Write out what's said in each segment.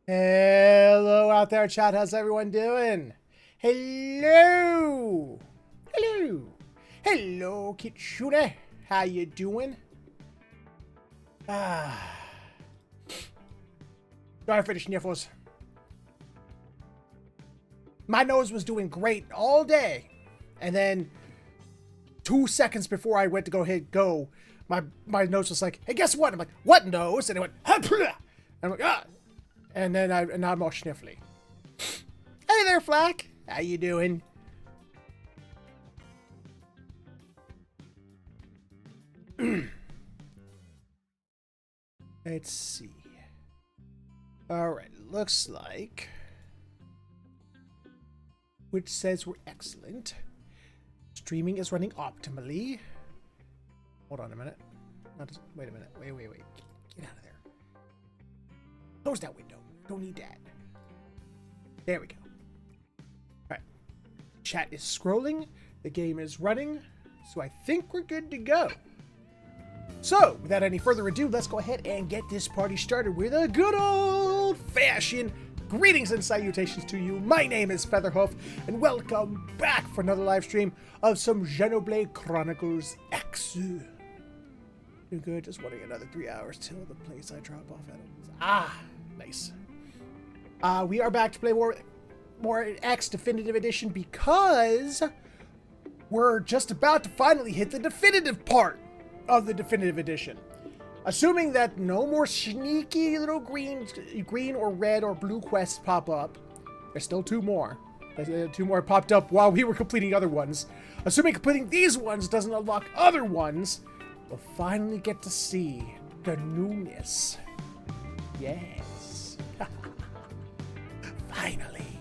Hello out there, chat. How's everyone doing? Hello. Hello. Hello, Kitsune. How you doing? Sorry for the sniffles. My nose was doing great all day. And then 2 seconds before I went to go, my nose was like, hey, guess what? I'm like, what nose? And it went, and I'm like, ah. And then now I'm all sniffly. Hey there, Flack. How you doing? Let's see. Alright, looks like... which says we're excellent. Streaming is running optimally. Hold on a minute. Wait a minute. Wait. Get out of there. Close that window. Don't need that. There we go. Alright. Chat is scrolling. The game is running. So I think we're good to go. So, without any further ado, let's go ahead and get this party started with a good old-fashioned greetings and salutations to you. My name is Featherhoof, and welcome back for another live stream of some Xenoblade Chronicles X. Doing good, just waiting another 3 hours till the place I drop off at. Nice. We are back to play more X Definitive Edition because we're just about to finally hit the definitive part of the Definitive Edition. Assuming that no more sneaky little green or red or blue quests pop up. There's still two more. Two more popped up while we were completing other ones. Assuming completing these ones doesn't unlock other ones, we'll finally get to see the newness. Yes. Finally.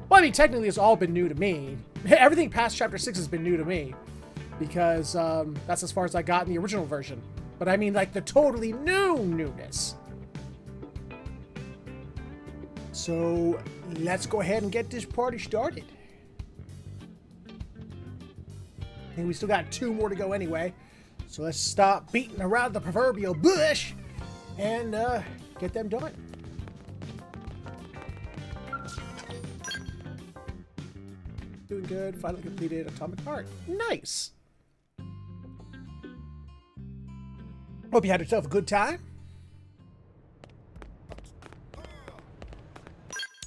Well, I mean, technically it's all been new to me. Everything past Chapter 6 has been new to me. Because that's as far as I got in the original version. But I mean, like, the totally newness. So, let's go ahead and get this party started. And we still got 2 more to go anyway. So let's stop beating around the proverbial bush and get them done. Doing good. Finally completed Atomic Heart. Nice. Hope you had yourself a good time.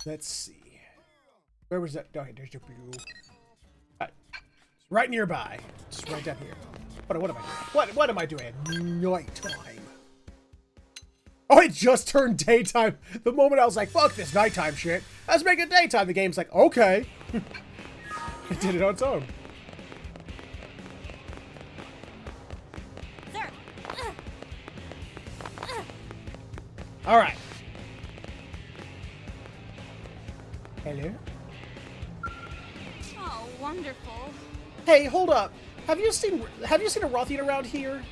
Let's see. Where was that? Oh, there's your blue. Right nearby. Just right down here. What am I doing? What am I doing? Nighttime. Oh, it just turned daytime. The moment I was like, fuck this nighttime shit. Let's make it daytime. The game's like, okay. It did it on its own. All right. Hello. Oh, wonderful. Hey, hold up. Have you seen a Rothian around here?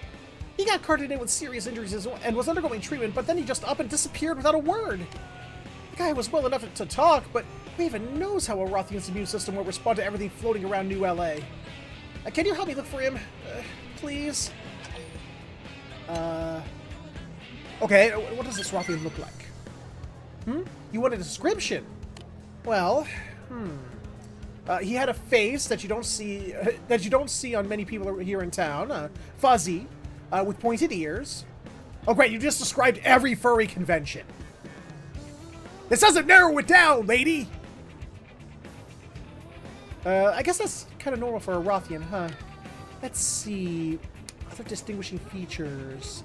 He got carted in with serious injuries and was undergoing treatment, but then he just up and disappeared without a word. The guy was well enough to talk, but who even knows how a Rothian's immune system will respond to everything floating around New LA? Can you help me look for him, please? Okay, what does this Rothian look like? You want a description? Well, he had a face that you don't see on many people here in town. Fuzzy, with pointed ears. Oh, great! You just described every furry convention. This doesn't narrow it down, lady. I guess that's kind of normal for a Rothian, huh? Let's see. Other distinguishing features.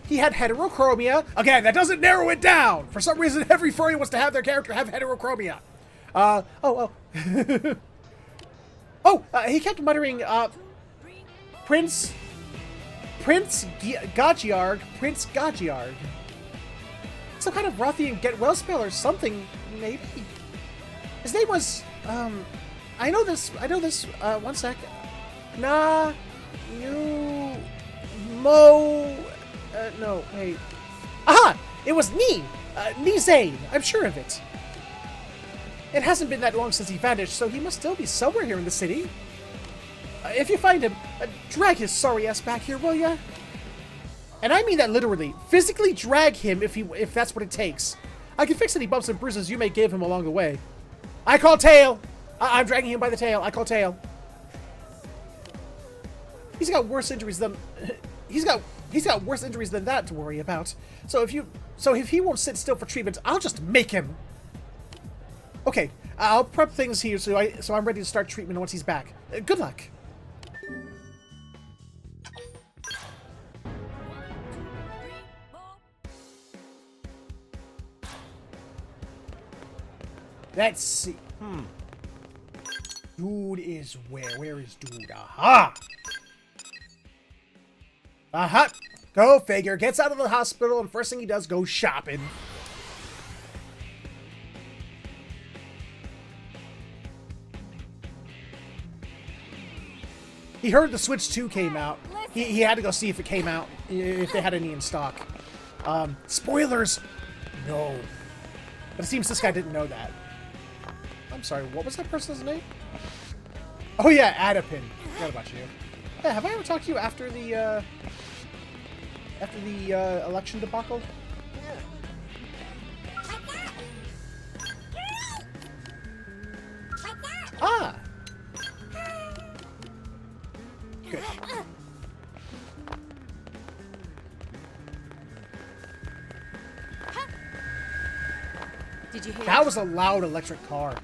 He had heterochromia. Again, that doesn't narrow it down. For some reason, every furry wants to have their character have heterochromia. He kept muttering, Prince Gajiarg. Some kind of Rothian get well spell or something, maybe. His name was, I know this, one sec. No, wait. Aha! It was Ni Zane. I'm sure of it. It hasn't been that long since he vanished, so he must still be somewhere here in the city. If you find him, drag his sorry ass back here, will ya? And I mean that literally. Physically drag him if that's what it takes. I can fix any bumps and bruises you may give him along the way. I call tail! I'm dragging him by the tail. I call tail. He's got worse injuries than... He's got worse injuries than that to worry about. So if he won't sit still for treatment, I'll just make him. Okay, I'll prep things here so I'm ready to start treatment once he's back. Good luck. Let's see. Dude is where? Where is dude? Aha! Aha! Go figure. Gets out of the hospital and first thing he does, goes shopping. He heard the Switch 2 came out. He had to go see if it came out, if they had any in stock. Spoilers! No. But it seems this guy didn't know that. I'm sorry, what was that person's name? Oh yeah, Adapin. Forgot about you. Yeah, have I ever talked to you after the election debacle? Ah! Good. Did you hear? That was a loud electric car.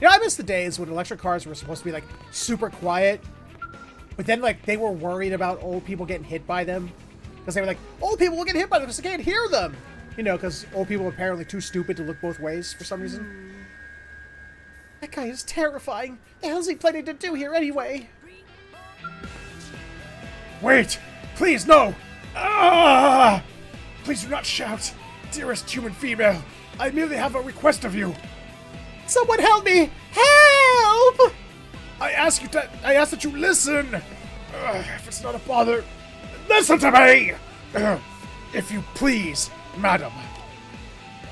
You know, I miss the days when electric cars were supposed to be, like, super quiet. But then, like, they were worried about old people getting hit by them. Because they were like, old people will get hit by them because they can't hear them. You know, because old people are apparently too stupid to look both ways for some reason. That guy is terrifying. The hell is he planning to do here anyway? Wait! Please, no! Ah! Please do not shout. Dearest human female, I merely have a request of you. Someone help me! Help! I ask that you listen. If it's not a bother, listen to me! If you please, madam.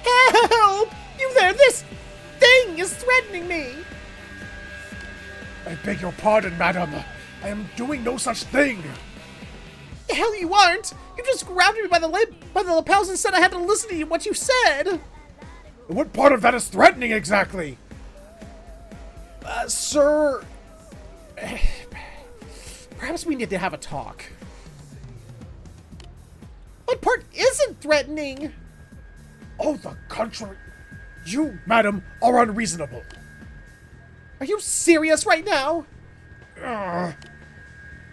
Help! You there! This thing is threatening me! I beg your pardon, madam. I am doing no such thing. The hell you aren't! You just grabbed me by the lapels and said I had to listen to what you said! What part of that is threatening exactly? Sir... Perhaps we need to have a talk. What part isn't threatening? Oh, the contrary. You, madam, are unreasonable. Are you serious right now?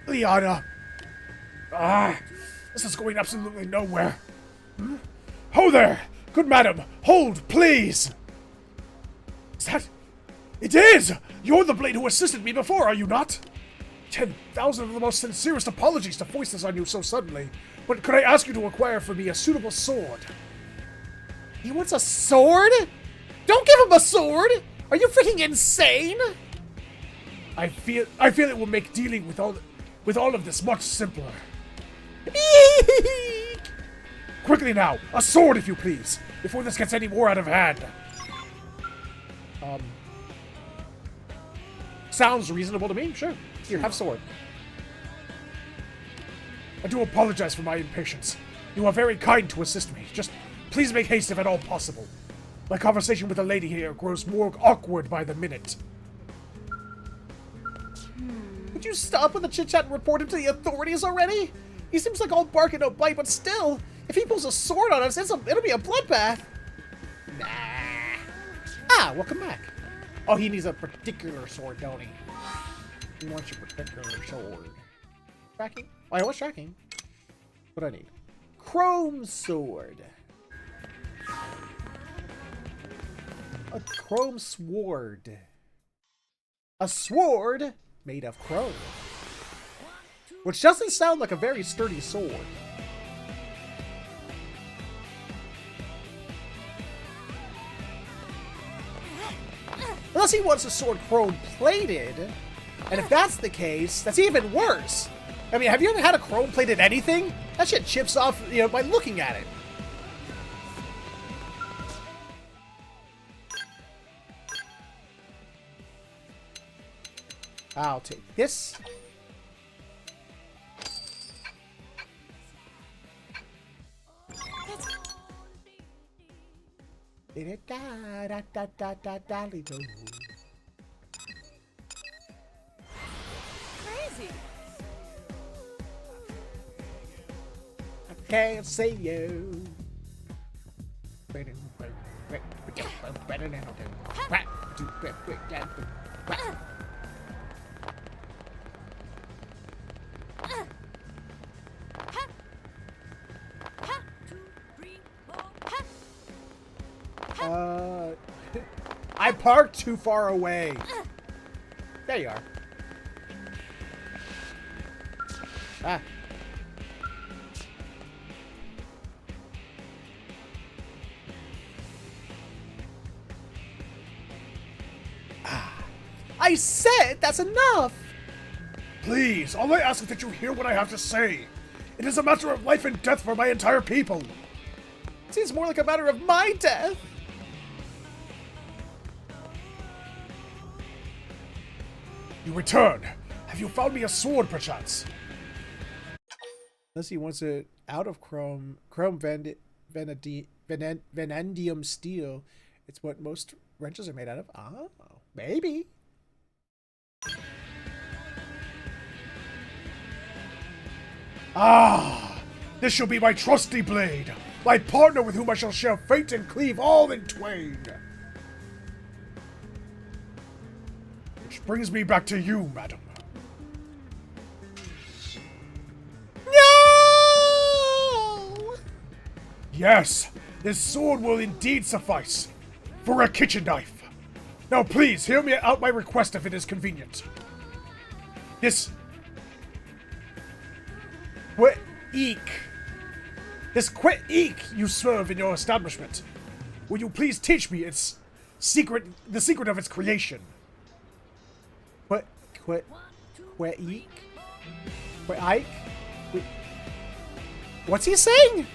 Liana. This is going absolutely nowhere. Ho there! Good madam, hold, please! Is that... It is! You're the blade who assisted me before, are you not? 10,000 of the most sincerest apologies to foist this on you so suddenly, but could I ask you to acquire for me a suitable sword? He wants a sword? Don't give him a sword! Are you freaking insane? I feel it will make dealing with all of this much simpler. Quickly now, a sword if you please, before this gets any more out of hand. Sounds reasonable to me, sure. Here, have sword. I do apologize for my impatience. You are very kind to assist me. Just please make haste if at all possible. My conversation with the lady here grows more awkward by the minute. Would you stop with the chit-chat and report him to the authorities already? He seems like all bark and no bite, but still, if he pulls a sword on us, it'll be a bloodbath. Nah. Ah, welcome back. Oh, he needs a particular sword, don't he? He wants your particular sword. Tracking? Oh, I was tracking. What do I need? Chrome sword. A chrome sword. A sword made of chrome. Which doesn't sound like a very sturdy sword. Unless he wants a sword chrome-plated. And if that's the case, that's even worse. I mean, have you ever had a chrome-plated anything? That shit chips off, you know, by looking at it. I'll take this. Crazy. I can't see you. I parked too far away. There you are. Ah. I said that's enough! Please, all I ask is that you hear what I have to say. It is a matter of life and death for my entire people. Seems more like a matter of my death. You return. Have you found me a sword, perchance? Unless he wants it out of chrome vanadium steel. It's what most wrenches are made out of. Oh, maybe. Ah, this shall be my trusty blade, my partner with whom I shall share fate and cleave all in twain. Which brings me back to you, madam. No! Yes, this sword will indeed suffice for a kitchen knife. Now please, hear me out my request if it is convenient. This eek you serve in your establishment. Will you please teach me its secret, the secret of its creation? What's he saying?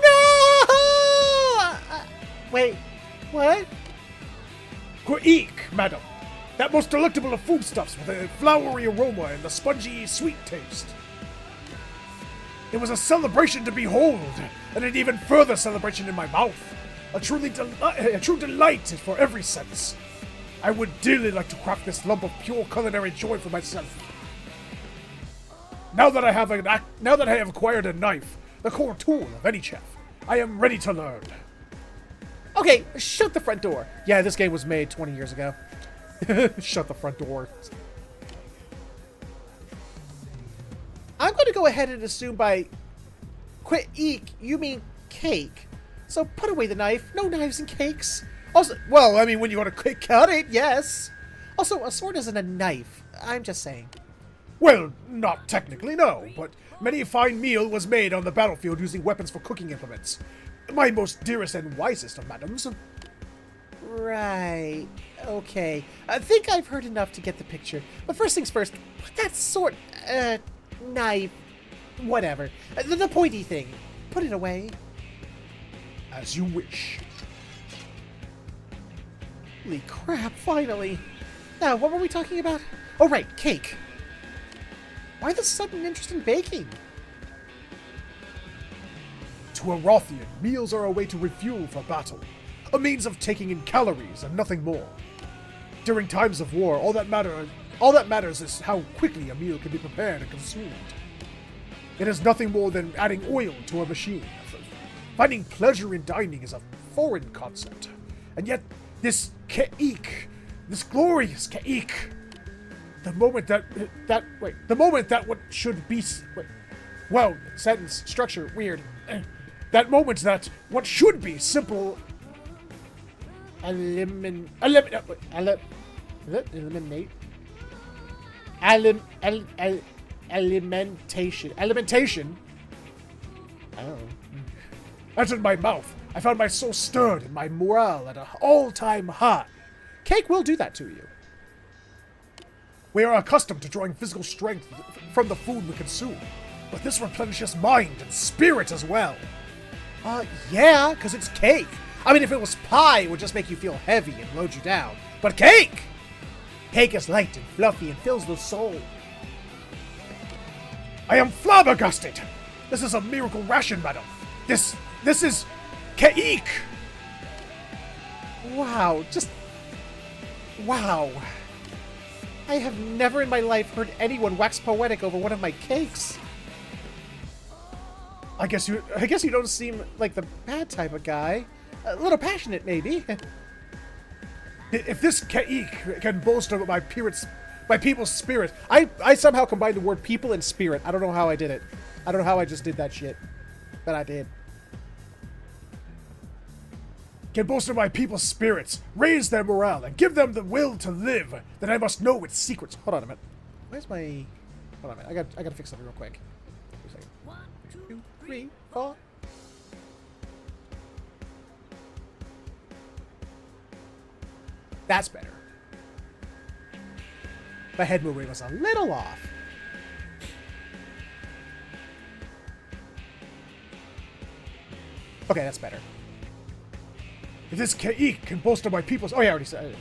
No! Wait, what? Eek, madam. That most delectable of foodstuffs with a flowery aroma and the spongy, sweet taste. It was a celebration to behold, and an even further celebration in my mouth. A true delight for every sense. I would dearly like to craft this lump of pure culinary joy for myself. Now that I have acquired a knife, the core tool of any chef, I am ready to learn. Okay, shut the front door. Yeah, this game was made 20 years ago. Shut the front door. I'm going to go ahead and assume by quit eek, you mean cake. So put away the knife. No knives and cakes. Also, well, I mean, when you want to cut it, yes. Also, a sword isn't a knife. I'm just saying. Well, not technically, no, but many a fine meal was made on the battlefield using weapons for cooking implements. My most dearest and wisest of madams. Right. Okay. I think I've heard enough to get the picture. But first things first, put that sword, knife, whatever. The pointy thing. Put it away. As you wish. Holy crap, finally. Now, what were we talking about? Oh, right, cake. Why the sudden interest in baking? To a Rothian, meals are a way to refuel for battle. A means of taking in calories and nothing more. During times of war, all that matters is how quickly a meal can be prepared and consumed. It is nothing more than adding oil to a machine. Finding pleasure in dining is a foreign concept. And yet, this keik, this glorious keik, the moment that what should be, well, sentence, structure, weird. That moment that what should be simple alimentation. Oh. Entered my mouth. I found my soul stirred and my morale at an all-time high. Cake will do that to you. We are accustomed to drawing physical strength from the food we consume, but this replenishes mind and spirit as well. Yeah, because it's cake. I mean, if it was pie, it would just make you feel heavy and load you down. But cake! Cake is light and fluffy and fills the soul. I am flabbergasted! This is a miracle ration, madam. This is Keik! Wow, just... Wow. I have never in my life heard anyone wax poetic over one of my cakes. I guess you don't seem like the bad type of guy. A little passionate, maybe. If this Keik can bolster my people's spirit, I somehow combined the word people and spirit. I don't know how I did it. I don't know how I just did that shit. But I did. Can bolster my people's spirits, raise their morale, and give them the will to live, then I must know its secrets. Hold on a minute. Where's my... Hold on a minute. I gotta fix something real quick. 1, 2, 3, 4. That's better. My head movement was a little off. Okay, that's better. If this Keik can bolster my people's... Oh, yeah, I already said it.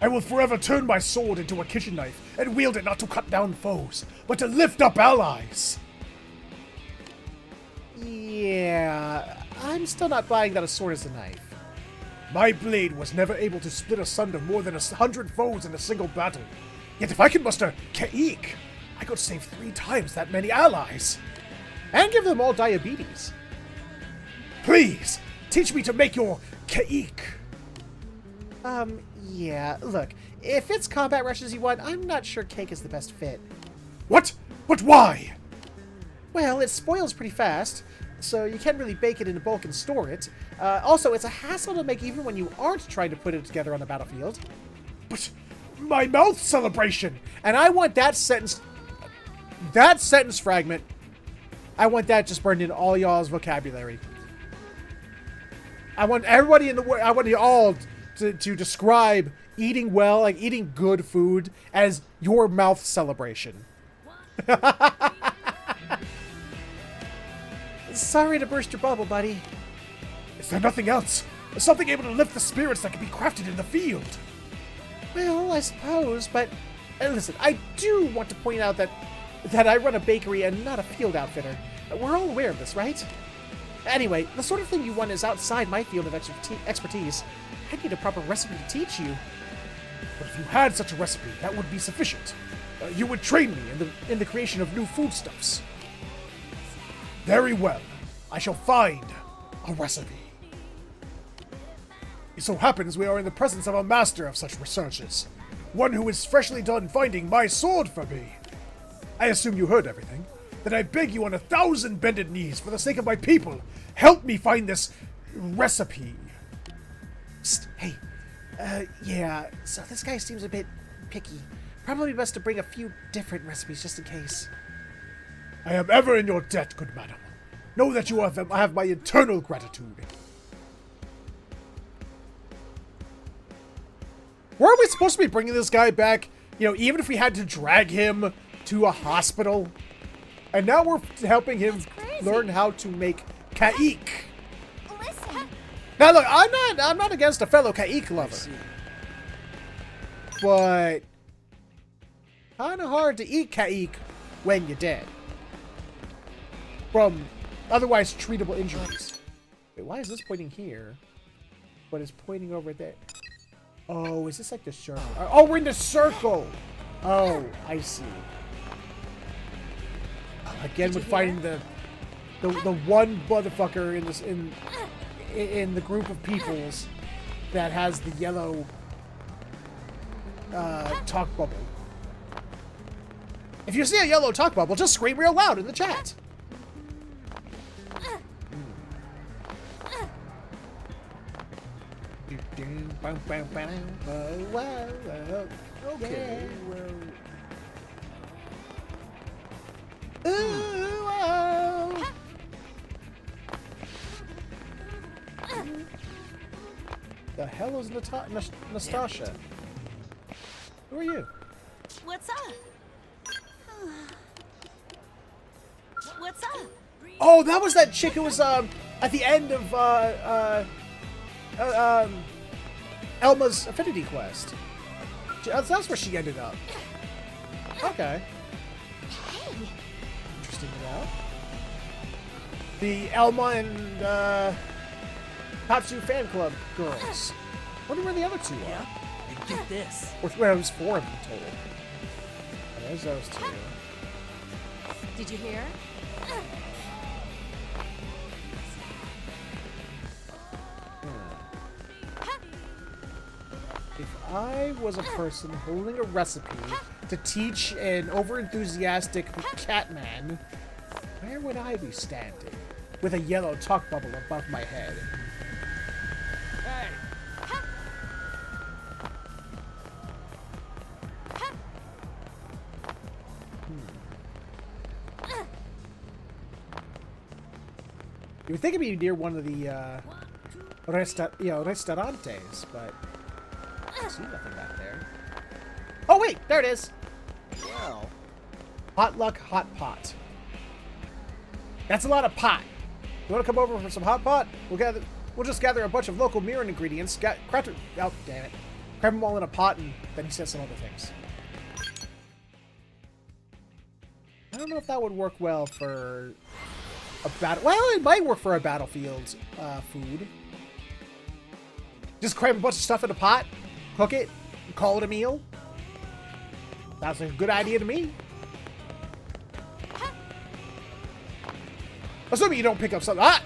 I will forever turn my sword into a kitchen knife and wield it not to cut down foes, but to lift up allies. Yeah, I'm still not buying that a sword is a knife. My blade was never able to split asunder more than 100 foes in a single battle. Yet if I can muster Keik, I could save 3 times that many allies. And give them all diabetes. Please, teach me to make your Keik. Yeah, look, if it's combat rushes you want, I'm not sure cake is the best fit. What? But why? Well, it spoils pretty fast, so you can't really bake it in bulk and store it. Also, it's a hassle to make even when you aren't trying to put it together on the battlefield. But my mouth celebration! And I want that sentence fragment, I want that just burned in all y'all's vocabulary. I want everybody in the world, I want you all to describe eating well, like eating good food, as your mouth celebration. Sorry to burst your bubble, buddy. Is there nothing else? Something able to lift the spirits that can be crafted in the field? Well, I suppose, but listen, I do want to point out that I run a bakery and not a field outfitter. We're all aware of this, right? Anyway, the sort of thing you want is outside my field of expertise. I need a proper recipe to teach you. But if you had such a recipe, that would be sufficient. You would train me in the creation of new foodstuffs. Very well. I shall find a recipe. It so happens we are in the presence of a master of such researches. One who is freshly done finding my sword for me. I assume you heard everything. Then I beg you on 1,000 bended knees, for the sake of my people, help me find this recipe. Psst, hey. Yeah, so this guy seems a bit picky. Probably best to bring a few different recipes just in case. I am ever in your debt, good madam. Know that you have my eternal gratitude. Weren't we supposed to be bringing this guy back, you know, even if we had to drag him to a hospital? And now we're helping him learn how to make Kaik. Listen. Now look, I'm not against a fellow Kaik lover. But kinda hard to eat Kaik when you're dead. From otherwise treatable injuries. Wait, why is this pointing here? But it's pointing over there. Oh, is this like the circle? Oh, we're in the circle! Oh, I see. Again, with finding the one motherfucker in this in the group of peoples that has the yellow talk bubble. If you see a yellow talk bubble, just scream real loud in the chat. Okay. Ooh, oh. The hell is Nastasha? Who are you? What's up? What's up? Oh, that was that chick who was at the end of Elma's Affinity Quest. That's where she ended up. Okay. Hey. Interesting to know. The Elma and Tatsu fan club girls. Wonder where the other two are. Yeah. And get this. Or well, it was 4 of them total. And there's those 2. Did you hear? If I was a person holding a recipe to teach an overenthusiastic catman, where would I be standing? With a yellow talk bubble above my head. Hey. You would think it'd be near one of the restaurantes, but I see nothing back there. Oh wait, there it is. Well. Hot luck, hot pot. That's a lot of pot. You want to come over for some hot pot? We'll just gather a bunch of local mirin ingredients. Oh, damn it. Grab them all in a pot, and then he says some other things. I don't know if that would work well for a battle. Well, it might work for a battlefield food. Just cram a bunch of stuff in a pot, cook it, and call it a meal. Sounds like a good idea to me. Assuming you don't pick up something. Let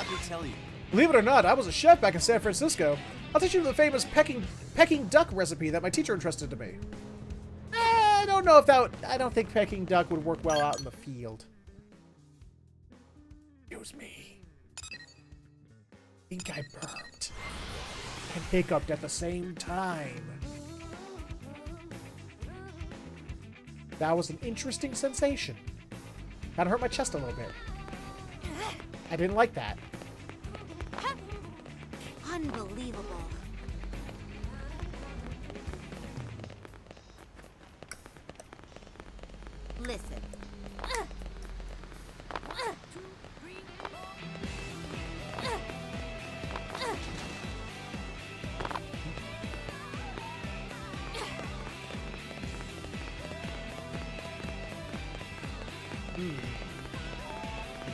me tell you. Believe it or not, I was a chef back in San Francisco. I'll teach you the famous Peking duck recipe that my teacher entrusted to me. I don't know if I don't think Peking duck would work well out in the field. Excuse me. I think I burped and hiccuped at the same time. That was an interesting sensation. Kinda hurt my chest a little bit. I didn't like that. Unbelievable. Listen.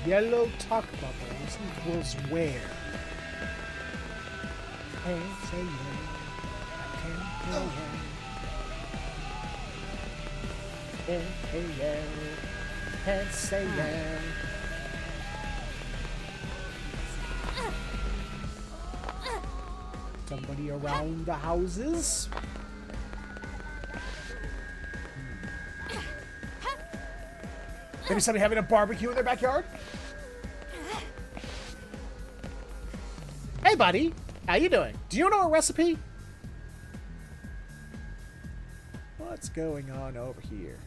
Yellow talk bubbles equals where? Hey, say yeah. I can't go yeah. Hey, yeah. Can't say yeah. Somebody around the houses? Maybe somebody having a barbecue in their backyard? Hey, buddy. How you doing? Do you know a recipe? What's going on over here?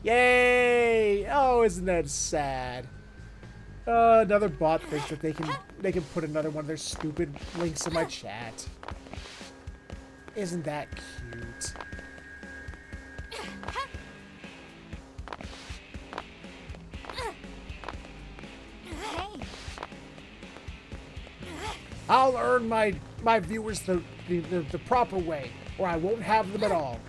Yay! Oh, isn't that sad? Another bot thinks that they can put another one of their stupid links in my chat. Isn't that cute? I'll earn my viewers the proper way, or I won't have them at all.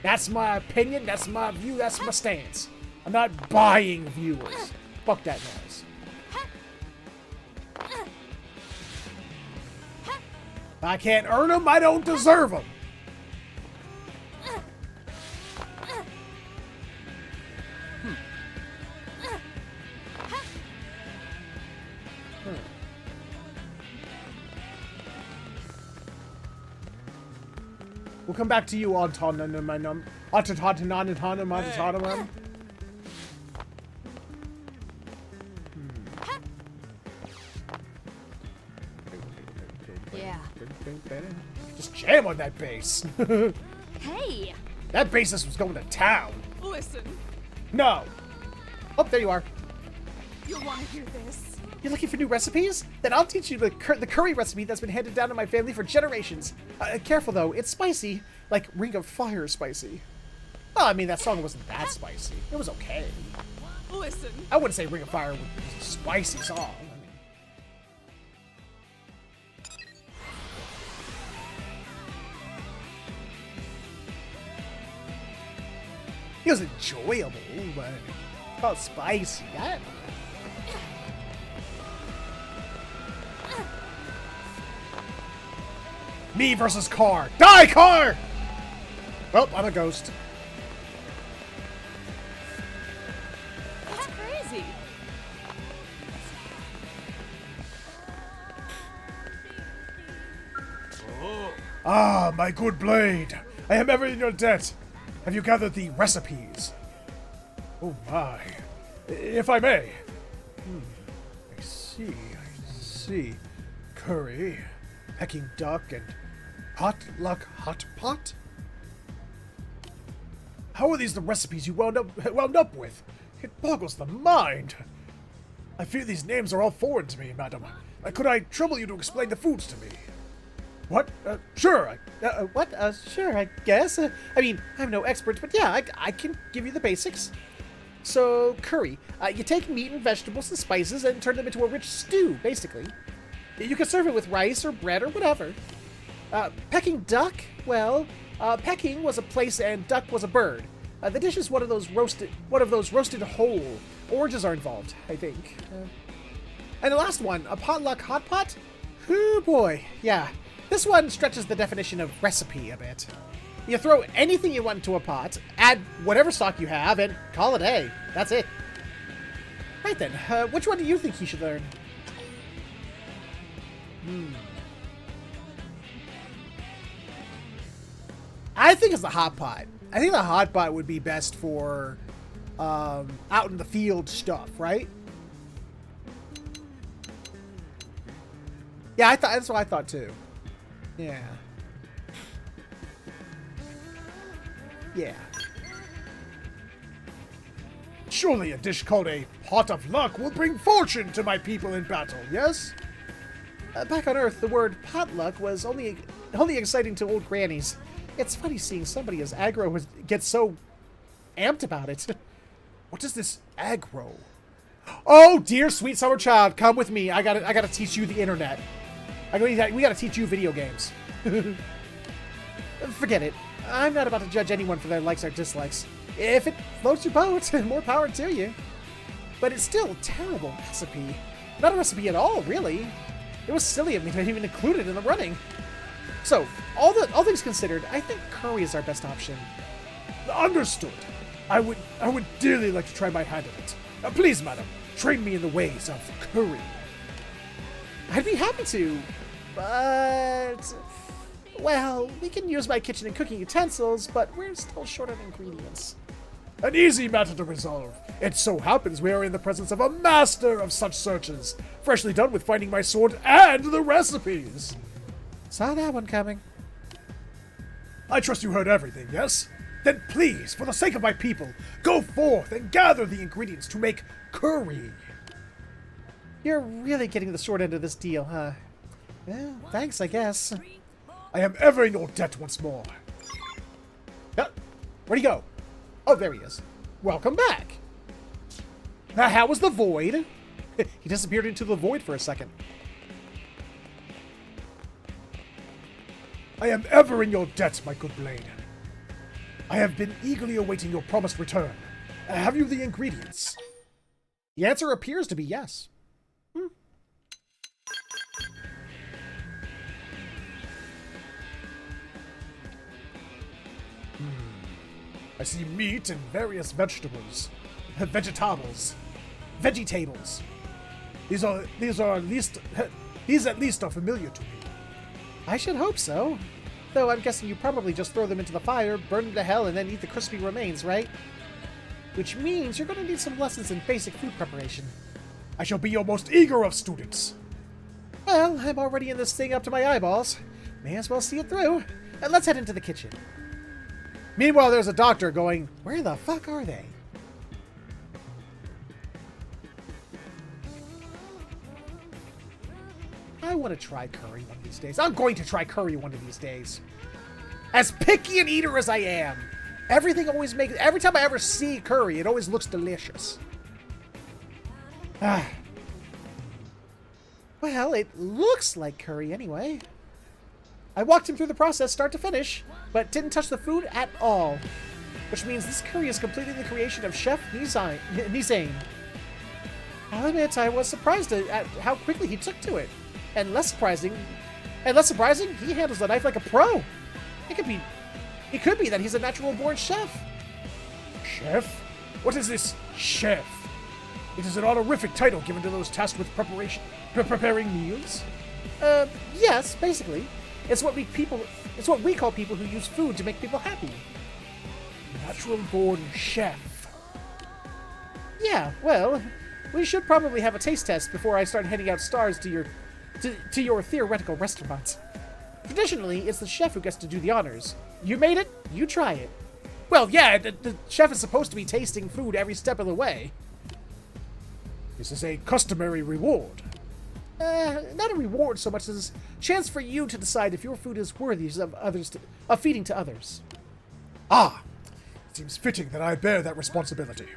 That's my opinion, that's my view, that's my stance. I'm not buying viewers. Fuck that noise. If I can't earn them, I don't deserve them. We'll come back to you, Autonomanum. Autonomanum. Yeah. Just jam on that bass. Hey! That bassist was going to town. Listen. No. Oh, there you are. You'll want to hear this. You're looking for new recipes? Then I'll teach you the curry recipe that's been handed down to my family for generations. Careful though, it's spicy, like Ring of Fire spicy. Well, I mean, that song wasn't that spicy. It was okay. Listen. I wouldn't say Ring of Fire was a spicy song. I mean, It was enjoyable, but oh, spicy. I don't know. Me versus car. Die, car! Well, I'm a ghost. That's crazy. Ah, my good blade. I am ever in your debt. Have you gathered the recipes? Oh my. If I may. I see. Curry, Peking duck, and potluck hot pot? How are these the recipes you wound up with? It boggles the mind. I fear these names are all foreign to me, madam. Could I trouble you to explain the foods to me? What? Sure. What? Sure, I guess. I mean, I'm no expert, but yeah, I can give you the basics. So, curry. You take meat and vegetables and spices and turn them into a rich stew, basically. You can serve it with rice or bread or whatever. Peking duck? Well, Peking was a place and duck was a bird. The dish is one of those roasted whole. Oranges are involved, I think. And the last one, a potluck hot pot? Oh boy, yeah. This one stretches the definition of recipe a bit. You throw anything you want into a pot, add whatever stock you have, and call it a. That's it. Right then, which one do you think he should learn? I think it's the hot pot. I think the hot pot would be best for out in the field stuff, right? Yeah, that's what I thought too. Yeah. Yeah. Surely a dish called a pot of luck will bring fortune to my people in battle, yes? Back on Earth, the word potluck was only exciting to old grannies. It's funny seeing somebody as aggro get so amped about it. What is this aggro? Oh, dear sweet summer child, come with me. I gotta teach you the internet. We gotta teach you video games. Forget it. I'm not about to judge anyone for their likes or dislikes. If it floats your boat, more power to you. But it's still a terrible recipe. Not a recipe at all, really. It was silly of me to even include it in the running. So, all things considered, I think curry is our best option. Understood. I would dearly like to try my hand at it. Please, madam, train me in the ways of curry. I'd be happy to, but... Well, we can use my kitchen and cooking utensils, but we're still short on ingredients. An easy matter to resolve. It so happens we are in the presence of a master of such searches, freshly done with finding my sword and the recipes. Saw that one coming. I trust you heard everything, yes? Then please, for the sake of my people, go forth and gather the ingredients to make curry. You're really getting the short end of this deal, huh? Well, thanks, I guess. I am ever in your debt once more. Where'd he go? Oh, there he is. Welcome back. Now, how was the void? He disappeared into the void for a second. I am ever in your debt, my good blade. I have been eagerly awaiting your promised return. Have you the ingredients? The answer appears to be yes. I see meat and various vegetables. Vegetables. Vegetables. These at least are familiar to me. I should hope so. Though I'm guessing you probably just throw them into the fire, burn them to hell, and then eat the crispy remains, right? Which means you're going to need some lessons in basic food preparation. I shall be your most eager of students. Well, I'm already in this thing up to my eyeballs. May as well see it through. Let's head into the kitchen. Meanwhile, there's a doctor going, where the fuck are they? I want to try curry one of these days. I'm going to try curry one of these days. As picky an eater as I am, every time I ever see curry, it always looks delicious. Well, it looks like curry anyway. I walked him through the process start to finish, but didn't touch the food at all. which means this curry is completely the creation of Chef Nizane. I'll admit I was surprised at how quickly he took to it. And less surprising, he handles the knife like a pro. It could be that he's a natural-born chef. Chef? What is this chef? It is an honorific title given to those tasked with preparing meals. Yes, basically. It's what we call people who use food to make people happy. Natural-born chef. Yeah, well, we should probably have a taste test before I start handing out stars to your theoretical restaurant. Traditionally, it's the chef who gets to do the honors. You made it, you try it. Well, yeah, the chef is supposed to be tasting food every step of the way. This is a customary reward. Not a reward so much as a chance for you to decide if your food is worthy of feeding to others. Ah! It seems fitting that I bear that responsibility.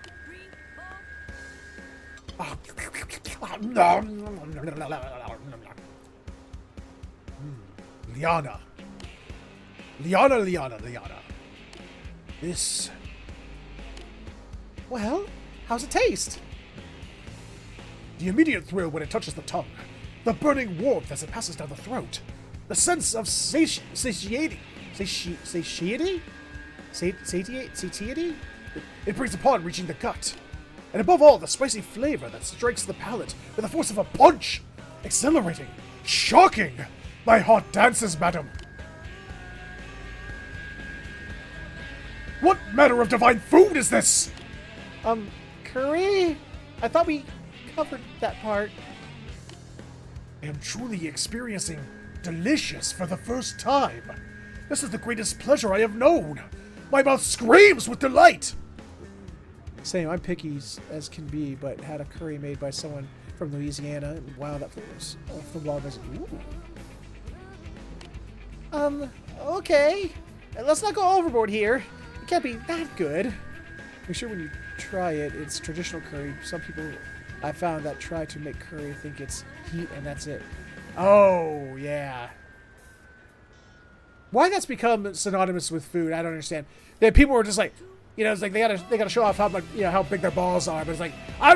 Liana. Liana. This... Well, how's it taste? The immediate thrill when it touches the tongue. The burning warmth as it passes down the throat. The sense of satiety? It brings upon reaching the gut. And above all, the spicy flavor that strikes the palate with the force of a punch. Exhilarating. Shocking. My heart dances, madam. What manner of divine food is this? Curry? I thought we covered that part. I am truly experiencing delicious for the first time. This is the greatest pleasure I have known. My mouth screams with delight. Same, I'm picky as can be, but had a curry made by someone from Louisiana, and wow, that was off the wall. Ooh. Okay. Let's not go overboard here. It can't be that good. Make sure when you try it, it's traditional curry. Some people I found that try to make curry think it's heat and that's it. Oh, yeah. Why that's become synonymous with food, I don't understand. That people were just like, you know, it's like they gotta show off how much, you know, how big their balls are. But it's like, I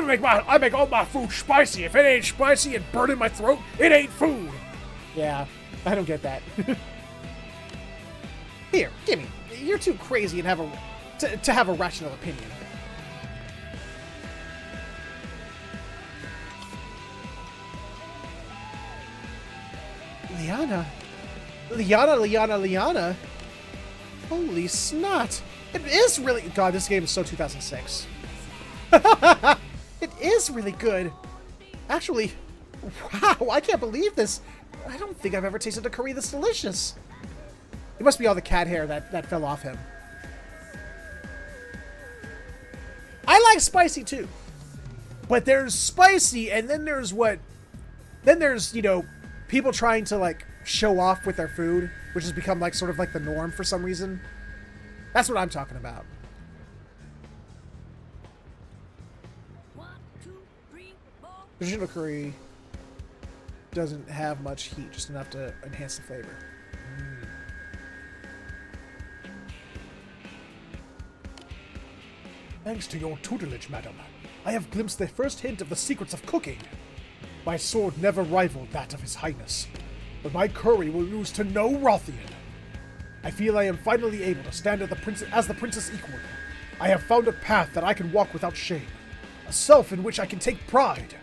make all my food spicy. If it ain't spicy and burning my throat, it ain't food. Yeah, I don't get that. Here, gimme. You're too crazy and to have a rational opinion. Liana. Holy snot. It is really... God, this game is so 2006. It is really good. Actually, wow, I can't believe this. I don't think I've ever tasted a curry this delicious. It must be all the cat hair that fell off him. I like spicy too. But there's spicy, and then there's you know, people trying to, like, show off with their food, which has become, like, sort of like the norm for some reason. That's what I'm talking about. Traditional curry doesn't have much heat, just enough to enhance the flavor. Thanks to your tutelage, madam, I have glimpsed the first hint of the secrets of cooking. My sword never rivaled that of His Highness, but my curry will lose to no Rothian. I feel I am finally able to stand as the princess equal. I have found a path that I can walk without shame, a self in which I can take pride.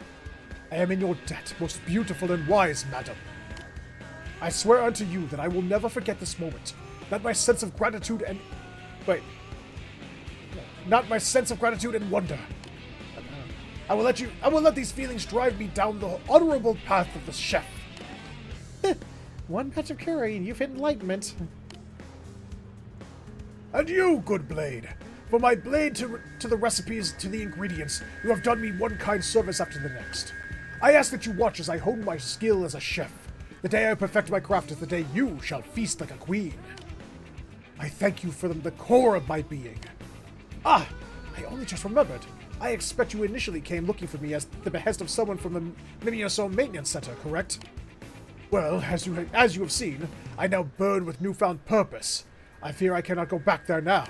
I am in your debt, most beautiful and wise madam. I swear unto you that I will never forget this moment, not my sense of gratitude and wonder. I will let these feelings drive me down the honorable path of the chef. One patch of curry and you've hit enlightenment. And you, good blade. For my blade to the recipes, to the ingredients, you have done me one kind service after the next. I ask that you watch as I hone my skill as a chef. The day I perfect my craft is the day you shall feast like a queen. I thank you from the core of my being. Ah, I only just remembered. I expect you initially came looking for me as the behest of someone from the Mimiyoso Maintenance Center, correct? Well, as you have seen, I now burn with newfound purpose. I fear I cannot go back there now.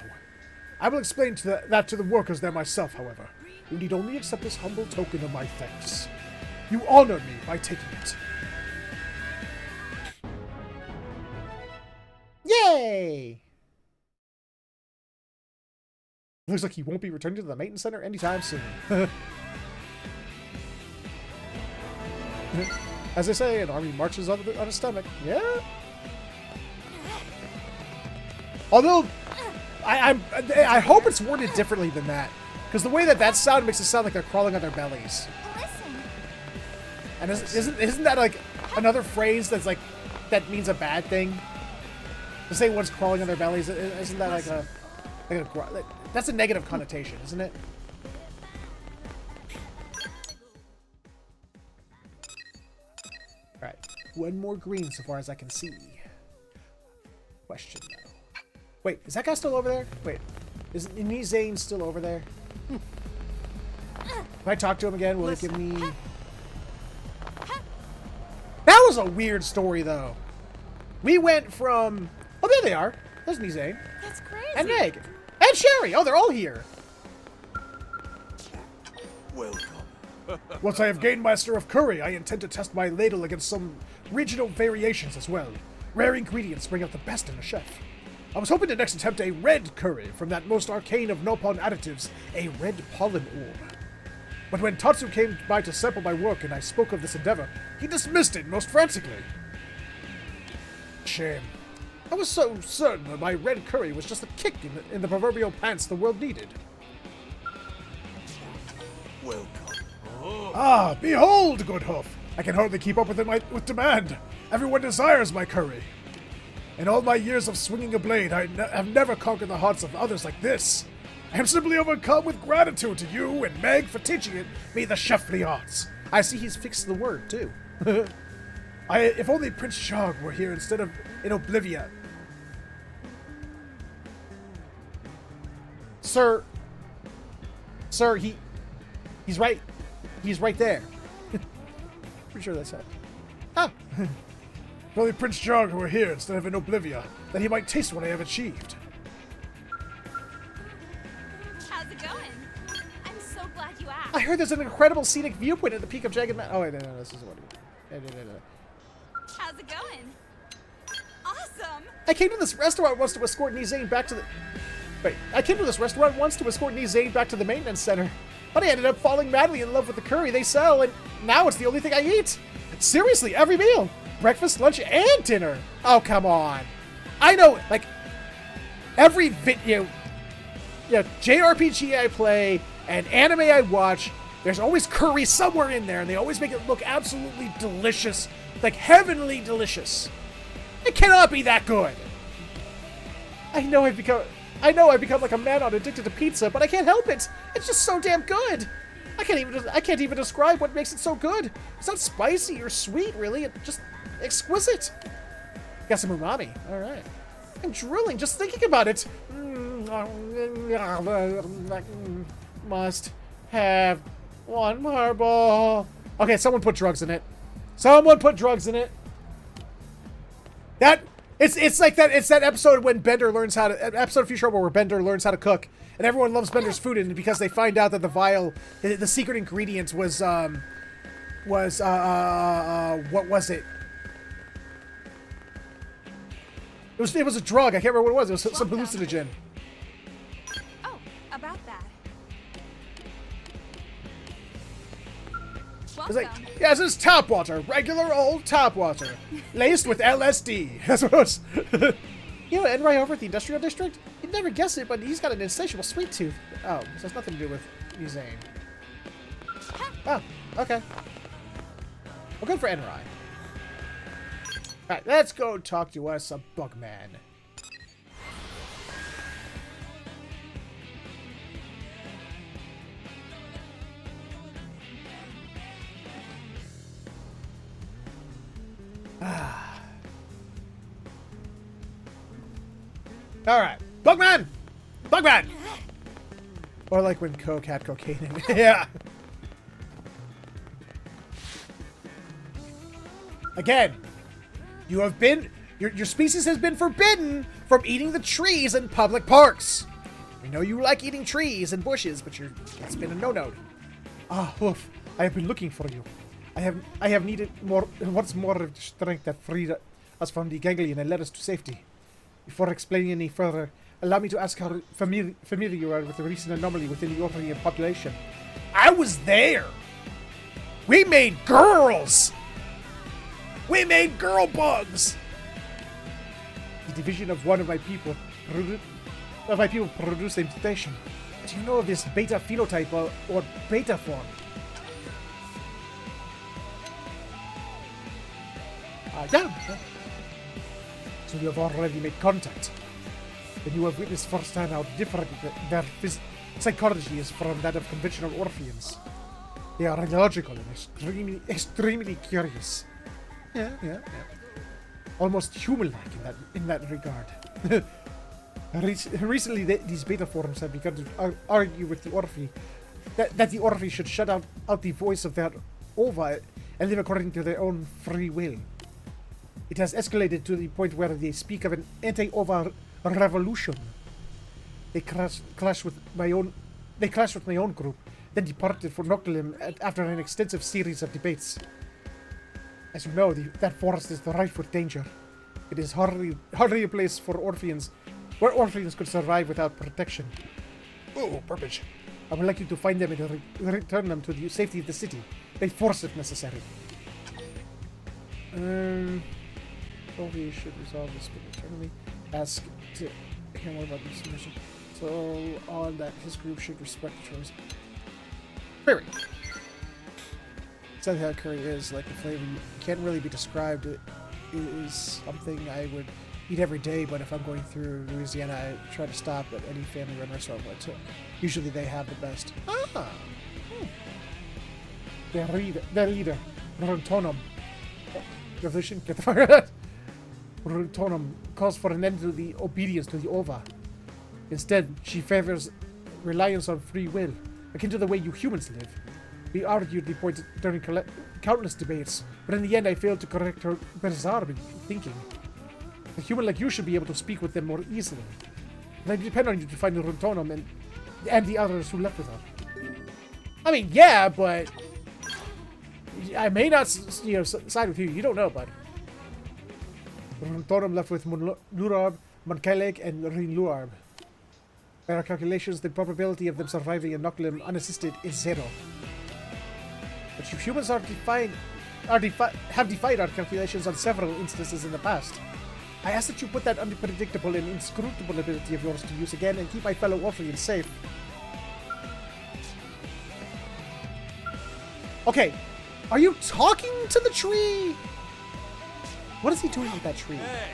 I will explain that to the workers there myself, however. You need only accept this humble token of my thanks. You honor me by taking it. Yay! Looks like he won't be returning to the maintenance center anytime soon. As they say, an army marches on its stomach. Yeah. Although, I hope it's worded differently than that, because the way that sound makes it sound like they're crawling on their bellies. Listen. And isn't that like another phrase that's like that means a bad thing? To say one's crawling on their bellies, isn't that like that's a negative connotation, isn't it? Alright, one more green so far as I can see. Question though. Wait, is that guy still over there? Wait, is Zane still over there? If I talk to him again, will it give me... That was a weird story though. We went from... Oh, there they are. There's Zane. That's crazy. And Meg. And Sherry. Oh, they're all here. Welcome. Once I have gained Master of Curry, I intend to test my ladle against some regional variations as well. Rare ingredients bring out the best in a chef. I was hoping to next attempt a red curry from that most arcane of Nopon additives, a red pollen orb. But when Tatsu came by to sample my work and I spoke of this endeavor, he dismissed it most frantically. Shame. I was so certain that my red curry was just a kick in the proverbial pants the world needed. Welcome. Ah, behold, good hoof! I can hardly keep up with demand. Everyone desires my curry. In all my years of swinging a blade, I have never conquered the hearts of others like this. I am simply overcome with gratitude to you and Meg for teaching me the chefly arts. I see he's fixed the word, too. If only Prince Shog were here instead of in Oblivia. Sir, he's right. He's right there. Pretty sure that's it. Ah. If only Prince Shog were here instead of in Oblivia, that he might taste what I have achieved. How's it going? I'm so glad you asked. I heard there's an incredible scenic viewpoint at the peak of Jagged Mountain. Oh, wait, no, this is what How's it going? Awesome. I came to this restaurant once to escort Zane back to the... Wait, I came to this restaurant once to escort Zane back to the maintenance center. But I ended up falling madly in love with the curry they sell, and now it's the only thing I eat. Seriously, every meal. Breakfast, lunch, and dinner. Oh, come on. I know, like, every video... JRPG I play, and anime I watch, there's always curry somewhere in there, and they always make it look absolutely delicious. Like, heavenly delicious. It cannot be that good. I know I've become like a man addicted to pizza, but I can't help it. It's just so damn good. I can't even describe what makes it so good. It's not spicy or sweet, really. It's just exquisite. Got some umami. All right. I'm drooling just thinking about it. Must have one marble. Okay, someone put drugs in it. Someone put drugs in it. It's like that. It's that episode when Bender learns how to episode of Futurama where Bender learns how to cook, and everyone loves Bender's food, and because they find out that the secret ingredient was what was it? It was a drug. I can't remember what it was. It was some hallucinogen. Oh, about that. It's like, Welcome. yes, it's tap water, regular old tap water, laced with LSD. That's what it was. You know, Enrai over at the industrial district? You'd never guess it, but he's got an insatiable sweet tooth. Oh, this has nothing to do with Zane. Oh, okay. Well, good for Enrai. Alright, let's go talk to us a Bugman. Alright. Bugman! Bugman! Or like when Coke had cocaine in it. Yeah. Again, you have been... Your species has been forbidden from eating the trees in public parks. We know you like eating trees and bushes, but it's been a no-no. Ah, Hoof, I have been looking for you. I have needed once more of the strength that freed us from the ganglion and led us to safety. Before explaining any further, allow me to ask how familiar you are with the recent anomaly within the Orphean population. I was there! We made girls! We made girl bugs! The division of one of my people produced a mutation. Do you know of this beta phenotype or beta form? Yeah. So you have already made contact. Then you have witnessed firsthand how different their psychology is from that of conventional Orpheans. They are illogical and extremely curious. Yeah. Almost human-like in that regard. Recently, these beta forms have begun to argue with the Orphe that the Orphe should shut out the voice of their ova and live according to their own free will. It has escalated to the point where they speak of an anti-ova revolution. They clashed with my own group, then departed for Noctilum after an extensive series of debates. As you know, that forest is rife with danger. It is hardly a place for Orpheans, where Orpheans could survive without protection. Oh, purpose. I would like you to find them and return them to the safety of the city, by force if necessary. Probably should resolve this internally. Ask to hear more about this mission. So on that, his group should respect the choice. Very. Southern curry is like the flavor. Can't really be described. It is something I would eat every day, but if I'm going through Louisiana, I try to stop at any family-run restaurant. But usually they have the best. Their leader, Rontonum. Revolution, get the fire out. Rontonum calls for an end to the obedience to the Ova. Instead, she favors reliance on free will, akin to the way you humans live. We argued the point during countless debates, but in the end I failed to correct her bizarre thinking. A human like you should be able to speak with them more easily. And I depend on you to find Rontonum and the others who left with her. I mean, yeah, but I may not, side with you. You don't know, bud. Rontonum left with Lurarb, Monkelek, and Rin Luarb. By our calculations, the probability of them surviving in Noctilum unassisted is 0. But you humans have defied our calculations on several instances in the past. I ask that you put that unpredictable and inscrutable ability of yours to use again and keep my fellow Orpheans safe. Okay, are you talking to the tree? What is he doing with that tree? Hey.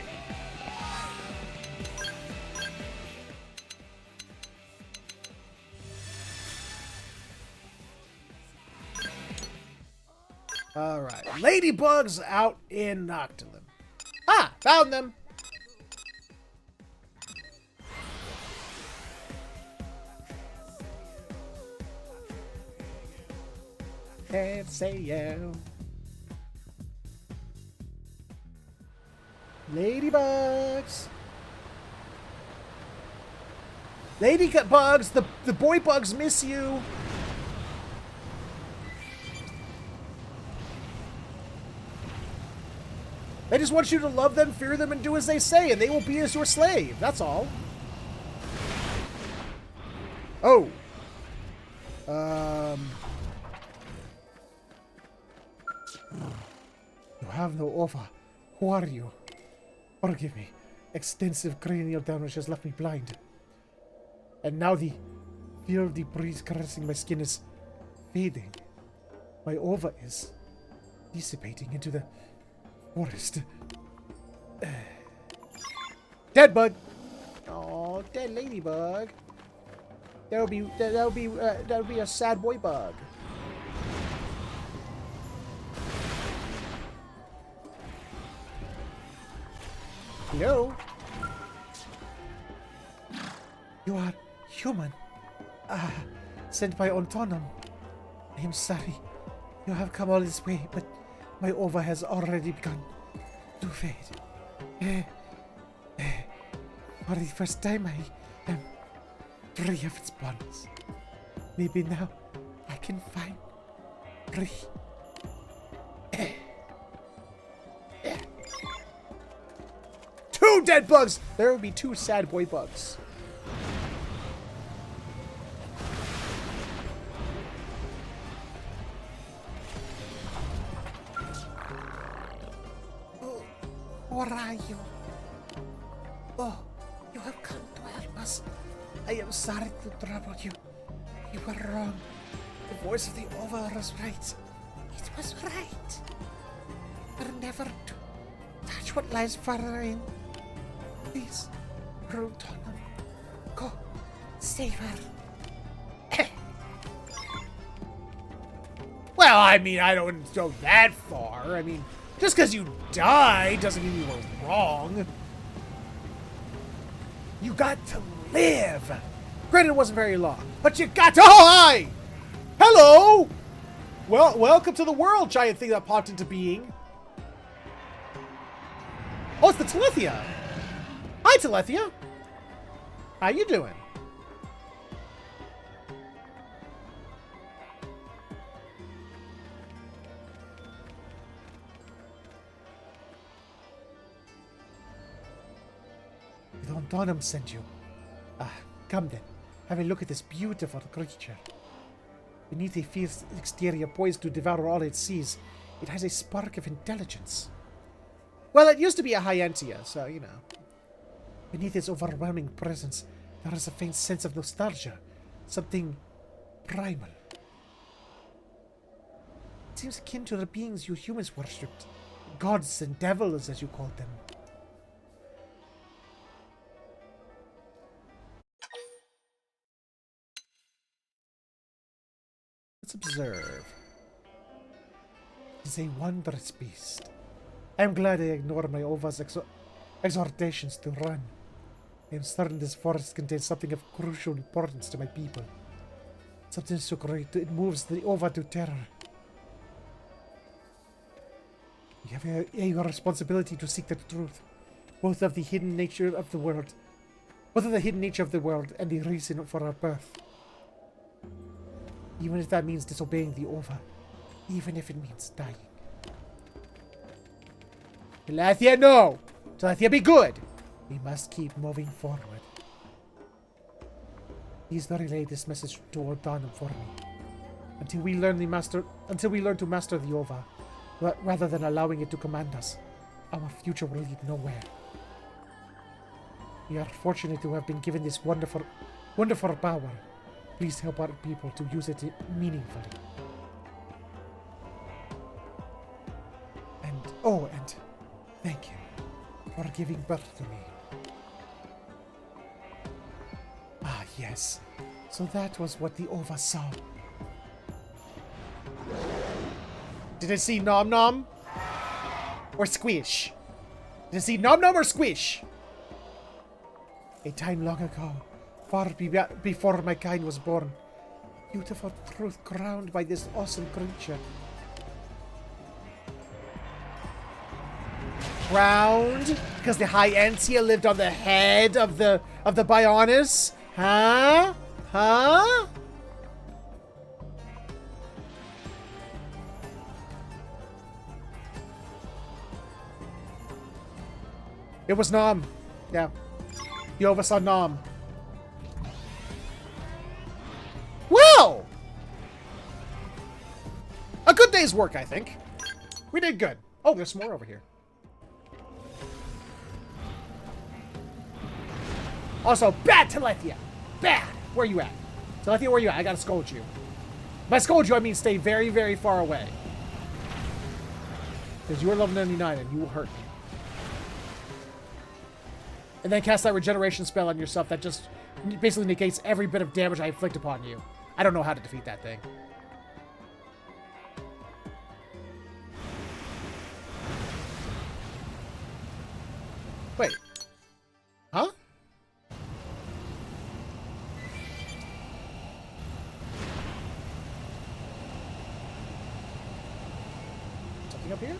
Alright, ladybugs out in Noctilum. Ah, found them! Can't say yeah. Ladybugs! Ladybugs! The boy bugs miss you! They just want you to love them, fear them, and do as they say, and they will be as your slave. That's all. Oh. You have no Ova. Who are you? Forgive me. Extensive cranial damage has left me blind. And now the feel of the breeze caressing my skin is fading. My Ova is dissipating into the forest. Dead bug. Oh, dead ladybug. That'll be a sad boy bug. Hello. You are human. Sent by Ontonum. I am sorry. You have come all this way, but my Ova has already begun to fade. For the first time, I am free of its bonds. Maybe now I can find free. Two dead bugs! There would be two sad boy bugs. Oh, where are you? Oh, you have come to help us. I am sorry to trouble you. You were wrong. The voice of the Ova was right. It was right. But never to touch what lies further in. Please, Rutona, go save her. Well, I mean, I don't go that far. I mean, just because you died doesn't mean you were wrong. You got to live. Granted, it wasn't very long, but you got to. Oh, hi! Hello! Well, welcome to the world, giant thing that popped into being. Oh, it's the Telethia. Hi, Telethia. How you doing? Don Donham sent you. Come then. Have a look at this beautiful creature. Beneath a fierce exterior poised to devour all it sees, it has a spark of intelligence. Well, it used to be a Hyantia, so, you know. Beneath its overwhelming presence, there is a faint sense of nostalgia. Something primal. It seems akin to the beings you humans worshipped. Gods and devils, as you called them. Let's observe. It is a wondrous beast. I am glad I ignored my Ova's exhortations to run. I am certain this forest contains something of crucial importance to my people. Something so great it moves the Ova to terror. We have a responsibility to seek the truth, both of the hidden nature of the world, and the reason for our birth. Even if that means disobeying the Ova, even if it means dying. Telethia, no! Telethia, be good! We must keep moving forward. Please don't relay this message to Donham for me. Until we learn to master the Ova, rather than allowing it to command us, our future will lead nowhere. We are fortunate to have been given this wonderful power. Please help our people to use it meaningfully. And thank you for giving birth to me. Ah, yes. So that was what the Ova saw. Did it see Nom Nom? Or Squish? Did it see Nom Nom or Squish? A time long ago, far before my kind was born, beautiful truth crowned by this awesome creature. Crowned? Because the Hyantia lived on the head of the Bionis? Huh? Huh? It was Nom. Yeah. You oversaw Nom. Well! A good day's work, I think. We did good. Oh, there's more over here. Also, bad Telethia! Bad! Where you at? Telethia, where you at? I gotta scold you. By scold you, I mean stay very, very far away. Because you are level 99 and you will hurt me. And then cast that regeneration spell on yourself that just basically negates every bit of damage I inflict upon you. I don't know how to defeat that thing. Wait. Huh? Something up here?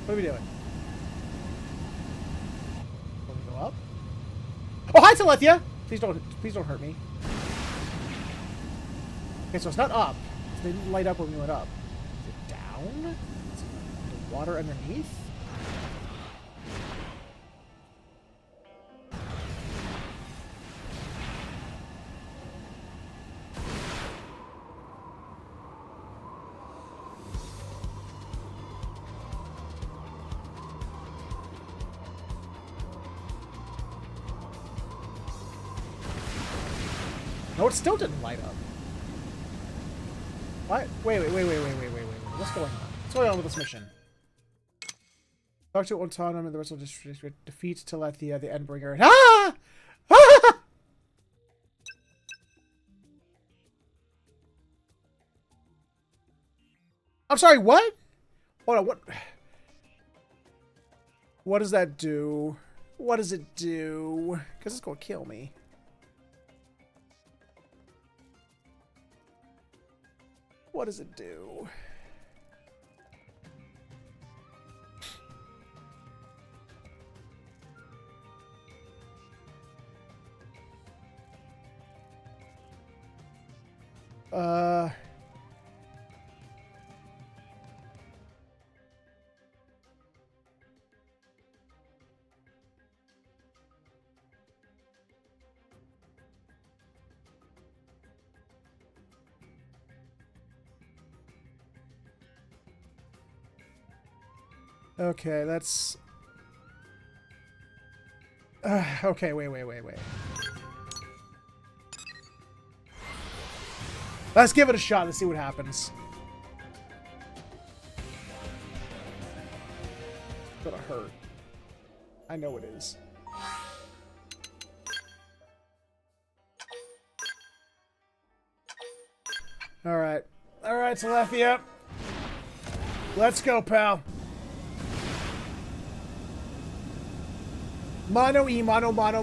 What are we doing? Hi, Telethia! Please don't hurt me. Okay, so it's not up. It didn't light up when we went up. Is it down? Is it the water underneath? No, it still didn't light up. What? Wait. What's going on? What's going on with this mission? Talk to Autonom and the rest of the district. Defeat Telethia, the Endbringer. Ah! Ah! I'm sorry, what? Hold on, what? What does that do? What does it do? Because it's going to kill me. What does it do? Okay, that's... okay, wait. Let's give it a shot. Let's see what happens. It's gonna hurt. I know it is. Alright. Alright, Telethia. Let's go, pal. Mono E, mono. Ready?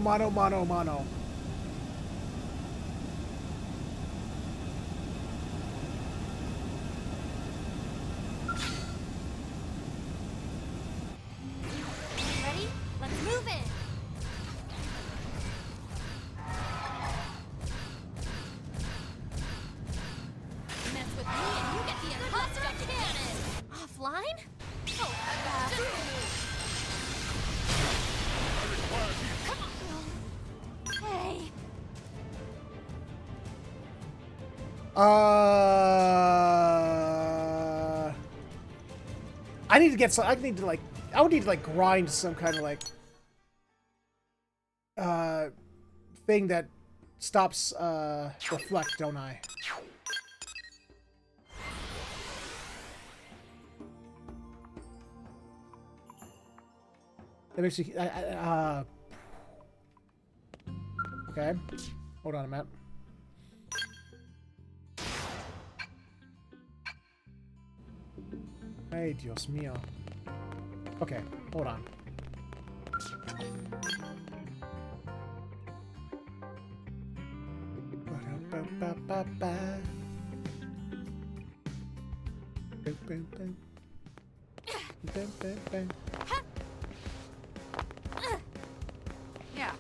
Let's move it. Mess with me and you get the Acosta cannon. Offline? Oh, come on. Hey. I need to get some. I would need to like grind some kind of like thing that stops reflect, don't I? That makes you. Okay, hold on a minute. Ay, Dios mío. Okay, hold on. Yeah.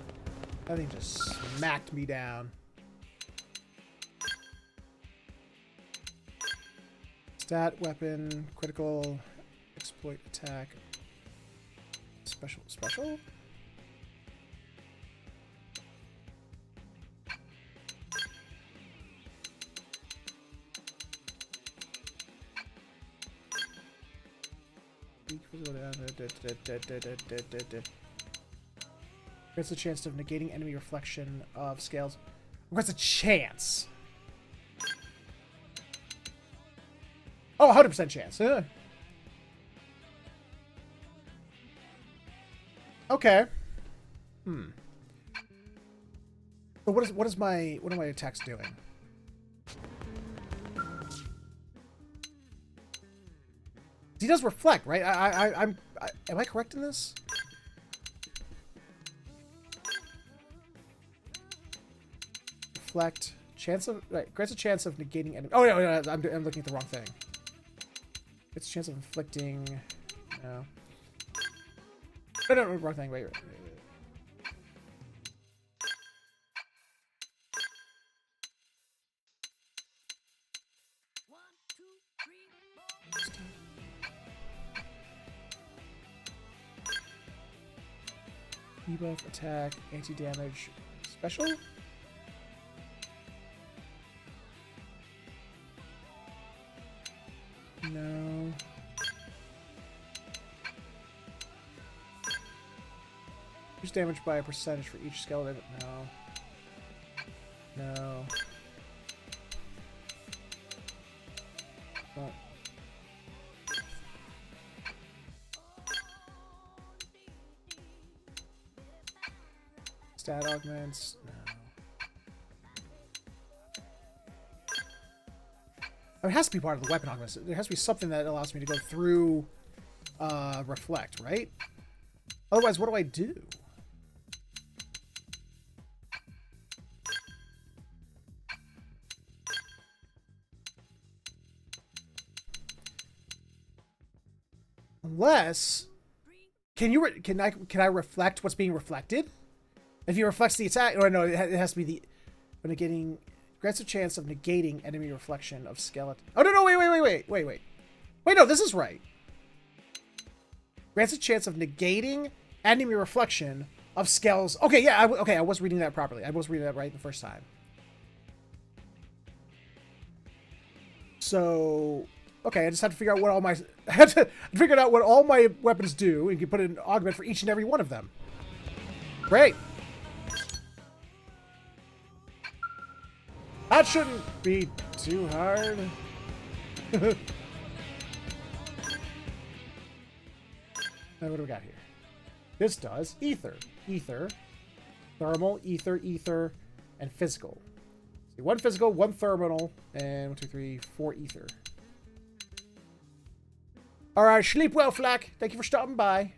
That thing just smacked me down. Stat, weapon, critical, exploit, attack, special. There's a chance of negating enemy reflection of scales. What's a chance? Oh, 100% chance. Okay. But what are my attacks doing? He does reflect, right? Am I correct in this? Reflect. Chance of... Right. Grants a chance of negating enemy... Oh, no. I'm looking at the wrong thing. It's a chance of inflicting... No. No, wrong thing. Wait. Debuff, attack, anti-damage, special? No. Reduce damage by a percentage for each skeleton. No. No. What? Stat augments. No. I mean, it has to be part of the weapon augments. There has to be something that allows me to go through reflect, right? Otherwise, what do I do? Unless, can I reflect what's being reflected? If he reflects the attack, or no, it has to be the negating, grants a chance of negating enemy reflection of skeleton. Oh no, wait, no, this is right. Grants a chance of negating enemy reflection of skulls. Okay, yeah, I was reading that properly. I was reading that right the first time. So, okay, I just have to figure out what all my I have to figure out what all my weapons do, and you can put an augment for each and every one of them. Great. That shouldn't be too hard. Now, what do we got here? This does ether, ether, thermal, ether, and physical. So one physical, one thermal, and 1, 2, 3, 4 ether. All right, sleep well, Flack. Thank you for stopping by.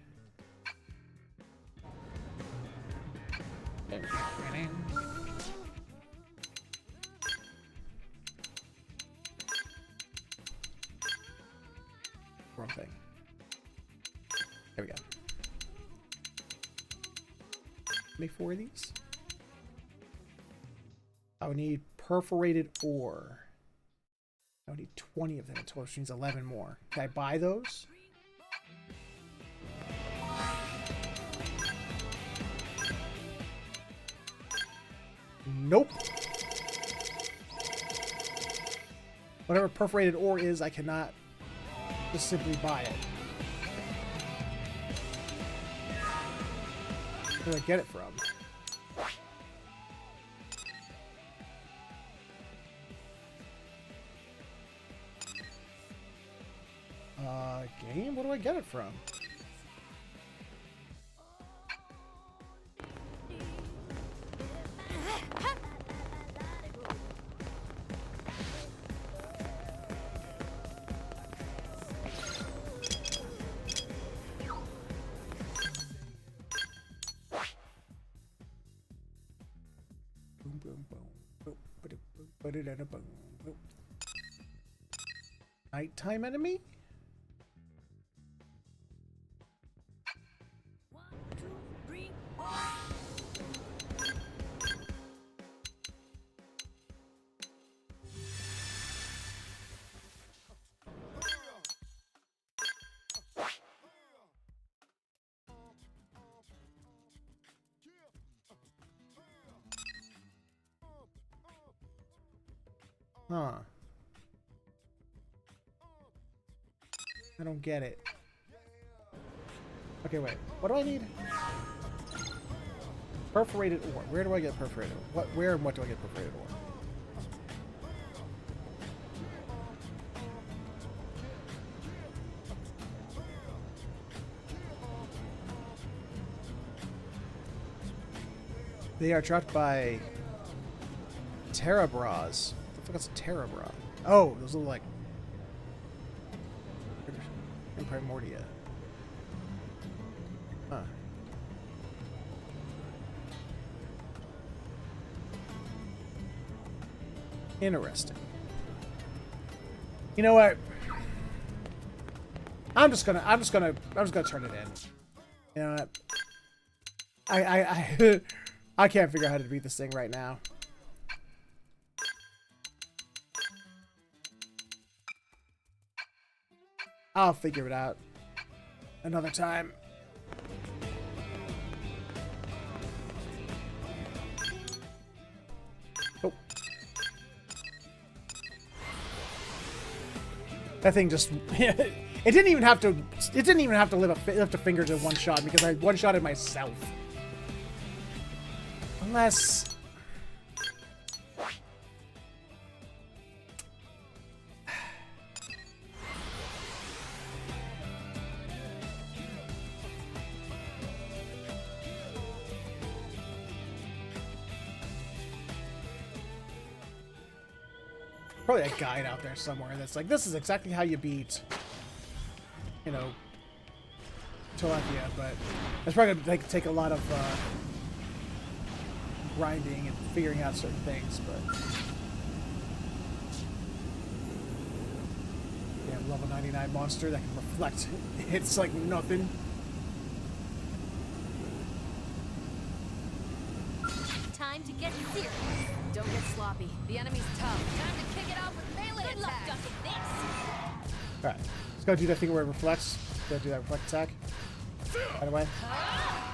Wrong thing. There we go. Make 4 of these. I would need perforated ore. I would need 20 of them in total, which means 11 more. Can I buy those? Nope. Whatever perforated ore is, I cannot just simply buy it. Where do I get it from? Game? What do I get it from? Boom, boom, boom. Boom, ba-da, boom, ba-da-da-da, boom, boom. Nighttime enemy? Huh. I don't get it. Okay, wait. What do I need? Perforated ore. Where do I get perforated ore? Where and what do I get perforated ore? They are dropped by Terabras. What the fuck is a Terabra? Oh, those little like in Primordia. Huh. Interesting. You know what? I'm just gonna turn it in. You know what? I can't figure out how to beat this thing right now. I'll figure it out another time. That thing just it didn't even have to lift a finger to one shot because I one-shotted myself. Unless probably a guide out there somewhere that's like, this is exactly how you beat, you know, Tilapia, but it's probably gonna take a lot of grinding and figuring out certain things, but yeah, level 99 monster that can reflect hits like nothing. Time to get serious. Don't get sloppy. The enemy's tough. Time to kick it off with melee Good luck attack. ducking this. Alright, let's go do that thing where it reflects. Go do that reflect attack. By the way.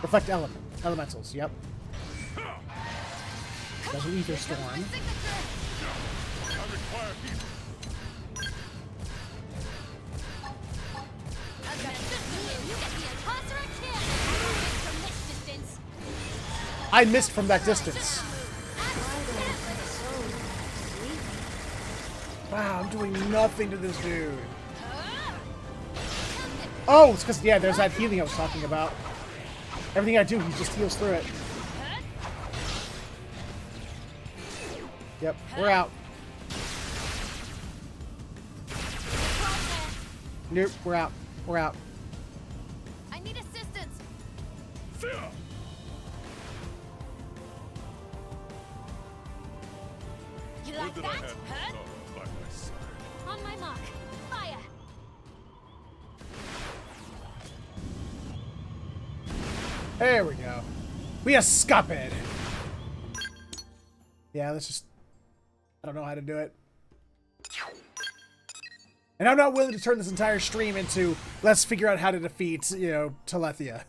Reflect elementals, yep. There's an ether storm. I missed from that distance. Wow, I'm doing nothing to this dude. Oh, it's because, yeah, there's that healing I was talking about. Everything I do, he just heals through it. Yep, we're out. Nope, we're out. We're out. I need assistance. You like that? Huh? On my mark. Fire. There we go. We escaped. Yeah, let's just... I don't know how to do it. And I'm not willing to turn this entire stream into, let's figure out how to defeat, you know, Telethia.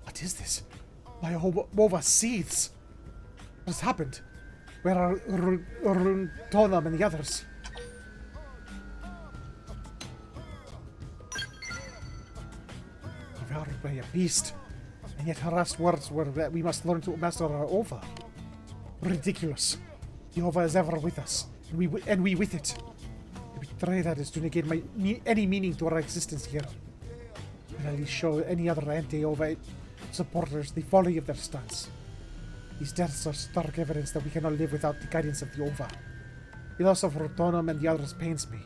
What is this? My whole Wova seethes. What has happened? Where are Tonam and the others? Devoured by a beast, and yet her last words were that we must learn to master our Ova. Ridiculous. The Ova is ever with us, and we with it. To betray that is to negate any meaning to our existence here. And at least show any other anti-Ova supporters the folly of their stance. These deaths are stark evidence that we cannot live without the guidance of the Ova. The loss of Rotonum and the others pains me,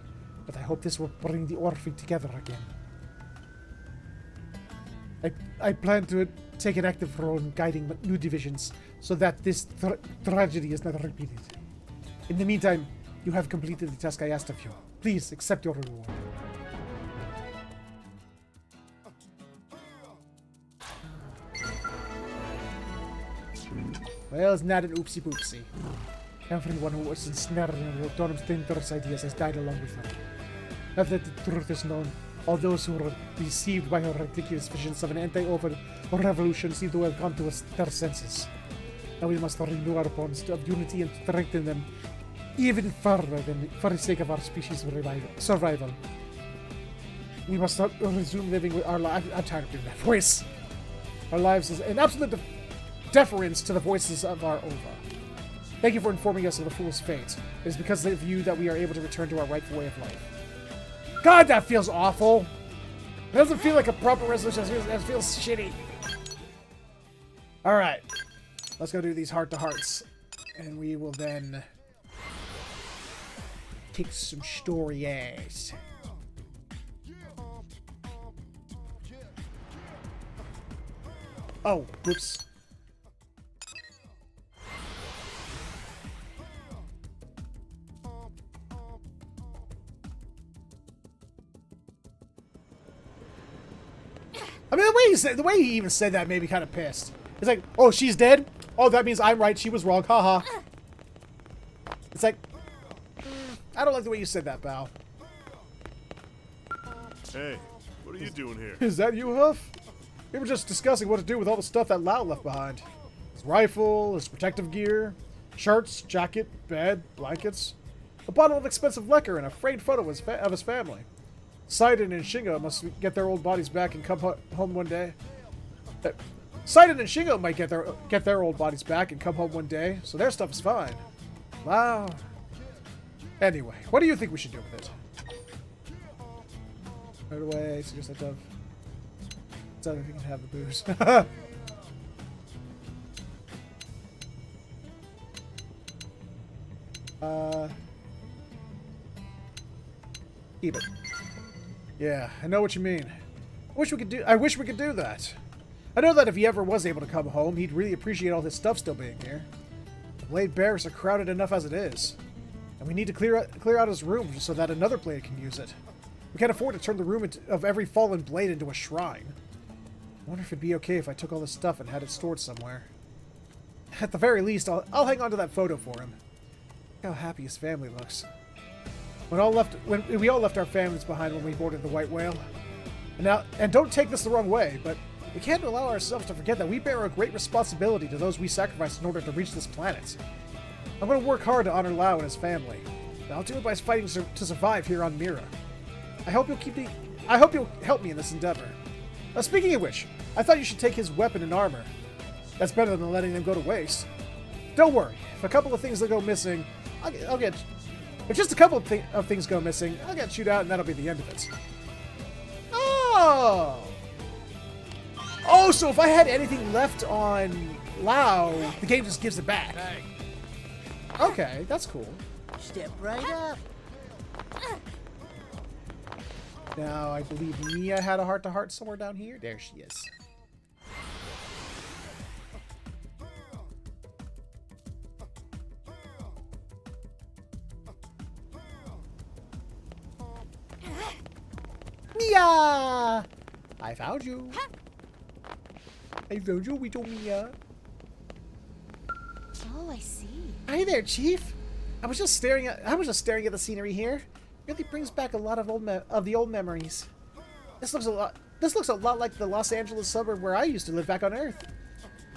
but I hope this will bring the Orphi together again. I plan to take an active role in guiding new divisions so that this tragedy is not repeated. In the meantime, you have completed the task I asked of you. Please accept your reward. Well, it's not an oopsie poopsie. Everyone who was ensnared in Rotonum's dangerous ideas has died along with her. Now that the truth is known, all those who were deceived by her ridiculous visions of an anti-Ova revolution seem to have come to their senses. Now we must renew our bonds of unity and strengthen them even further than for the sake of our species' survival. We must resume living with our lives. I'm tired of doing that voice. Our lives is an absolute deference to the voices of our Ova. Thank you for informing us of the fool's fate. It is because of you that we are able to return to our rightful way of life. God, that feels awful. It doesn't feel like a proper resolution. It feels shitty. Alright. Let's go do these heart-to-hearts. And we will then take some story ass. Oh, whoops. I mean, the way he even said that made me kind of pissed. It's like, oh, she's dead? Oh, that means I'm right. She was wrong. Haha. It's like... I don't like the way you said that, Bao. Hey, what are you doing here? Is that you, Huff? We were just discussing what to do with all the stuff that Lao left behind. His rifle, his protective gear, shirts, jacket, bed, blankets, a bottle of expensive liquor, and a framed photo of his family. Sidon and Shingo must get their old bodies back and come home one day. Sidon and Shingo might get their old bodies back and come home one day, so their stuff is fine. Wow. Anyway, what do you think we should do with it? Right away, suggest that Dove. Dove, if you can have the booze. Keep it. Yeah, I know what you mean. I wish we could do that. I know that if he ever was able to come home, he'd really appreciate all this stuff still being here. The Blade barracks are crowded enough as it is. And we need to clear out his room so that another player can use it. We can't afford to turn the room of every fallen blade into a shrine. I wonder if it'd be okay if I took all this stuff and had it stored somewhere. At the very least, I'll hang on to that photo for him. Look how happy his family looks. When we all left our families behind when we boarded the White Whale. And don't take this the wrong way, but we can't allow ourselves to forget that we bear a great responsibility to those we sacrificed in order to reach this planet. I'm going to work hard to honor Lao and his family. And I'll do it by fighting to survive here on Mira. I hope you'll help me in this endeavor. Speaking of which, I thought you should take his weapon and armor. That's better than letting them go to waste. Don't worry. If a couple of things go missing, I'll get. If just a couple of things go missing, I'll get chewed out, and that'll be the end of it. Oh. Oh, so if I had anything left on Lao, the game just gives it back. Hey. Okay, that's cool. Step right up. Now, I believe Mia had a heart-to-heart somewhere down here. There she is. Mia! I found you. I found you, little Mia. Oh, I see. Hi there, Chief. I was just staring at the scenery here. Really brings back a lot of the old memories. This looks a lot like the Los Angeles suburb where I used to live back on Earth.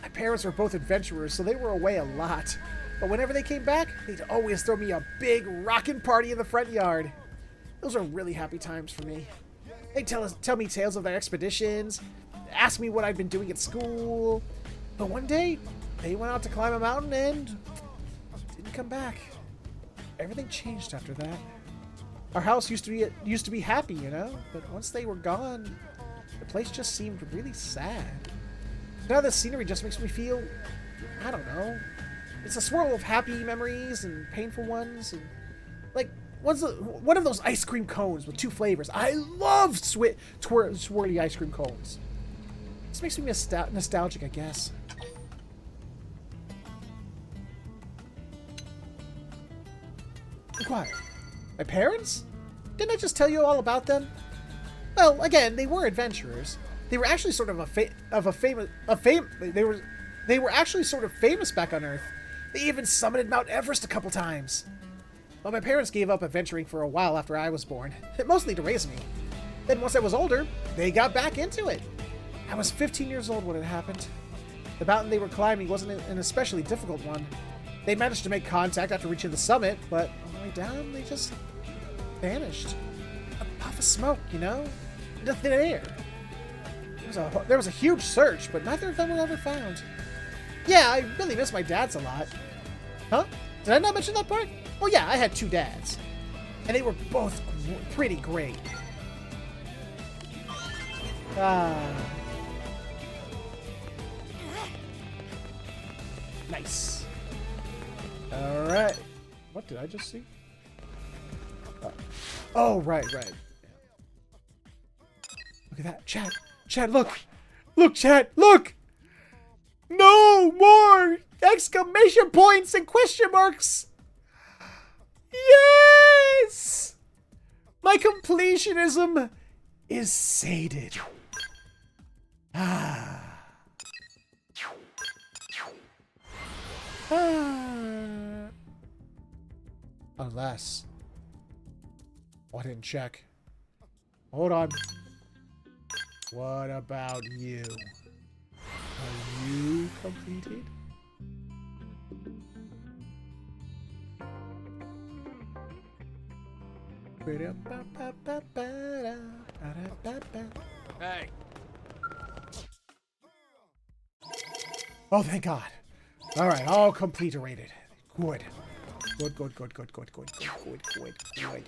My parents were both adventurers, so they were away a lot. But whenever they came back, they'd always throw me a big rockin' party in the front yard. Those were really happy times for me. They'd tell me tales of their expeditions, ask me what I'd been doing at school. But one day, they went out to climb a mountain and didn't come back. Everything changed after that. Our house used to be happy, you know, but once they were gone, the place just seemed really sad. Now the scenery just makes me feel, I don't know, it's a swirl of happy memories and painful ones, and like one of those ice cream cones with 2 flavors. I love swirly ice cream cones. This makes me nostalgic, I guess. Be quiet. My parents? Didn't I just tell you all about them? Well, again, they were adventurers. They were actually sort of they were actually sort of famous back on Earth. They even summited Mount Everest a couple times. But my parents gave up adventuring for a while after I was born, mostly to raise me. Then once I was older, they got back into it. I was 15 years old when it happened. The mountain they were climbing wasn't an especially difficult one. They managed to make contact after reaching the summit, but on the way down, they just vanished. A puff of smoke, you know? Into thin air. There was a huge search, but neither of them were ever found. Yeah, I really miss my dads a lot. Huh? Did I not mention that part? Oh yeah, I had 2 dads. And they were both pretty great. Nice. Alright. What did I just see? Oh, right. Yeah. Look at that. Chat. Chat, look. Look, chat. Look. No more exclamation points and question marks. Yes. My completionism is sated. Unless. Oh, I didn't check. Hold on. What about you? Are you completed? Hey. Oh, thank God. All right, all complete rated. Good. Good, good, good, good, good, good, good, good, good, good.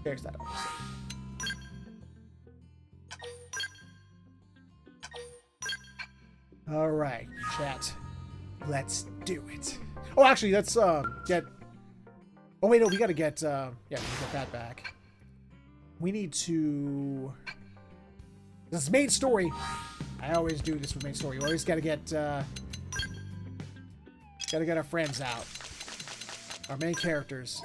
There's that. All right, chat. Let's do it. Oh, actually, let's get. Oh wait, no, we gotta get. Yeah, we can get that back. We need to. This is main story. I always do this with main story. We always gotta get. Gotta get our friends out. Our main characters.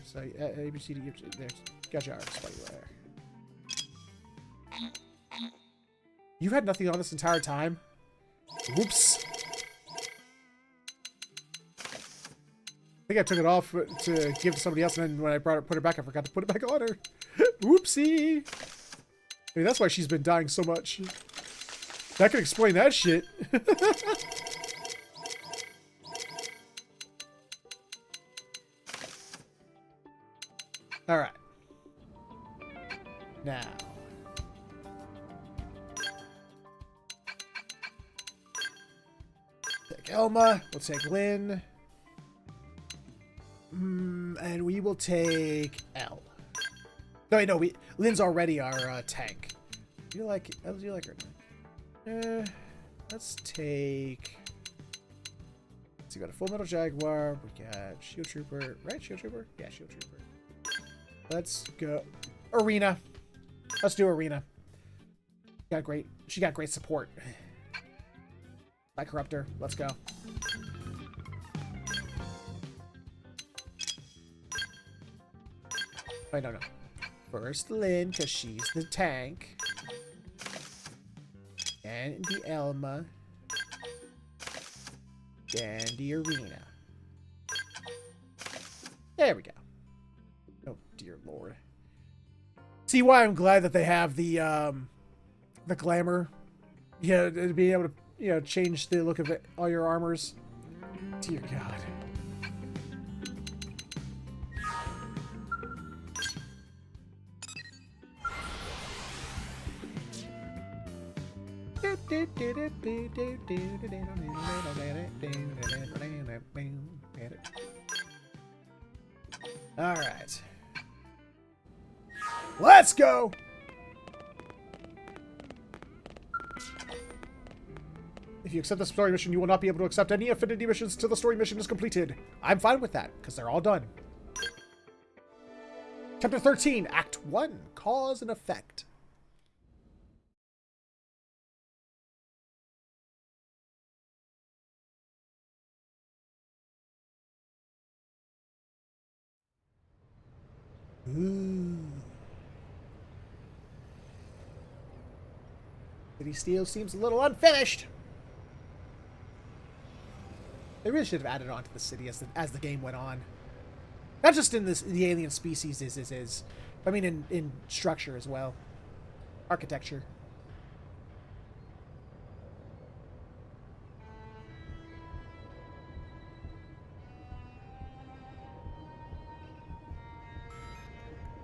So, ABCD. There's gotcha. There. You've had nothing on this entire time? Whoops. I think I took it off to give to somebody else, and then when I put it back, I forgot to put it back on her. Whoopsie. Maybe that's why she's been dying so much. That could explain that shit. Alright. Now. Take Elma. We'll take Lynn. And we will take L. No, wait, no. Lynn's already our tank. Do you like her? Let's take. Let's see. We got a Full Metal Jaguar. We got Shield Trooper. Right? Shield Trooper? Yeah, Shield Trooper. Let's go. Arena. Let's do Arena. She got great support. By Corruptor. Let's go. Wait, no. First Lynn, because she's the tank. And the Elma. And the Arena. There we go. Oh, dear Lord. See why I'm glad that they have the glamour. Yeah, being able to, change the look of all your armors. Dear God. All right. Let's go. If you accept the story mission, you will not be able to accept any affinity missions till the story mission is completed. I'm fine with that, because they're all done. Chapter 13, Act 1, Cause and Effect. Ooh. City Steel seems a little unfinished. They really should have added on to the city as the game went on. Not just in the alien species is. I mean in structure as well. Architecture.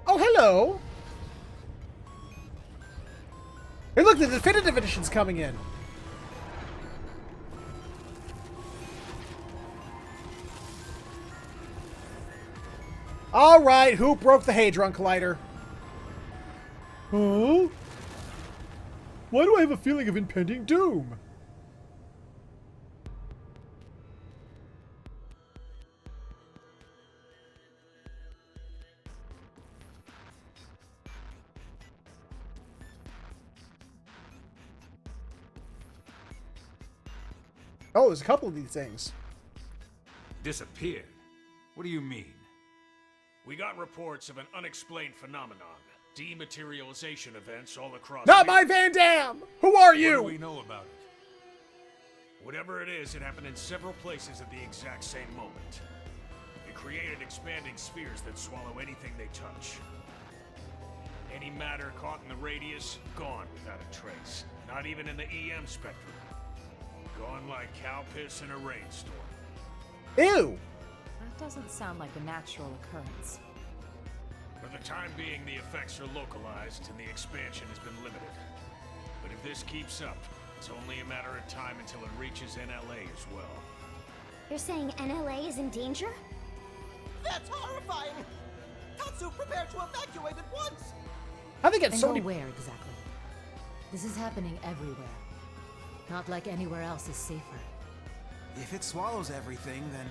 Oh, hello! Hey, look, the definitive edition's coming in. All right, who broke the Hadron Collider? Huh? Why do I have a feeling of impending doom? Oh, there's a couple of these things. Disappeared. What do you mean? We got reports of an unexplained phenomenon. Dematerialization events all across... Not my Van Dam! Who are What do you? we know about it? Whatever it is, it happened in several places at the exact same moment. It created expanding spheres that swallow anything they touch. Any matter caught in the radius, gone without a trace. Not even in the EM spectrum. Gone like cow piss in a rainstorm. Ew! That doesn't sound like a natural occurrence. For the time being, the effects are localized and the expansion has been limited. But if this keeps up, it's only a matter of time until it reaches NLA as well. You're saying NLA is in danger? That's horrifying! Tatsu, prepare to evacuate at once! How they get And so go many... where exactly? This is happening everywhere. Not like anywhere else is safer. If it swallows everything, then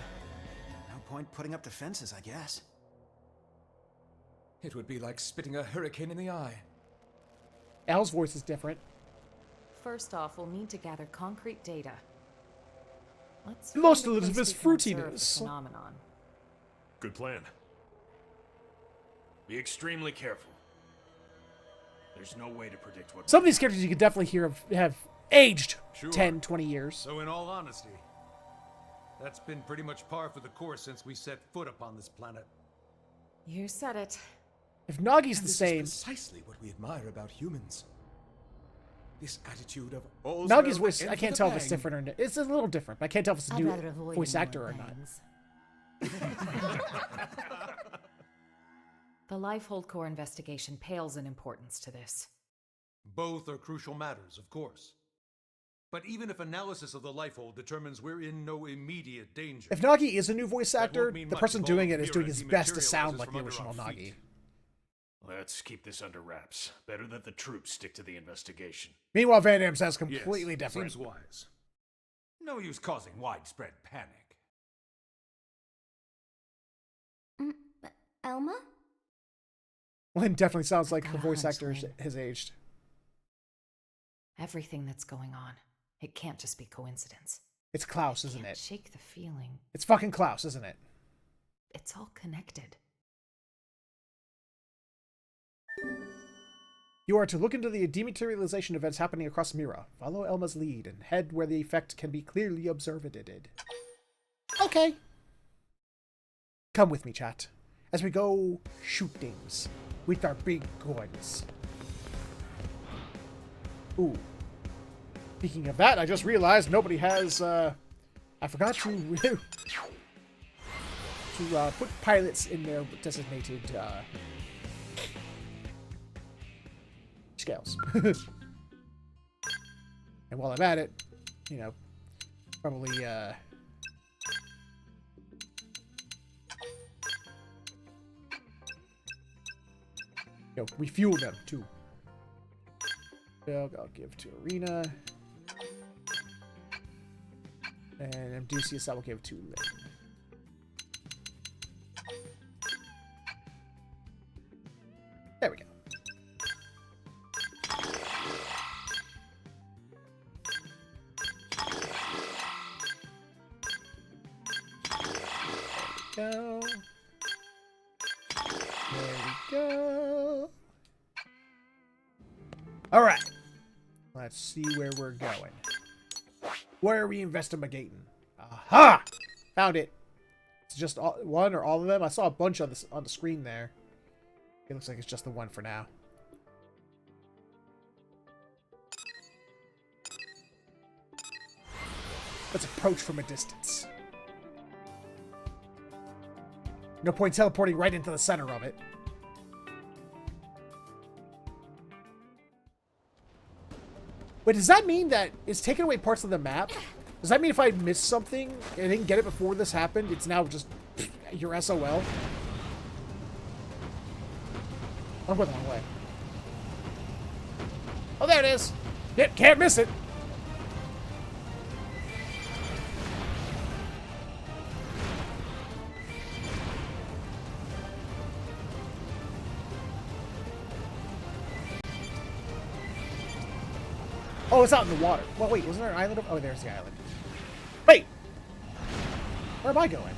no point putting up defenses, I guess. It would be like spitting a hurricane in the eye. Al's voice is different. First off, we'll need to gather concrete data. Let's Most find of a it place is we can observe the fruitiness. phenomenon. Good plan. Be extremely careful. There's no way to predict what... Some of these characters you could definitely hear have aged Sure. 10, 20 years. So in all honesty, that's been pretty much par for the course since we set foot upon this planet. You said it. If Nagi's the This same, is precisely what we admire about humans. This attitude of all's Nagi's well voice, that I ends can't with tell a if it's bang. different or not. It's a little different, but I can't tell if it's a I'd new rather avoid voice more actor or not. bangs. The Lifehold Core investigation pales in importance to this. Both are crucial matters, of course. But even if analysis of the Lifehold determines we're in no immediate danger... If Nagi is a new voice that actor, won't mean the much person if doing all it is of doing Mira his best to sound dematerializes like from the under original our Nagi. feet. Let's keep this under wraps. Better that the troops stick to the investigation. Meanwhile, Van Damme sounds Yes, completely different. seems wise. No use causing widespread panic. Elma? Lynn definitely sounds like I've her got a voice hunch, actor Lynn. has aged. Everything that's going on, it can't just be coincidence. It's Klaus, isn't Can't it? shake the feeling. It's fucking Klaus, isn't it? It's all connected. You are to look into the dematerialization events happening across Mira. Follow Elma's lead and head where the effect can be clearly observed. Okay. Come with me, chat, as we go shoot things with our big guns. Ooh. Speaking of that, I just realized nobody has, I forgot to put pilots in their designated, scales. And while I'm at it, you know, probably, refuel them too. I'll give to Arena. And Amdusius I will give to Lynn. There we go. There we go. All right. Let's see where we're going. Where are we investigating? Aha! Found it. It's just one or all of them. I saw a bunch on the screen there. It looks like it's just the one for now. Let's approach from a distance. No point teleporting right into the center of it. Wait, does that mean that it's taken away parts of the map? Does that mean if I missed something and I didn't get it before this happened, it's now just your SOL? I'm going the wrong way. Oh, there it is. Yep, can't miss it. Oh, it's out in the water. Well, wait, wasn't there an island? Oh, there's the island. Wait! Where am I going?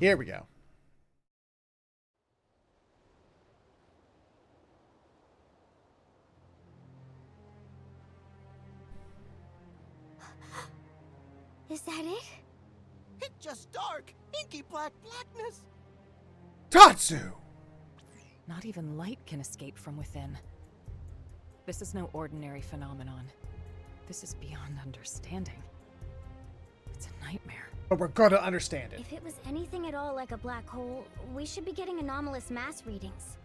Here we go. Is that it? It's just dark, inky blackness. Tatsu! Not even light can escape from within. This is no ordinary phenomenon. This is beyond understanding. It's a nightmare. But we're gonna understand it. If it was anything at all like a black hole, we should be getting anomalous mass readings.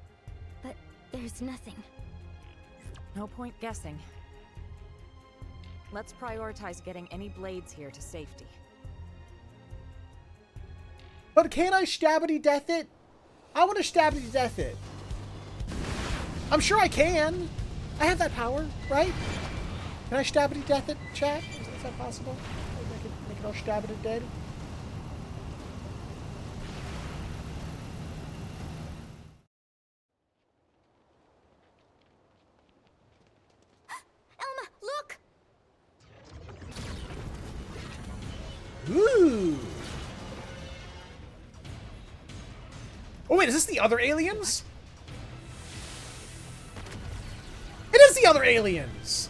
But there's nothing. No point guessing. Let's prioritize getting any blades here to safety. But can I stabbity death it? I want to stabbity death it. I'm sure I can. I have that power, right? Can I stabbity death it, chat? Is that possible? Make it all stabbity dead? Elma, look! Ooh. Oh wait, is this the other aliens? It is the other aliens!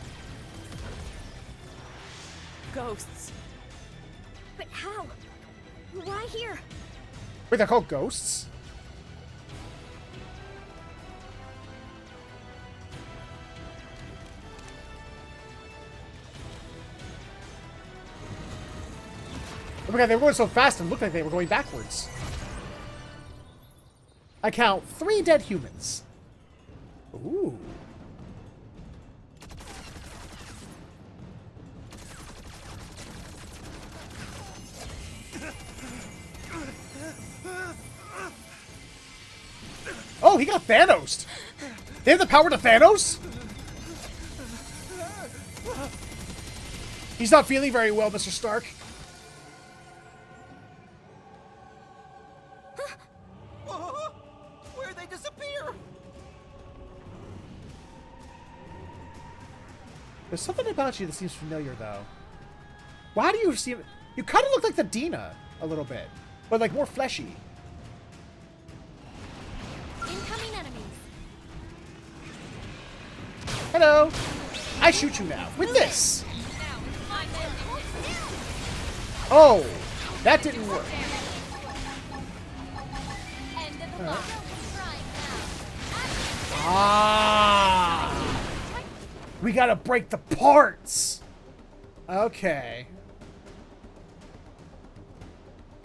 Ghosts. But how? Why here? Wait, they're called ghosts? Oh my god, they were going so fast and looked like they were going backwards. I count 3 dead humans. Ooh. Oh, he got Thanos! They have the power to Thanos? He's not feeling very well, Mr. Stark. Where'd they disappear? There's something about you that seems familiar, though. Why do you seem... You kind of look like the Dina a little bit, but like more fleshy. Incoming enemies. Hello! I shoot you now, with this! Oh! That didn't work. Ah! We gotta break the parts! Okay.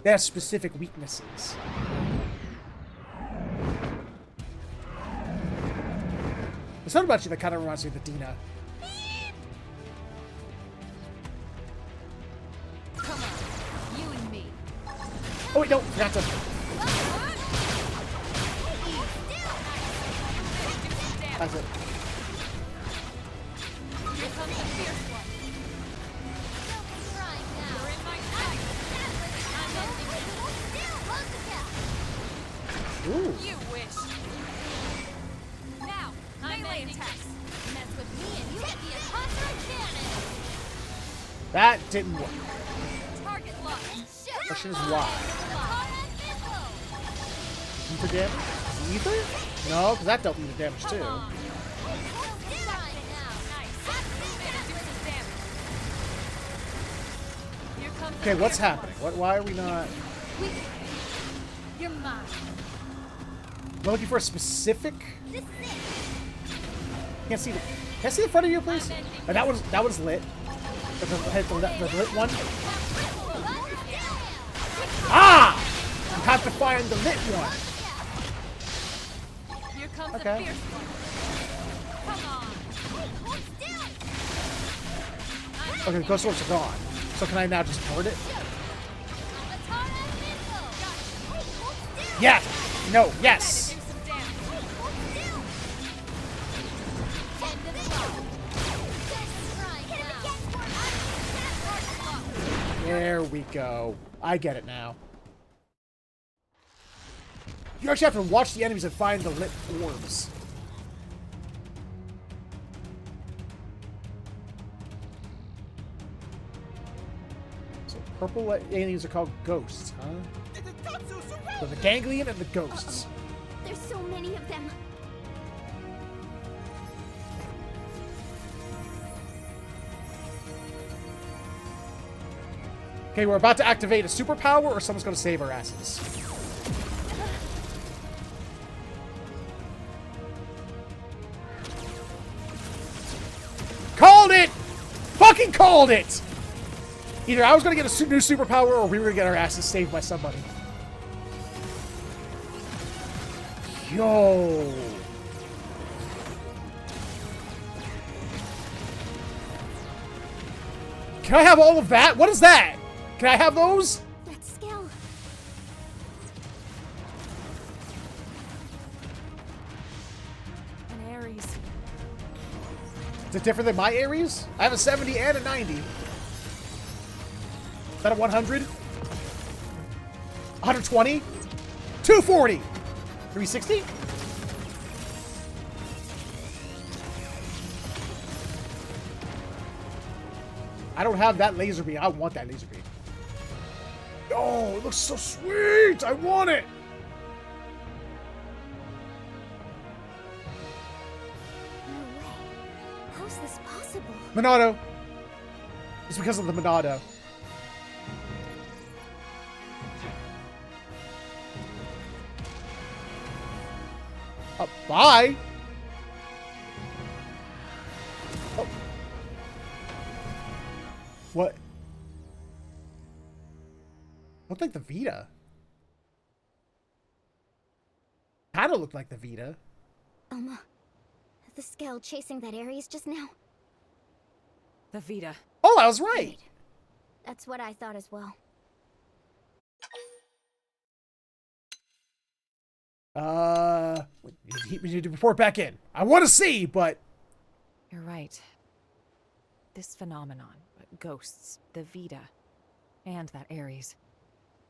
They have specific weaknesses. There's something about you that kind of reminds me of the Dina. Come on, you and me. Oh wait, no, forgot to... That's it. Here comes the fierce one. Trying now. You're in my sight. Ooh. You wish. Now, I'm landing attacks. Mess with me and you get the Apostle cannon. That didn't work. Target locked. Question is why? Ether damage? Ether? No, because that dealt ether damage too. Okay, what's happening? Why are we not... You're mine. We're looking for a specific... Can't see the... Can I see the front of you, please? Oh, that one's lit. The lit one. Ah! You have to find the lit one. Here comes Okay. the fierce one. Come on. Okay, the ghost orbs are gone. So can I now just board it? Yes! No, yes! There we go. I get it now. You actually have to watch the enemies and find the lit orbs. So purple aliens are called ghosts, huh? Tatsu, surrender! So the ganglion and the ghosts. There's so many of them. Okay, we're about to activate a superpower, or someone's gonna save our asses. Called it! Fucking called it! Either I was gonna get a new superpower, or we were gonna get our asses saved by somebody. Yo! Can I have all of that? What is that? Can I have those? That skill. An Ares. Is it different than my Ares? I have a 70 and a 90. Is that a 100? 120? 240? 360? I don't have that laser beam. I want that laser beam. Oh, it looks so sweet! I want it! No way. How's this possible? Monado. It's because of the Monado. Bye! Oh. What? Looked like the Vita. Kinda looked like the Vita. Elma, the scale chasing that Ares just now. The Vita. Oh, I was right. That's what I thought as well. We need to report back in. I want to see, but... You're right. This phenomenon, ghosts, the Vita, and that Ares.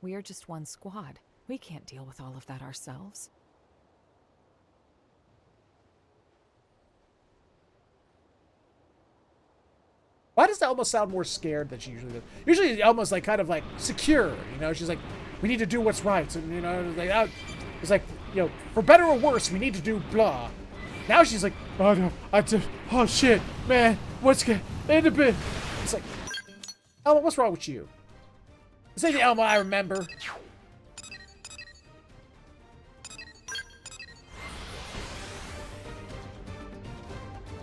We're just one squad. We can't deal with all of that ourselves. Why does Elma sound more scared than she usually does? Usually Elma's like kind of like secure, you know? She's like, we need to do what's right. And, you know, like, it's like, you know, for better or worse, we need to do blah. Now she's like, oh no, oh shit, man, what's going to be? It's like, Elma, what's wrong with you? This ain't the Elma I remember.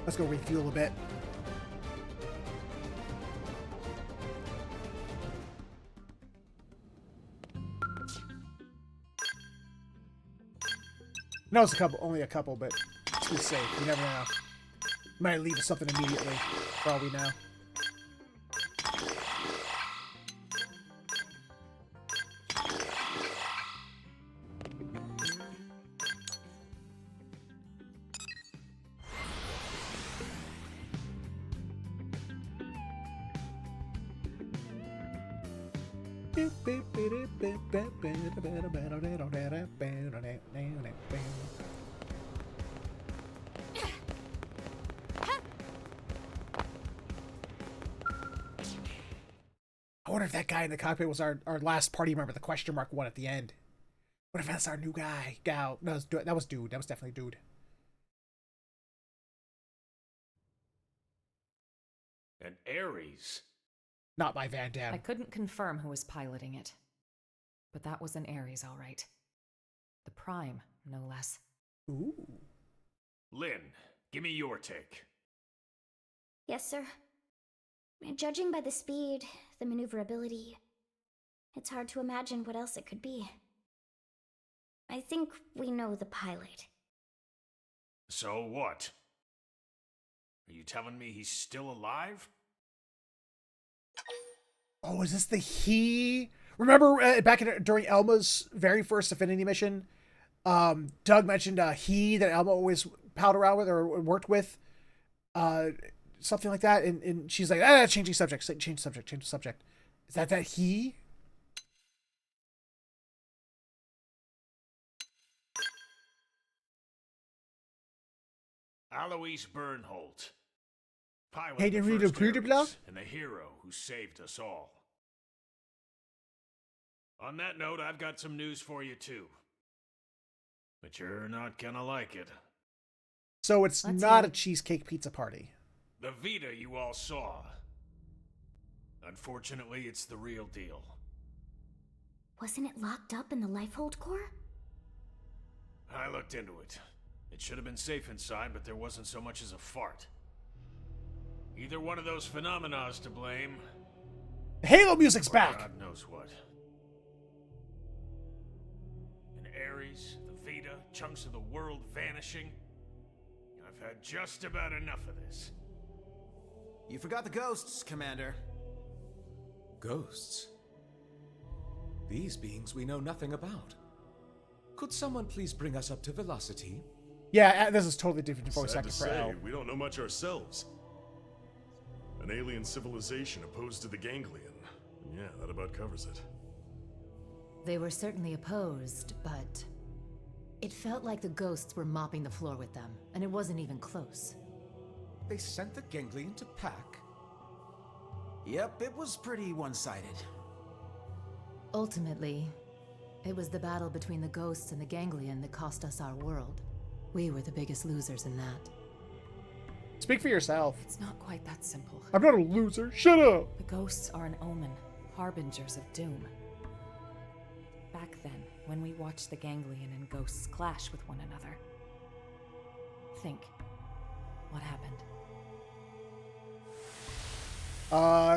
Let's go refuel a bit. No, it's a couple, only a couple, but let's be safe. You never know. Might lead to something immediately, for all we know. I wonder if that guy in the cockpit was our last party member, the question mark one at the end. What if that's our new guy? Gal. No, that was dude. That was definitely dude. An Ares? Not by Van Damme. I couldn't confirm who was piloting it. But that was an Ares, all right. The Prime, no less. Ooh. Lynn, give me your take. Yes, sir. Judging by the speed, the maneuverability, it's hard to imagine what else it could be. I think we know the pilot. So what? Are you telling me he's still alive? Oh, is this the he? Remember back during Elma's very first Affinity mission, Doug mentioned he that Elma always palled around with or worked with, something like that, and she's like, changing subject, change subject. Is that he? Alois Bernholt. Pilot Hey, of did the we do first Blue de Blanc? Ares and the hero who saved us all. On that note, I've got some news for you too. But you're not gonna like it. So it's Let's not hear a it. cheesecake pizza party. The Vita you all saw. Unfortunately, it's the real deal. Wasn't it locked up in the Lifehold core? I looked into it. It should have been safe inside, but there wasn't so much as a fart. Either one of those phenomena is to blame. The Halo music's or back! God knows what. In Ares, the Vita, chunks of the world vanishing. I've had just about enough of this. You forgot the ghosts, Commander. Ghosts? These beings we know nothing about. Could someone please bring us up to velocity? Yeah, this is totally different voice Sad acting to for say, L. we don't know much ourselves. An alien civilization opposed to the Ganglion. Yeah, that about covers it. They were certainly opposed, but it felt like the ghosts were mopping the floor with them, and it wasn't even close. They sent the Ganglion to pack? Yep, it was pretty one-sided. Ultimately, it was the battle between the ghosts and the Ganglion that cost us our world. We were the biggest losers in that. Speak for yourself. It's not quite that simple. I'm not a loser. Shut up! The ghosts are an omen, harbingers of doom. Back then, when we watched the Ganglion and ghosts clash with one another, think, what happened?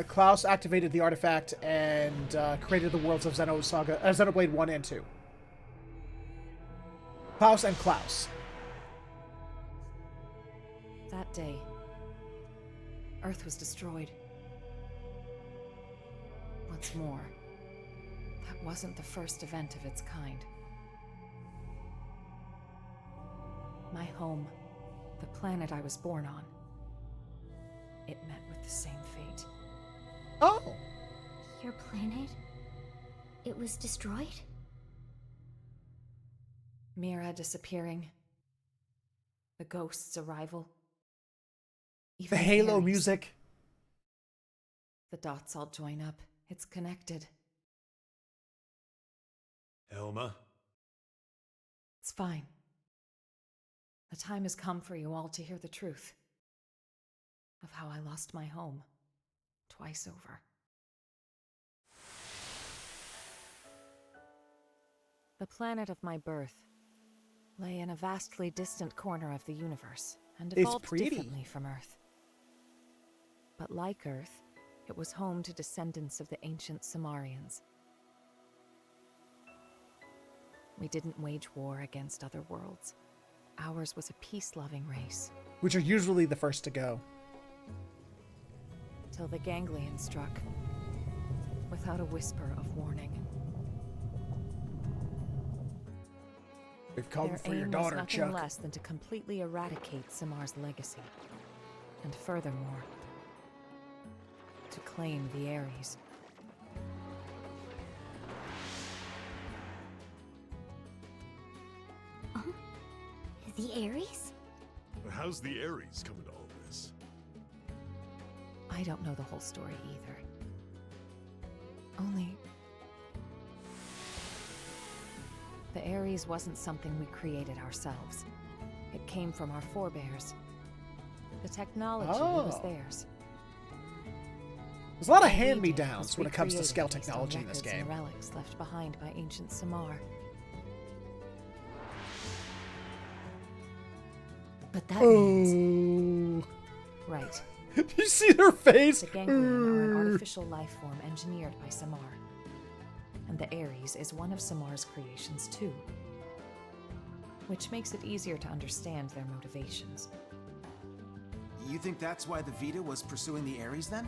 Klaus activated the artifact and created the worlds of Xenoblade 1 and 2. Klaus and Klaus. That day, Earth was destroyed. What's more, that wasn't the first event of its kind. My home, the planet I was born on, it met with the same fate. Oh! Your planet? It was destroyed? Mira disappearing. The ghost's arrival. The Even Halo Ares. music. The dots all join up. It's connected. Elma? It's fine. The time has come for you all to hear the truth of how I lost my home twice over. The planet of my birth lay in a vastly distant corner of the universe and evolved differently from Earth. But like Earth, it was home to descendants of the ancient Cimmerians. We didn't wage war against other worlds. Ours was a peace-loving race. Which are usually the first to go. Till the Ganglion struck, without a whisper of warning. We've come Their for your aim daughter, was nothing Chuck. less than to completely eradicate Samar's legacy. And furthermore, to claim the Ares. The Ares? How's the Ares come into all this? I don't know the whole story either. Only... the Ares wasn't something we created ourselves. It came from our forebears. The technology was theirs. There's a lot of All we did hand-me-downs was when it comes to recreate scale based on technology in this records and game. relics left behind by ancient Samar. But that means... Right. You see her face? The Ganglion are an artificial life form engineered by Samar. And the Ares is one of Samar's creations too. Which makes it easier to understand their motivations. You think that's why the Vita was pursuing the Ares then?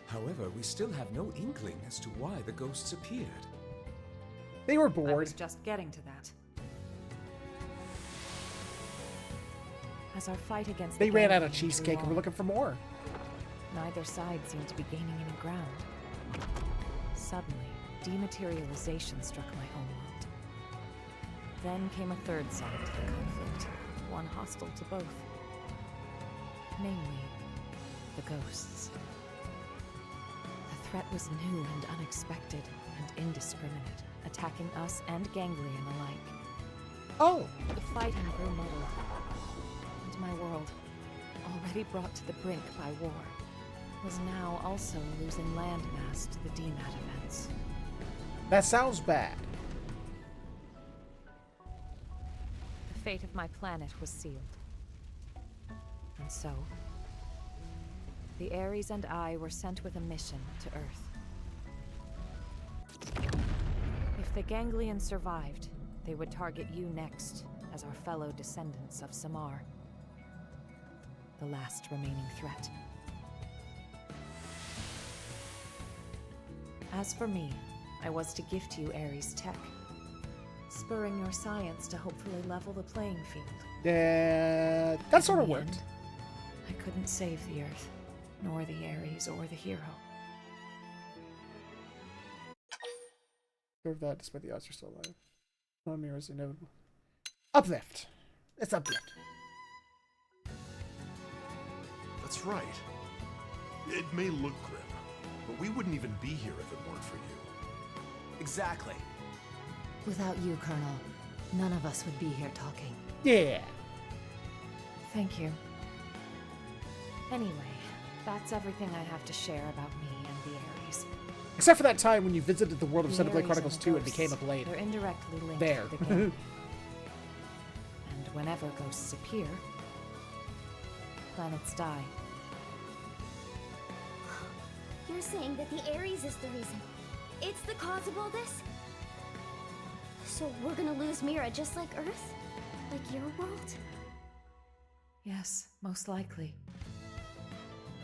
However, we still have no inkling as to why the ghosts appeared. They were I bored. was just getting to that. As our fight against They the ran out Ganglion of drew cheesecake and on, were looking for more. neither side seemed to be gaining any ground. Suddenly, dematerialization struck my home world. Then came a third side to the conflict, one hostile to both. Namely, the ghosts. The threat was new and unexpected, and indiscriminate, attacking us and Ganglion alike. Oh. The fighting grew muddled, and my world, already brought to the brink by war, was now also losing landmass to the DMAT events. That sounds bad. The fate of my planet was sealed. And so, the Ares and I were sent with a mission to Earth. If the Ganglion survived, they would target you next as our fellow descendants of Samar, the last remaining threat. As for me, I was to gift you Ares tech, spurring your science to hopefully level the playing field. Yeah, that sort of In the worked. end, I couldn't save the Earth, nor the Ares or the hero. Serve that despite the odds are still alive. No mirror is inevitable. Uplift. It's uplift. That's right. It may look grim, but we wouldn't even be here if it weren't for you. Exactly. Without you, Colonel, none of us would be here talking. Yeah. Thank you. Anyway, that's everything I have to share about me and the Ares. Except for that time when you visited the world of The Xenoblade Ares Chronicles and 2 and ghosts, became a blade. They're indirectly linked There. to the game. And whenever ghosts appear, planets die. You're saying that the Ares is the reason. It's the cause of all this? So we're gonna lose Mira just like Earth? Like your world? Yes, most likely.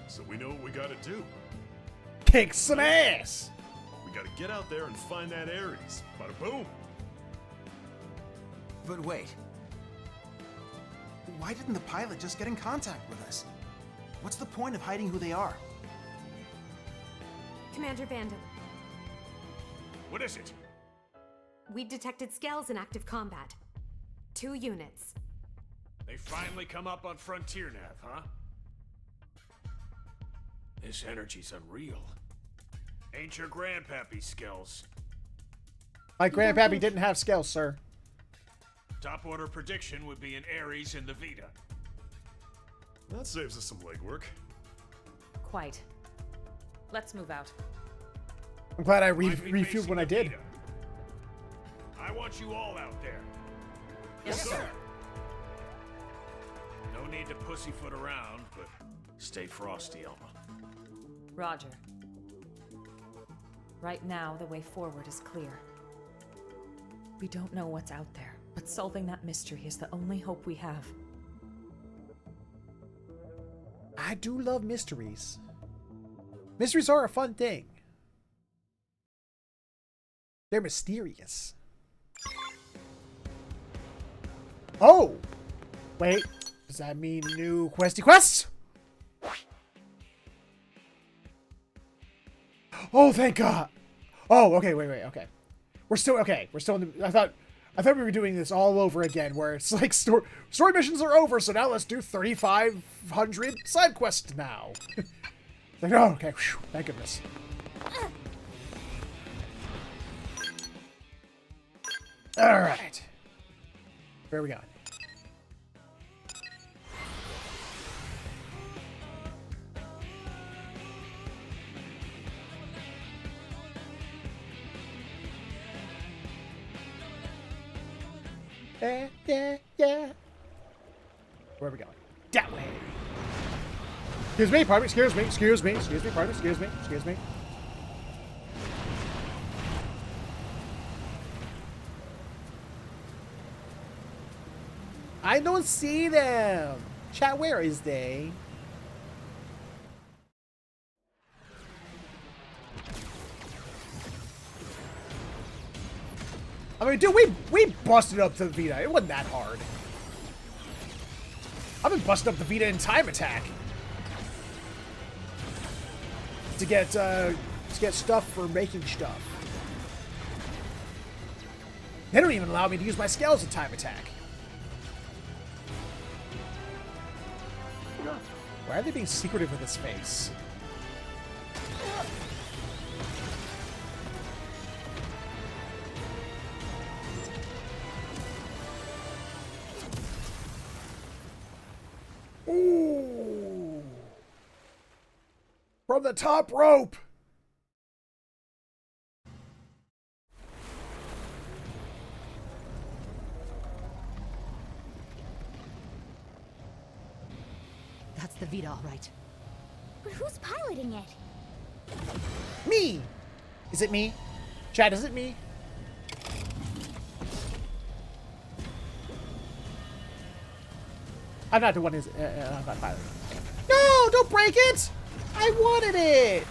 So we know what we gotta do. Kick some ass! We gotta get out there and find that Ares. Bada boom! But wait. Why didn't the pilot just get in contact with us? What's the point of hiding who they are? Commander Vanden, What is it? we detected scales in active combat. 2 units. They finally come up on Frontier Nav, huh? This energy's unreal. Ain't your grandpappy's skills. My grandpappy didn't have scales, sir. Top order prediction would be an Ares in the Vita. That saves us some legwork. Quite. Let's move out. I'm glad I Might be refueled facing when I the did. Vita. I want you all out there. Yes, sir. No need to pussyfoot around, but stay frosty, Alma. Roger. Right now, the way forward is clear. We don't know what's out there, but solving that mystery is the only hope we have. I do love mysteries. Mysteries are a fun thing. They're mysterious. Oh! Wait, does that mean new questy quests? Oh, thank God! Oh, okay, wait, okay. We're still in the, I thought we were doing this all over again, where it's like story missions are over, so now let's do 3,500 side quests now. Like, oh, okay, whew, thank goodness. All right, where are we going? Yeah. Where are we going? That way. Excuse me, pardon me, excuse me, pardon me, excuse me. I don't see them. Chat, where is they? I mean, dude, we busted up the Vita. It wasn't that hard. I've been busting up the Vita in time attack to get stuff for making stuff. They don't even allow me to use my scales in time attack. Why are they being secretive with this face? the top rope! That's the VoD, all right. But who's piloting it? Me! Is it me? Chad, is it me? I'm not the one who's... I'm not piloting. No! Don't break it! I wanted it!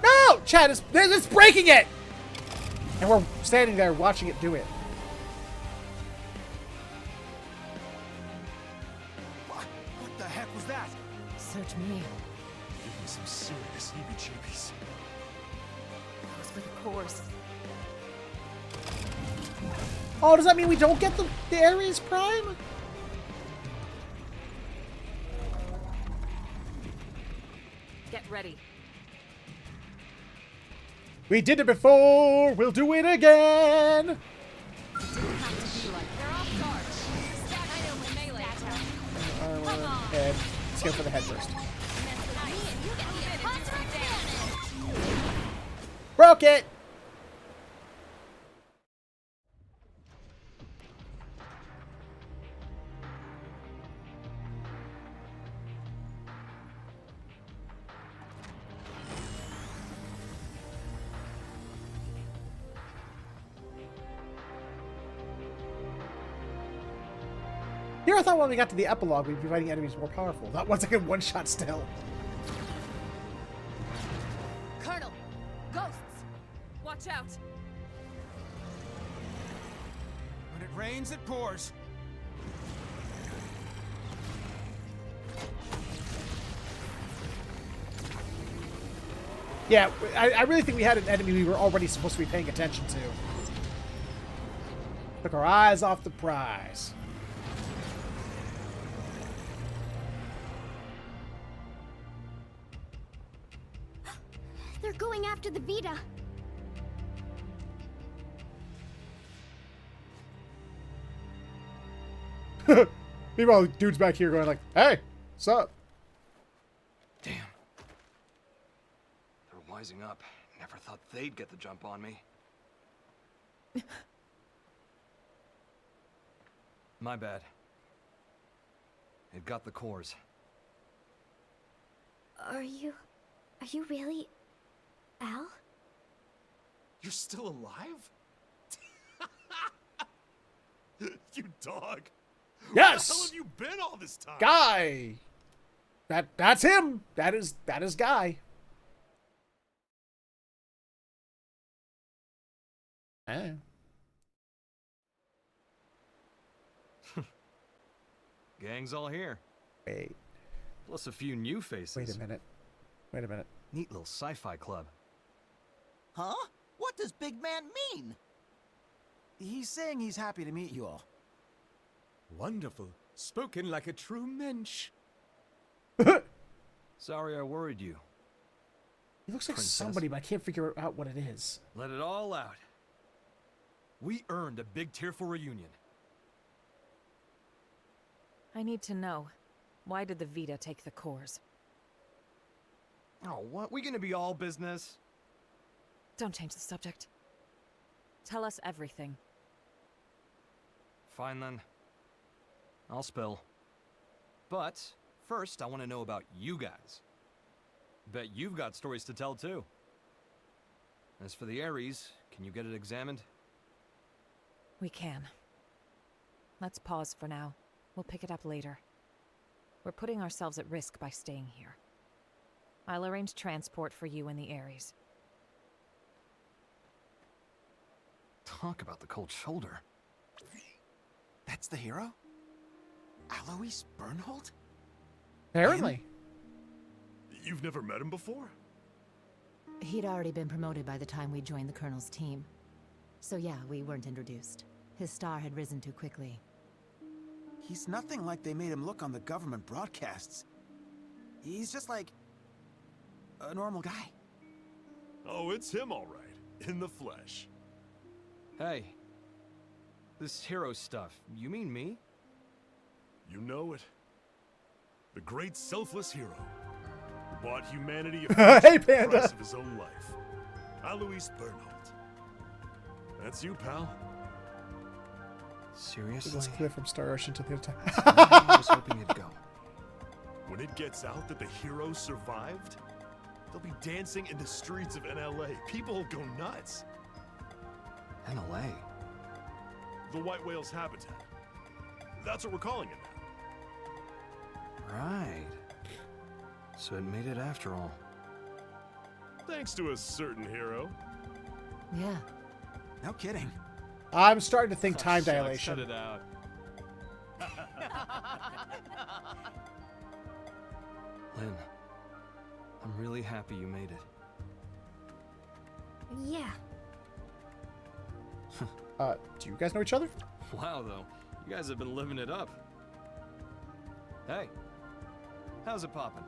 No! Chad, it's breaking it! And we're standing there watching it do it. What the heck was that? Search me. Give me some serious heebie-jeebies. Those were the cores. Oh, does that mean we don't get the Ares Prime? Get ready. We did it before! We'll do it again! Didn't have to be like they're off guard. Stack item with melee. Come on. Head. Let's go for the head first. Broke it! Here I thought when we got to the epilogue we'd be fighting enemies more powerful. That one's like a one-shot still. Colonel! Ghosts! Watch out! When it rains, it pours. Yeah, I really think we had an enemy we were already supposed to be paying attention to. Took our eyes off the prize. They're going after the VoD. Meanwhile, the dude's back here going like, hey, what's up? Damn. They're wising up. Never thought they'd get the jump on me. My bad. It got the cores. Are you really Al? You're still alive? You dog. Yes! Where the hell have you been all this time? Guy! That's him! That is Guy. Eh. Gang's all here. Wait. Plus a few new faces. Wait a minute. Wait a minute. Neat little sci-fi club. Huh? What does big man mean? He's saying he's happy to meet you all. Wonderful. Spoken like a true mensch. Sorry I worried you. He looks like Princess. somebody, but I can't figure out what it is. Let it all out. We earned a big tearful reunion. I need to know. Why did the VoD take the cores? Oh, what? We gonna be all business? Don't change the subject. Tell us everything. Fine then. I'll spill. But first, I want to know about you guys. Bet you've got stories to tell too. As for the Ares, can you get it examined? We can. Let's pause for now. We'll pick it up later. We're putting ourselves at risk by staying here. I'll arrange transport for you and the Ares. Talk about the cold shoulder. That's the hero? Alois Bernhold? Apparently. You've never met him before? He'd already been promoted by the time we joined the Colonel's team. So yeah, we weren't introduced. His star had risen too quickly. He's nothing like they made him look on the government broadcasts. He's just like a normal guy. Oh, it's him all right. In the flesh. Hey. This hero stuff, you mean me? You know it. The great selfless hero. bought humanity a Hey, at the Panda. price of his own life. Alois Bernhold. That's you, pal. Seriously? This cliff from Star Ocean to the other I was hoping you'd go. When it gets out that the heroes survived, they'll be dancing in the streets of NLA. People will go nuts. NLA? The White Whale's habitat. That's what we're calling it now. Right. So it made it after all. Thanks to a certain hero. Yeah. No kidding. I'm starting to think time Shucks, dilation. Cut it out. Lynn, I'm really happy you made it. Yeah. Do you guys know each other? Wow, though. You guys have been living it up. Hey. How's it poppin'?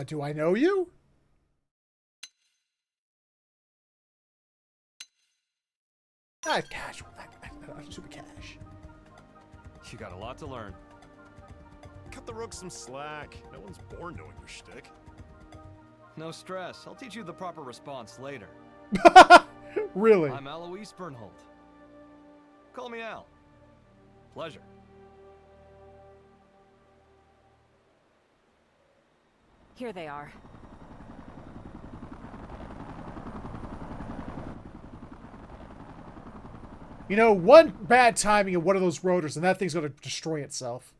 Do I know you? Casual. Super cash. You got a lot to learn. Cut the rooks some slack. No one's born knowing your shtick. No stress. I'll teach you the proper response later. Really? I'm Alois Bernhold. Call me Al. Pleasure. Here they are. You know, one bad timing of one of those rotors and that thing's gonna destroy itself.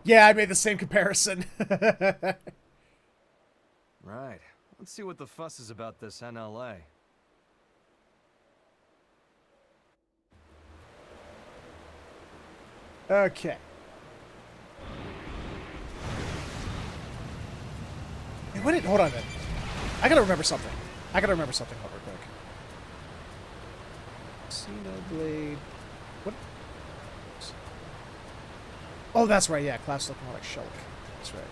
Yeah, I made the same comparison. Right. Let's see what the fuss is about this NLA. Okay. Hey, hold on a minute. I gotta remember something. Hold real quick. Xenoblade. What? Oh, that's right. Yeah, class looking more like Shulk. That's right.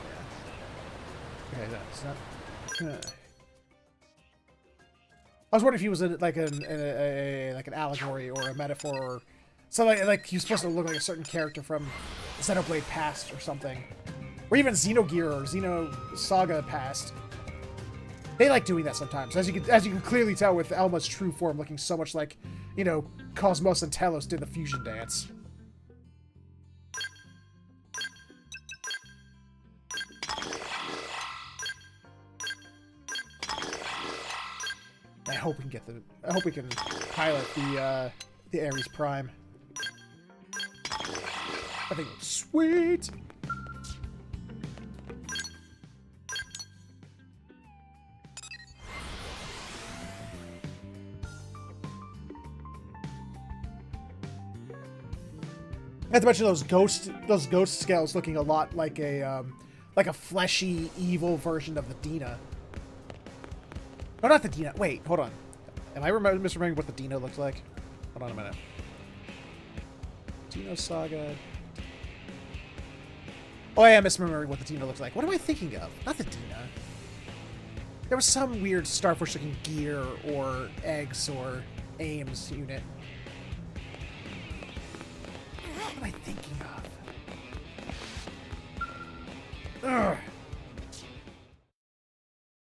Yeah. Okay, that's not. I was wondering if he was like an allegory or a metaphor, or something like he was supposed to look like a certain character from Xenoblade Past or something, or even Xenogear or Xenosaga Past. They like doing that sometimes, as you can clearly tell with Elma's true form looking so much like, you know, Cosmos and Telos did the fusion dance. I hope we can pilot the Ares Prime. I think it's sweet. Not to mention those ghost scales looking a lot like a fleshy, evil version of the Dina. No, not the Dina. Wait, hold on. Am I misremembering what the Dino looked like? Hold on a minute. Dino Saga. Oh, I am misremembering what the Dino looked like. What am I thinking of? Not the Dina. There was some weird Starforce-looking gear or eggs or aims unit. What am I thinking of? Ugh.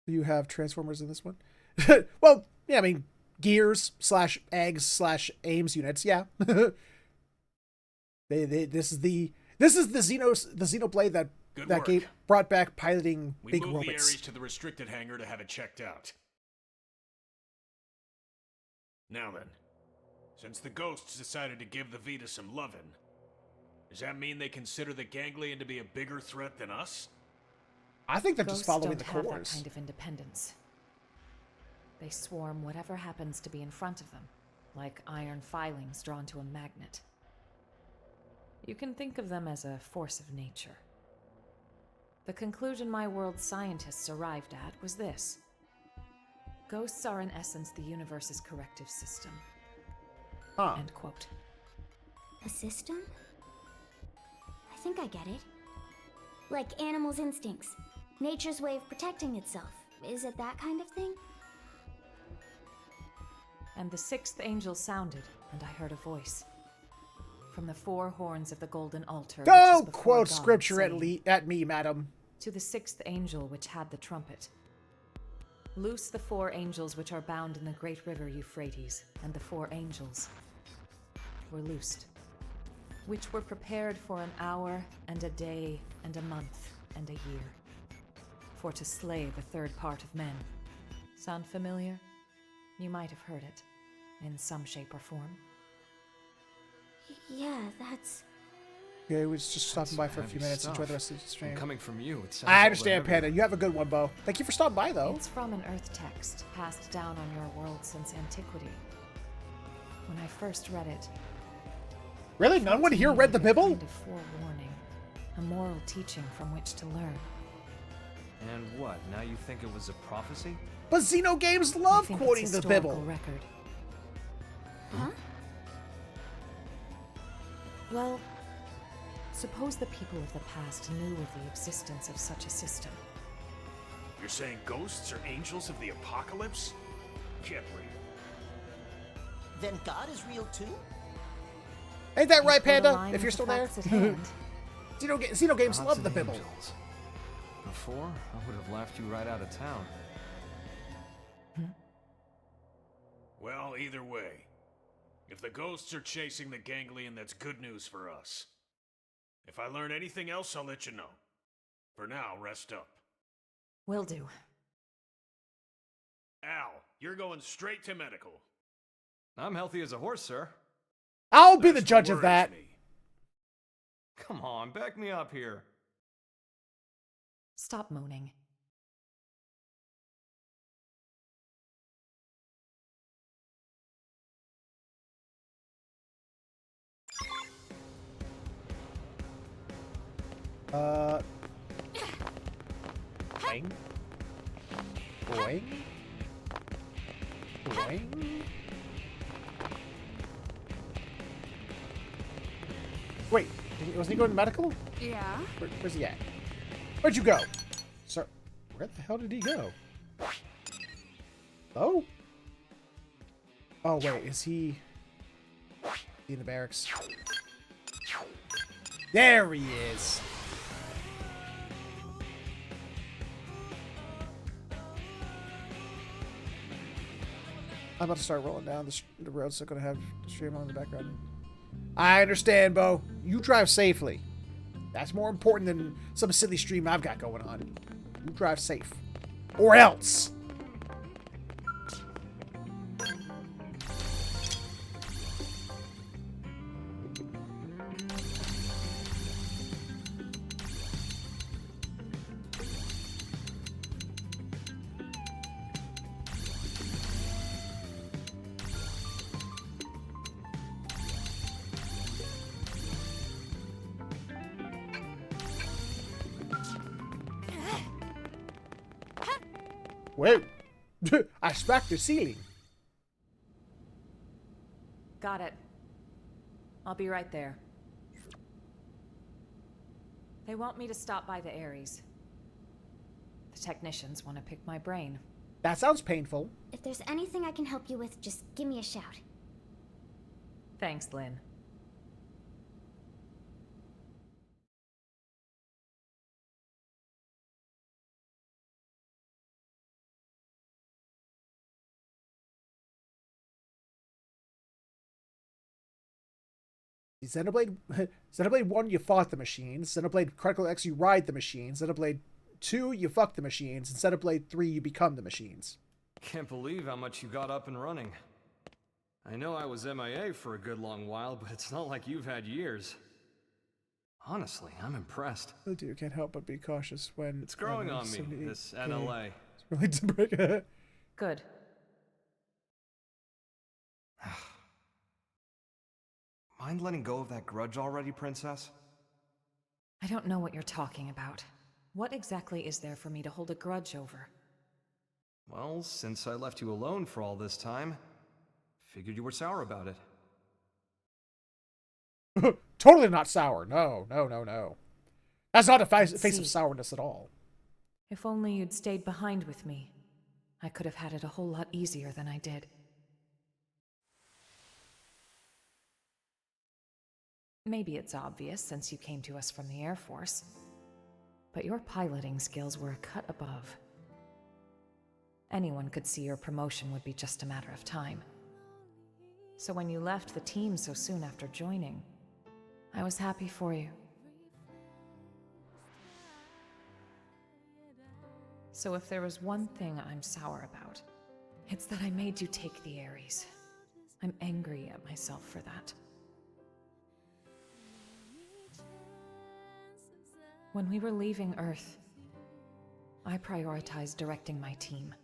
Do you have Transformers in this one? Well, yeah, I mean, gears / eggs / aims units, yeah. This is the Xenoblade that brought back piloting big moved robots. the Ares to the restricted hangar to have it checked out. Now then, since the ghosts decided to give the Vita some lovin', does that mean they consider the Ganglion to be a bigger threat than us? I think they're just following the Ghosts don't have course. that kind of independence. They swarm whatever happens to be in front of them, like iron filings drawn to a magnet. You can think of them as a force of nature. The conclusion my world's scientists arrived at was this. Ghosts are in essence the universe's corrective system. Huh. End quote. A system? I think I get it. Like animals' instincts. Nature's way of protecting itself. Is it that kind of thing? And the sixth angel sounded, and I heard a voice. From the four horns of the golden altar. Don't quote scripture at me, madam. To the sixth angel which had the trumpet. Loose the four angels which are bound in the great river Euphrates, and the four angels were loosed, which were prepared for an hour, and a day, and a month, and a year, for to slay the third part of men. Sound familiar? You might have heard it, in some shape or form. Yeah, that's... Okay, we're just stopping by for a few minutes. Enjoy the rest of the stream. And coming from you, it sounds I all the understand, heavier. Panda. You have a good one, Bo. Thank you for stopping by, though. It's from an Earth text, passed down on your world since antiquity. When I first read it... Really? No one here read the Bible? Kind of forewarning. A moral teaching from which to learn. And what? Now you think it was a prophecy? But Xenogames love quoting the Bible. Record. Huh? Well, suppose the people of the past knew of the existence of such a system. You're saying ghosts are angels of the apocalypse? Can't real. Then God is real too? Ain't that right, Put a Panda? line If you're with still the there. facts at hand. Xenogames Gods love the and Bible. angels. Before, I would have laughed you right out of town. Well, either way. If the ghosts are chasing the ganglion, that's good news for us. If I learn anything else, I'll let you know. For now, rest up. Will do. Al, you're going straight to medical. I'm healthy as a horse, sir. I'll be the That's judge what of that. worries me. Come on, back me up here. Stop moaning. Boing. Boing. Boing. Wait, wasn't he going to medical? Yeah? Where's he at? Where'd you go? Sir, where the hell did he go? Oh? Oh, wait, is he in the barracks? There he is. I'm about to start rolling down the road, so I'm going to have the stream on in the background. I understand, Bo. You drive safely. That's more important than some silly stream I've got going on. You drive safe. Or else. Wait. I smacked the ceiling. Got it. I'll be right there. They want me to stop by the Ares. The technicians want to pick my brain. That sounds painful. If there's anything I can help you with, just give me a shout. Thanks, Lynn. Xenoblade 1, you fought the machines. Xenoblade Chronicles X, you ride the machines. Xenoblade 2, you fuck the machines. And Xenoblade 3, you become the machines. Can't believe how much you got up and running. I know I was MIA for a good long while, but it's not like you've had years. Honestly, I'm impressed. Oh dear, can't help but be cautious when... It's growing on me, this NLA. It's really to break it. Good. Mind letting go of that grudge already, Princess? I don't know what you're talking about. What exactly is there for me to hold a grudge over? Well, since I left you alone for all this time, figured you were sour about it. Totally not sour. No, no, no, no. That's not a face See. of sourness at all. If only you'd stayed behind with me, I could have had it a whole lot easier than I did. Maybe it's obvious since you came to us from the Air Force, but your piloting skills were a cut above. Anyone could see your promotion would be just a matter of time. So when you left the team so soon after joining, I was happy for you. So if there was one thing I'm sour about, it's that I made you take the Ares. I'm angry at myself for that. When we were leaving Earth, I prioritized directing my team.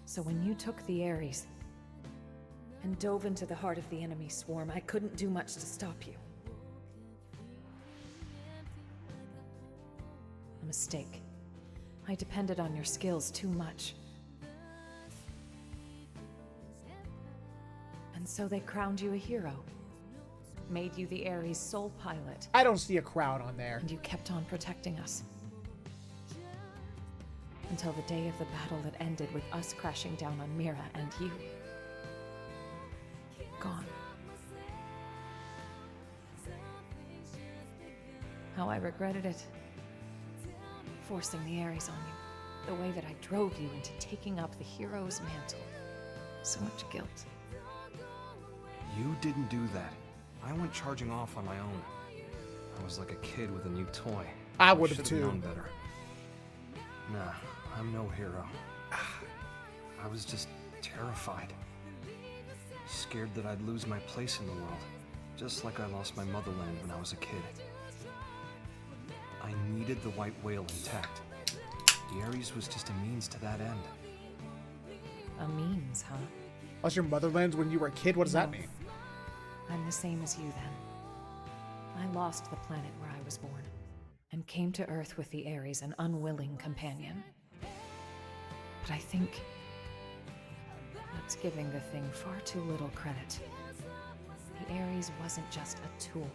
So when you took the Ares and dove into the heart of the enemy swarm, I couldn't do much to stop you. A mistake. I depended on your skills too much. And so they crowned you a hero. Made you the Ares' sole pilot. I don't see a crown on there. And you kept on protecting us. Until the day of the battle that ended with us crashing down on Mira and you. Gone. How I regretted it. Forcing the Ares on you. The way that I drove you into taking up the hero's mantle. So much guilt. You didn't do that. I went charging off on my own. I was like a kid with a new toy. I would have should've too. known better. Nah, I'm no hero. I was just terrified. Scared that I'd lose my place in the world. Just like I lost my motherland when I was a kid. I needed the white whale intact. The Ares was just a means to that end. A means, huh? Was your motherland when you were a kid? What does that mean? I'm the same as you then. I lost the planet where I was born, and came to Earth with the Ares, an unwilling companion. But I think that's giving the thing far too little credit. The Ares wasn't just a tool.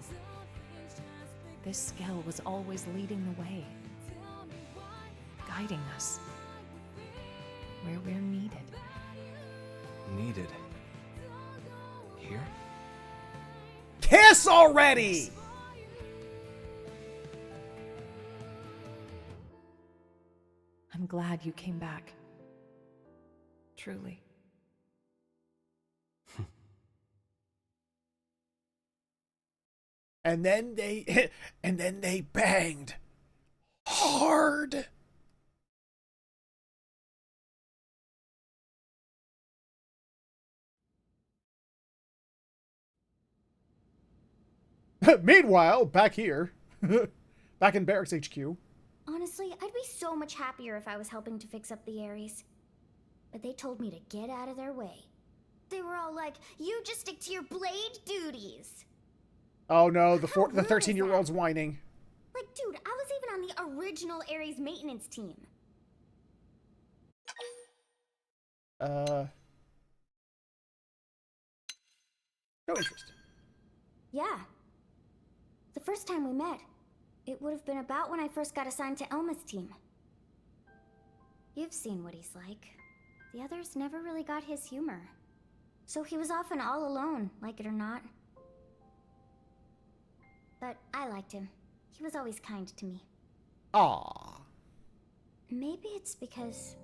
This Skell was always leading the way, guiding us where we're needed. Needed? Here? Kiss already! I'm glad you came back. Truly. And then they banged hard. Meanwhile, back here, back in Barracks HQ. Honestly, I'd be so much happier if I was helping to fix up the Ares. But they told me to get out of their way. They were all like, you just stick to your blade duties. Oh no, the 13-year-old's whining. Like, dude, I was even on the original Ares maintenance team. No interest. Yeah. The first time we met, it would have been about when I first got assigned to Elma's team. You've seen what he's like. The others never really got his humor. So he was often all alone, like it or not. But I liked him. He was always kind to me. Aww. Maybe it's because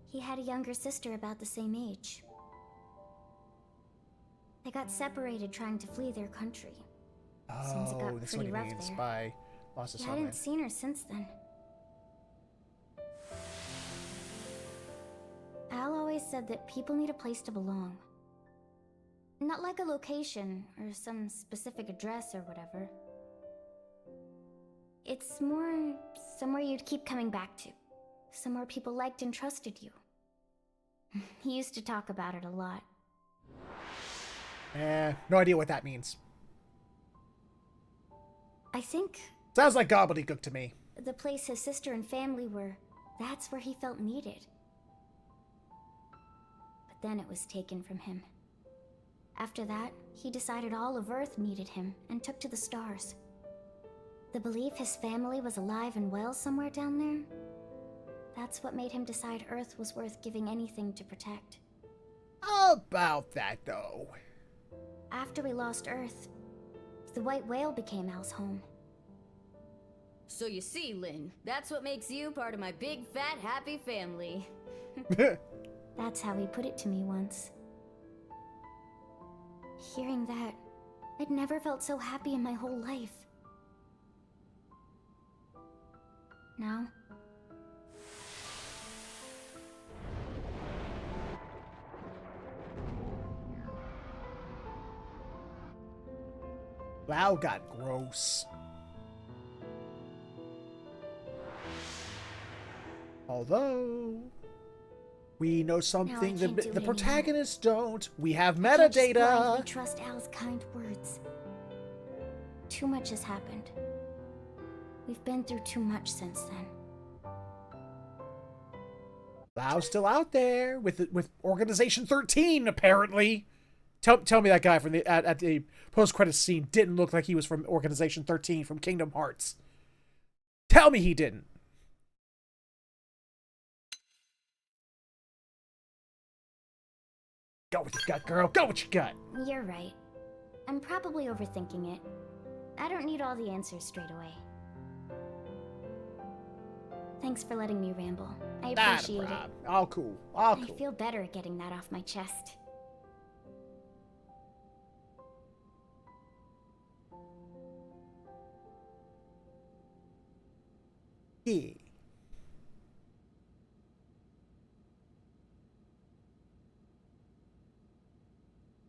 he had a younger sister about the same age. They got separated trying to flee their country. Seems it got Oh, that's what pretty he rough means there. by lost his I hadn't homeland. seen her since then. Al always said that people need a place to belong. Not like a location or some specific address or whatever. It's more somewhere you'd keep coming back to. Somewhere people liked and trusted you. He used to talk about it a lot. No idea what that means. I think Sounds like gobbledygook to me. the place his sister and family were, that's where he felt needed. But then it was taken from him. After that, he decided all of Earth needed him and took to the stars. The belief his family was alive and well somewhere down there? That's what made him decide Earth was worth giving anything to protect. About that, though. After we lost Earth, the white whale became Al's home. So you see, Lynn, that's what makes you part of my big, fat, happy family. That's how he put it to me once. Hearing that, I'd never felt so happy in my whole life. Now, Wow, got gross. Although we know something the protagonists don't. We have I can't just metadata. blindly trust Al's kind words. Too much has happened. We've been through too much since then. Lau's still out there with Organization 13, apparently. Tell me that guy from at the post-credits scene didn't look like he was from Organization 13 from Kingdom Hearts. Tell me he didn't. Go with your gut, girl. Go with your gut. You're right. I'm probably overthinking it. I don't need all the answers straight away. Thanks for letting me ramble. I appreciate it. All cool. All I cool. feel better getting that off my chest. Yeah.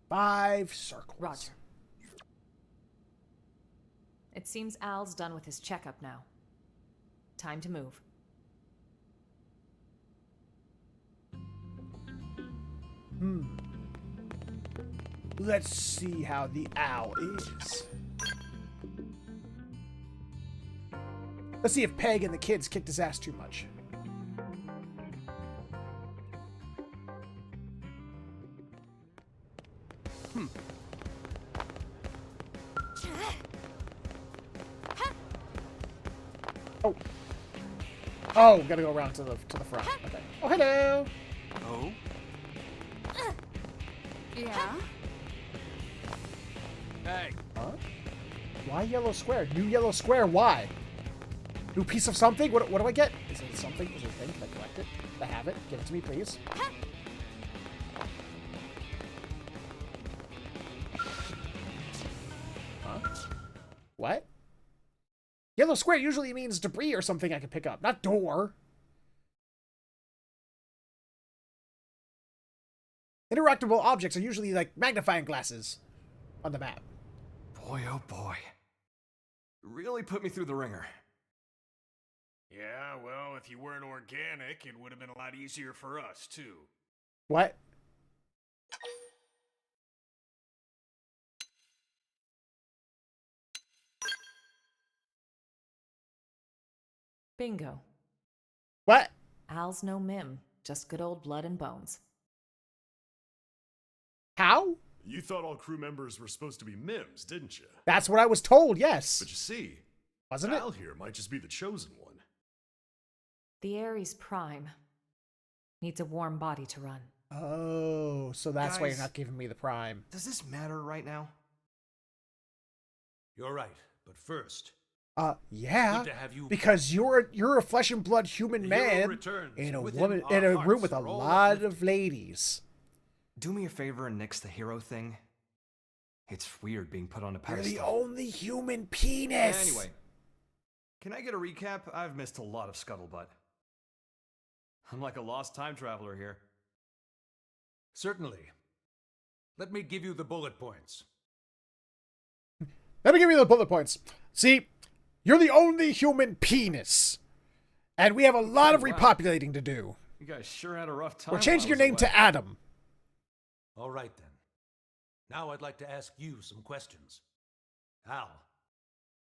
Five circles. Roger. It seems Al's done with his checkup now. Time to move. Let's see how the owl is. Let's see if Peg and the kids kicked his ass too much. Oh, gotta go around to the front. Okay. Oh, hello. Oh? Yeah? Hey. Huh? Why yellow square? New yellow square. Why? New piece of something? What do I get? Is it something? Is it a thing? Can I collect it? Can I have it? Give it to me, please. Huh? What? Yellow square usually means debris or something I can pick up, not door. Interactable objects are usually like magnifying glasses on the map. Boy, oh boy. Really put me through the ringer. Yeah, well, if you weren't organic, it would have been a lot easier for us, too. What? Bingo. What? Al's no mim, just good old blood and bones. How? You thought all crew members were supposed to be Mims, didn't you? That's what I was told, yes. But you see, wasn't it? Al here might just be the chosen one. The Ares Prime needs a warm body to run. Oh, so that's why you're Guys, not giving me the prime. Does this matter right now? You're right, but first, Yeah, good to have you because you're a flesh and blood human The hero man returns, in a within woman our in a room hearts with a are all lot uplifted. of ladies. Do me a favor and nix the hero thing. It's weird being put on a You're pedestal. the only human penis. Anyway, can I get a recap? I've missed a lot of scuttlebutt. I'm like a lost time traveler here. Certainly. Let me give you the bullet points. Let me give you the bullet points. See, you're the only human penis, and we have a lot of Wow. repopulating to do. You guys sure had a rough time. We're changing your while I name was to away. Adam. All right, then. Now I'd like to ask you some questions. Al,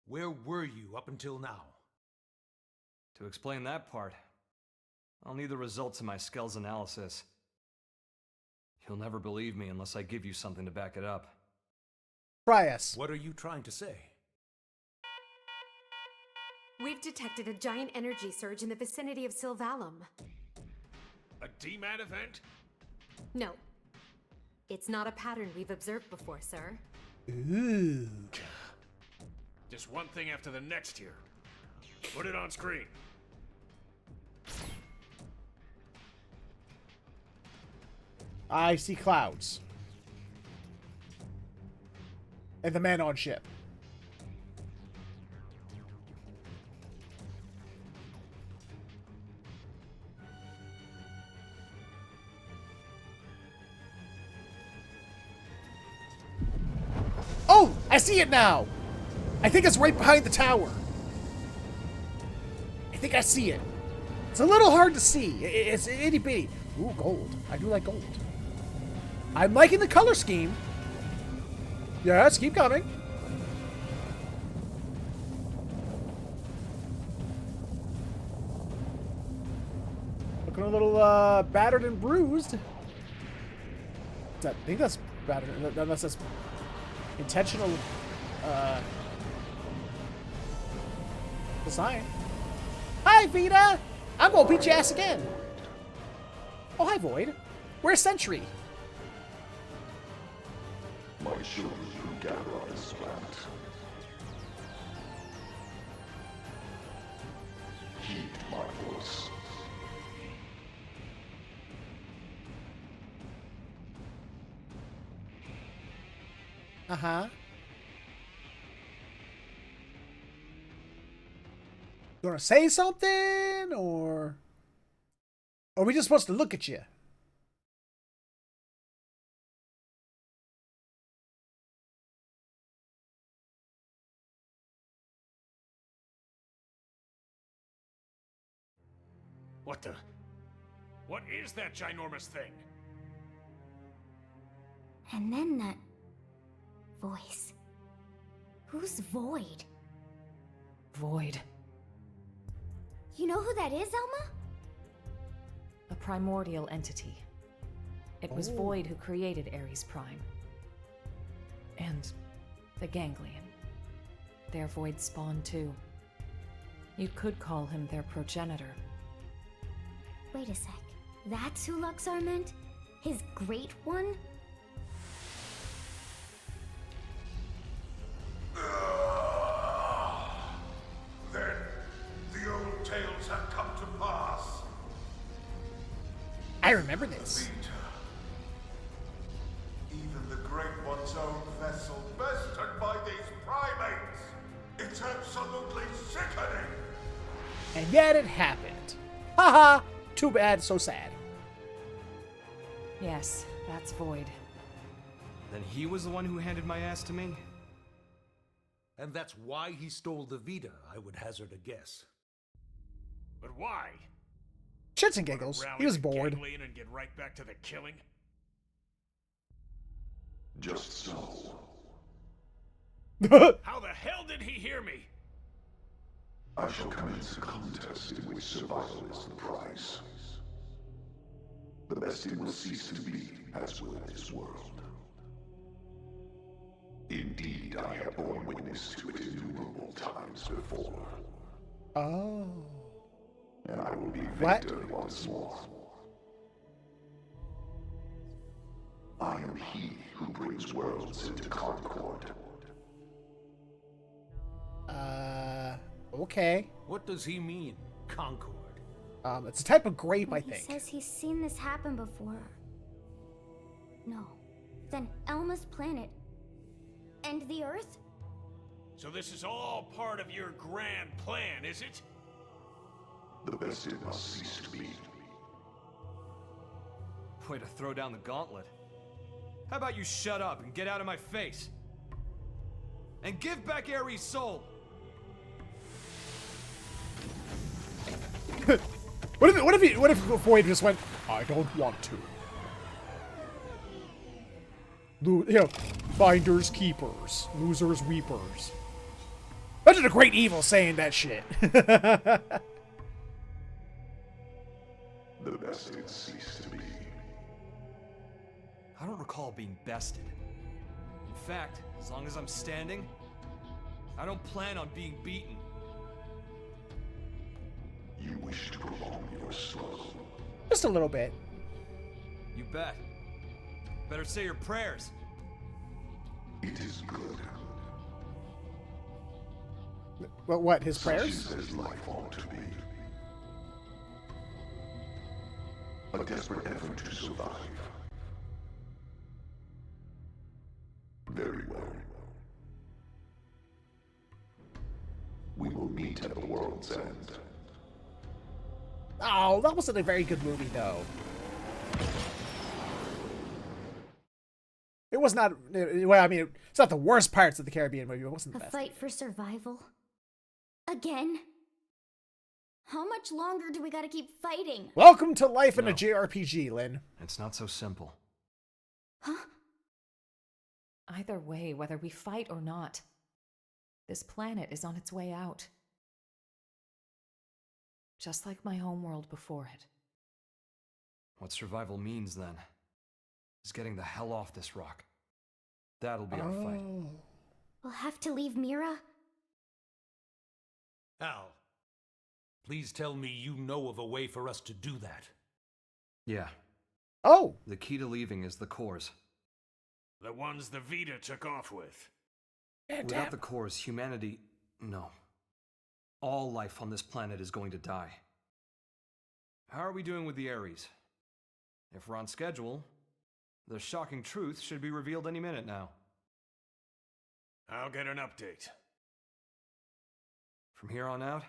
where were you up until now? To explain that part, I'll need the results of my Skell's analysis. You'll never believe me unless I give you something to back it up. Try us. What are you trying to say? We've detected a giant energy surge in the vicinity of Sylvalum. A DMAT event? No. It's not a pattern we've observed before, sir. Ooh. Just one thing after the next here. Put it on screen. I see clouds. And the man on ship. Oh, I see it now. I think it's right behind the tower. I think I see it. It's a little hard to see. It's itty bitty. Ooh, gold. I do like gold. I'm liking the color scheme. Yes, keep coming. Looking a little battered and bruised. I think that's battered, unless that's intentional design. Hi, Vita! I'm gonna beat your ass again. Oh, hi, Void. Where's Sentry? My children will gather on this planet. Heed my voice. Uh-huh. You wanna say something, or are we just supposed to look at you? What is that ginormous thing? And then that voice. Who's Void? Void. You know who that is, Elma? A primordial entity. It was Void who created Ares Prime. And the Ganglion. Their Void spawn too. You could call him their progenitor. Wait a sec. That's who Luxar meant? His great one? Then the old tales have come to pass. I remember this. Even the Great One's own vessel bested by these primates. It's absolutely sickening. And yet it happened. Haha! Too bad, so sad. Yes, that's Void. Then he was the one who handed my ass to me? And that's why he stole the Vita, I would hazard a guess. But why? Shits and giggles. He was bored. And get right back to the killing? Just so. How the hell did he hear me? I shall commence a contest in which survival is the prize. The bestie will cease to be, as will this world. Indeed, I have borne witness to it innumerable times before. Oh. And I will be victor once more. I am he who brings worlds into concord. Okay. What does he mean, Concord? It's a type of grape, I He think. says he's seen this happen before. No. Then Elma's planet. And the Earth? So this is all part of your grand plan, is it? The bestie must cease to be. Way to throw down the gauntlet. How about you shut up and get out of my face? And give back Ares' soul! What if Void just went, I don't want to. You know, finders keepers, losers weepers. Imagine a great evil saying that shit. The bested cease to be. I don't recall being bested. In fact, as long as I'm standing, I don't plan on being beaten. You wish to prolong your struggle. Just a little bit. You bet. Better say your prayers. It is good. Well, what, his Such prayers? is as life ought to be. A desperate effort to survive. Very well. We will meet at the world's end. Oh, that wasn't a very good movie, though. It was not, well, I mean, it's not the worst parts of the Caribbean movie, but it wasn't the A best. fight for survival? Again? How much longer do we gotta keep fighting? Welcome to life in a No. JRPG, Lynn. It's not so simple. Huh? Either way, whether we fight or not, this planet is on its way out. Just like my homeworld before it. What survival means, then, is getting the hell off this rock. That'll be our fight. We'll have to leave Mira? Al, please tell me you know of a way for us to do that. Yeah. Oh! The key to leaving is the cores. The ones the Vita took off with. Without the cores, humanity... No. All life on this planet is going to die. How are we doing with the Ares? If we're on schedule, the shocking truth should be revealed any minute now. I'll get an update. From here on out,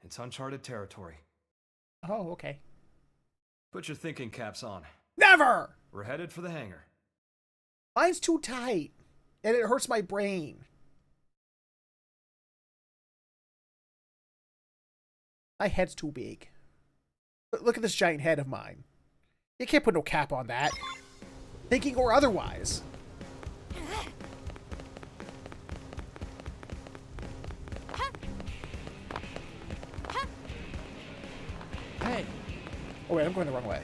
it's uncharted territory. Oh, okay. Put your thinking caps on. Never! We're headed for the hangar. Mine's too tight, and it hurts my brain. My head's too big. Look at this giant head of mine. You can't put no cap on that. Thinking or otherwise. Hey. Oh wait, I'm going the wrong way.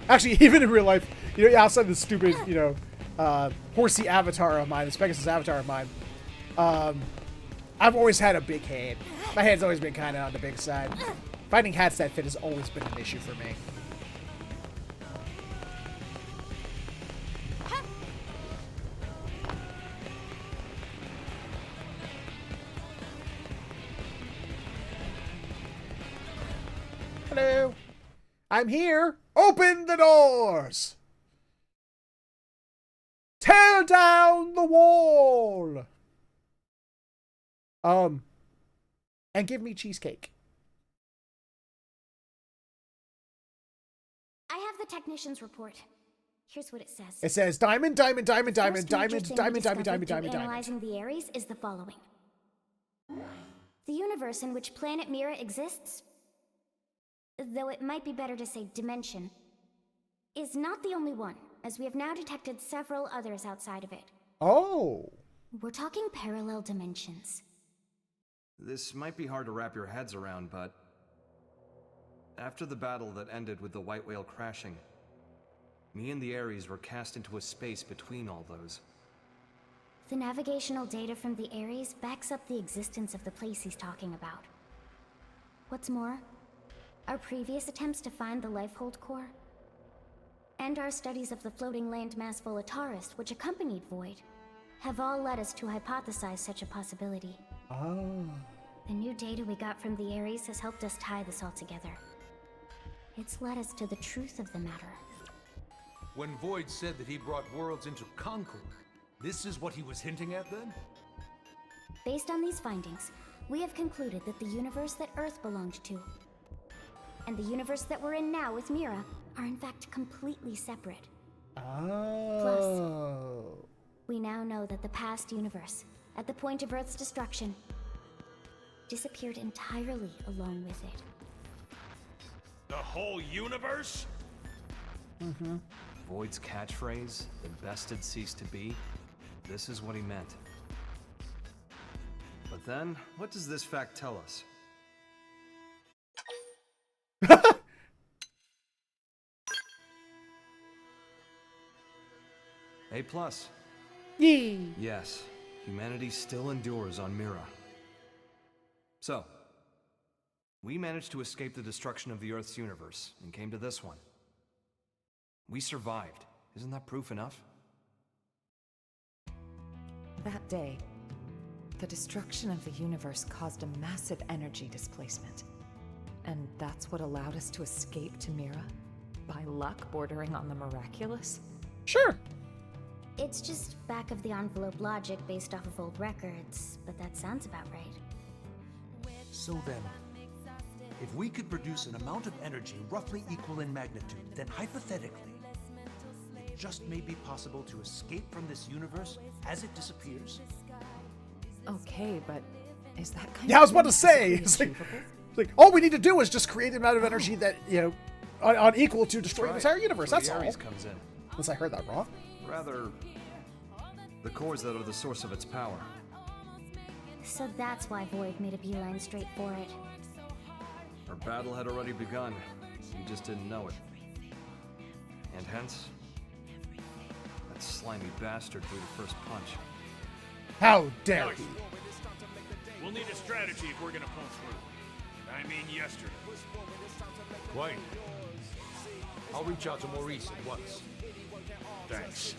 Actually, even in real life, you know, outside the stupid, you know, horsey avatar of mine, this Pegasus avatar of mine, I've always had a big head. My head's always been kind of on the big side. Finding hats that fit has always been an issue for me. Hello. I'm here. Open the doors. Tear down the wall. And give me cheesecake. I have the technician's report. Here's what it says. It says diamond, diamond, diamond, diamond, First major diamond, thing we diamond, diamond, discovered diamond, through diamond, diamond. analyzing the Ares is the following. The universe in which planet Mira exists, though it might be better to say dimension, is not the only one, as we have now detected several others outside of it. Oh. We're talking parallel dimensions. This might be hard to wrap your heads around, but... after the battle that ended with the White Whale crashing, me and the Ares were cast into a space between all those. The navigational data from the Ares backs up the existence of the place he's talking about. What's more, our previous attempts to find the Lifehold core, and our studies of the floating landmass Volataris, which accompanied VoD, have all led us to hypothesize such a possibility. Oh. The new data we got from the Ares has helped us tie this all together. It's led us to the truth of the matter. When VoD said that he brought worlds into concord, this is what he was hinting at then? Based on these findings, we have concluded that the universe that Earth belonged to, and the universe that we're in now with Mira, are in fact completely separate. Oh. We now know that the past universe, at the point of Earth's destruction, disappeared entirely along with it. The whole universe? Mm-hmm. VoD's catchphrase, the best had ceased to be, this is what he meant. But then, what does this fact tell us? A+. Yee. Yes, humanity still endures on Mira. So, we managed to escape the destruction of the Earth's universe and came to this one. We survived. Isn't that proof enough? That day, the destruction of the universe caused a massive energy displacement. And that's what allowed us to escape to Mira? By luck bordering on the miraculous? Sure. It's just back of the envelope logic based off of old records, but that sounds about right. So then, if we could produce an amount of energy roughly equal in magnitude, then hypothetically, it just may be possible to escape from this universe as it disappears. Okay, but is that kind Yeah, I was about to of say. physically It's like all we need to do is just create the amount of energy that, on equal to destroy the Right. entire universe. So That's the all. Ares comes in. Unless I heard that wrong. Rather, the cores that are the source of its power. So that's why Void made a beeline straight for it. Our battle had already begun. We just didn't know it. And hence, that slimy bastard threw the first punch. How dare Nice. he? We'll need a strategy if we're gonna pull through. I mean yesterday. Quite. I'll reach out to Maurice at once. Thanks.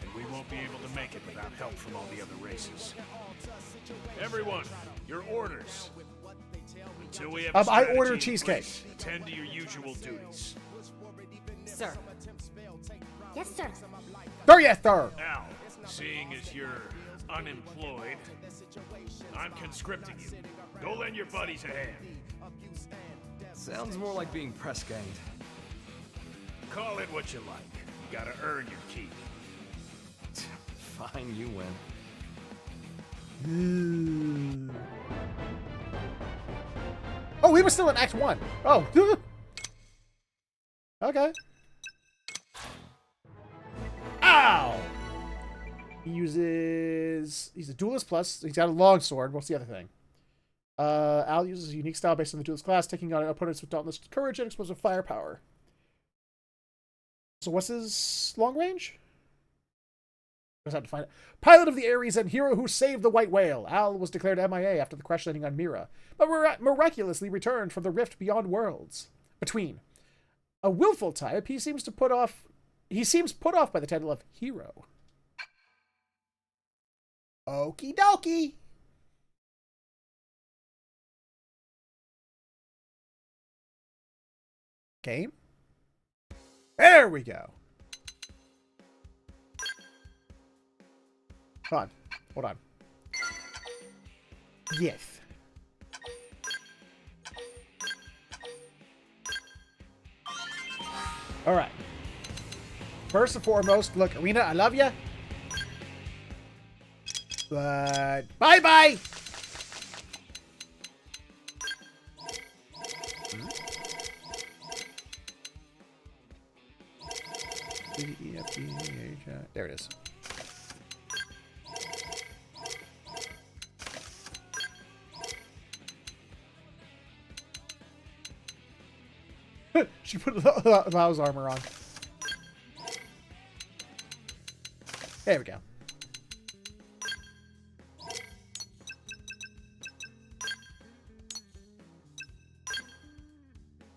And we won't be able to make it without help from all the other races. Everyone, your orders. Until we have a I strategy ordered in cheesecake. place, attend to your usual duties. Sir. Yes, sir. There, yes, sir. Al, seeing as you're unemployed, I'm conscripting you. Go lend your buddies a hand. Sounds more like being press ganged. Call it what you like. You gotta earn your keep. Fine, you win. Oh, we were still in Act 1. Oh. Okay. Ow! He's a duelist plus. He's got a long sword. What's the other thing? Al uses a unique style based on the duelist class, taking on opponents with dauntless courage and explosive firepower. So what's his long range? I just have to find it. Pilot of the Ares and hero who saved the White Whale. Al was declared MIA after the crash landing on Mira, but miraculously returned from the rift beyond worlds. Between. A willful type, he seems put off by the title of hero. Okie dokie. Game. There we go. Hold on. Yes. All right. First and foremost, look, Arena, I love you. But bye-bye. There it is. She put Lau's armor on. There we go.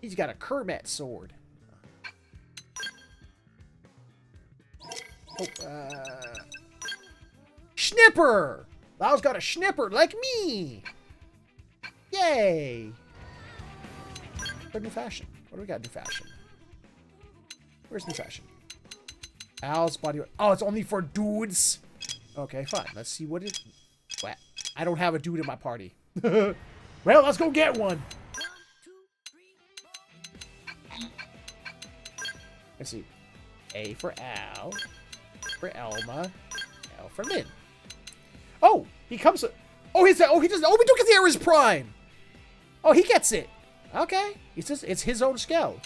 He's got a Kermit sword. Oh, Schnipper! Lau's got a Schnipper like me! Yay! What new fashion? What do we got new fashion? Where's new fashion? Al's body... Oh, it's only for dudes? Okay, fine. Let's see what it... What? I don't have a dude in my party. Well, let's go get one! Let's see. A for Al. For Elma. L for Lynn. Oh! He comes... Oh, he doesn't... Oh, we do get the Ares Prime! Oh, he gets it! Okay. It's his own skill.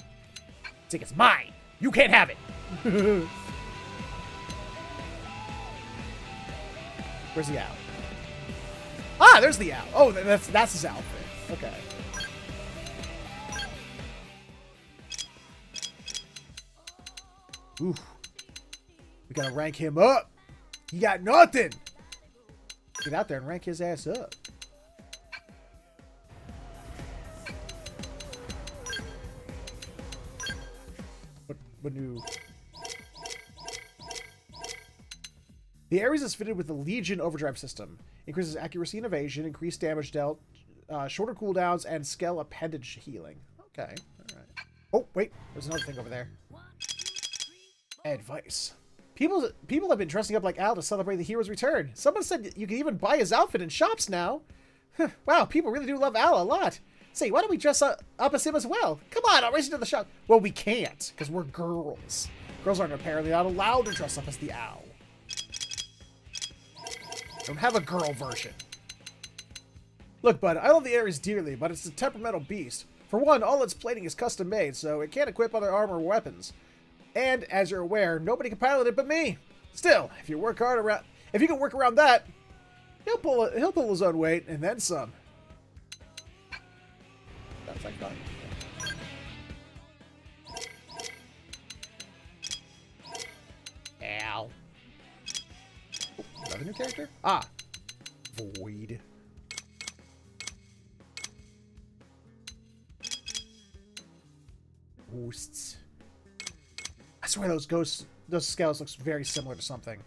It's like, it's mine. You can't have it. Where's the owl? Ah, there's the owl. Oh, that's his outfit. Okay. Ooh. We gotta rank him up. He got nothing. Get out there and rank his ass up. What new? The Ares is fitted with the Legion Overdrive system. Increases accuracy and evasion, increased damage dealt, shorter cooldowns, and Skell appendage healing. Okay, alright. Oh, wait, there's another thing over there. Advice. People have been dressing up like Al to celebrate the hero's return. Someone said you can even buy his outfit in shops now. Wow, people really do love Al a lot. Say, why don't we dress up as him as well? Come on, I'll race you to the shop. Well, we can't, because we're girls. Girls aren't apparently not allowed to dress up as the Owl. Don't have a girl version. Look, bud, I love the Ares dearly, but it's a temperamental beast. For one, all its plating is custom made, so it can't equip other armor or weapons. And, as you're aware, nobody can pilot it but me. Still, if you can work around that, he'll pull his own weight, and then some. Sounds like fun. Ow. Oh, another new character? Ah. VoD. Ghosts. I swear those scales looks very similar to something.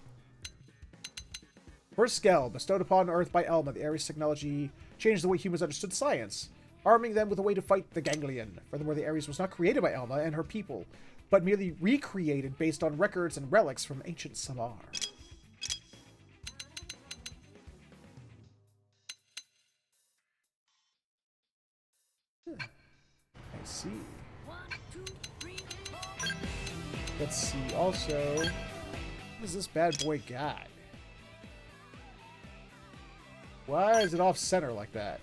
First Skell, bestowed upon Earth by Elma, the Ares technology changed the way humans understood science, arming them with a way to fight the Ganglion. Furthermore, the Ares was not created by Elma and her people, but merely recreated based on records and relics from ancient Samar. I see. Let's see, also, what does this bad boy got? Why is it off center like that?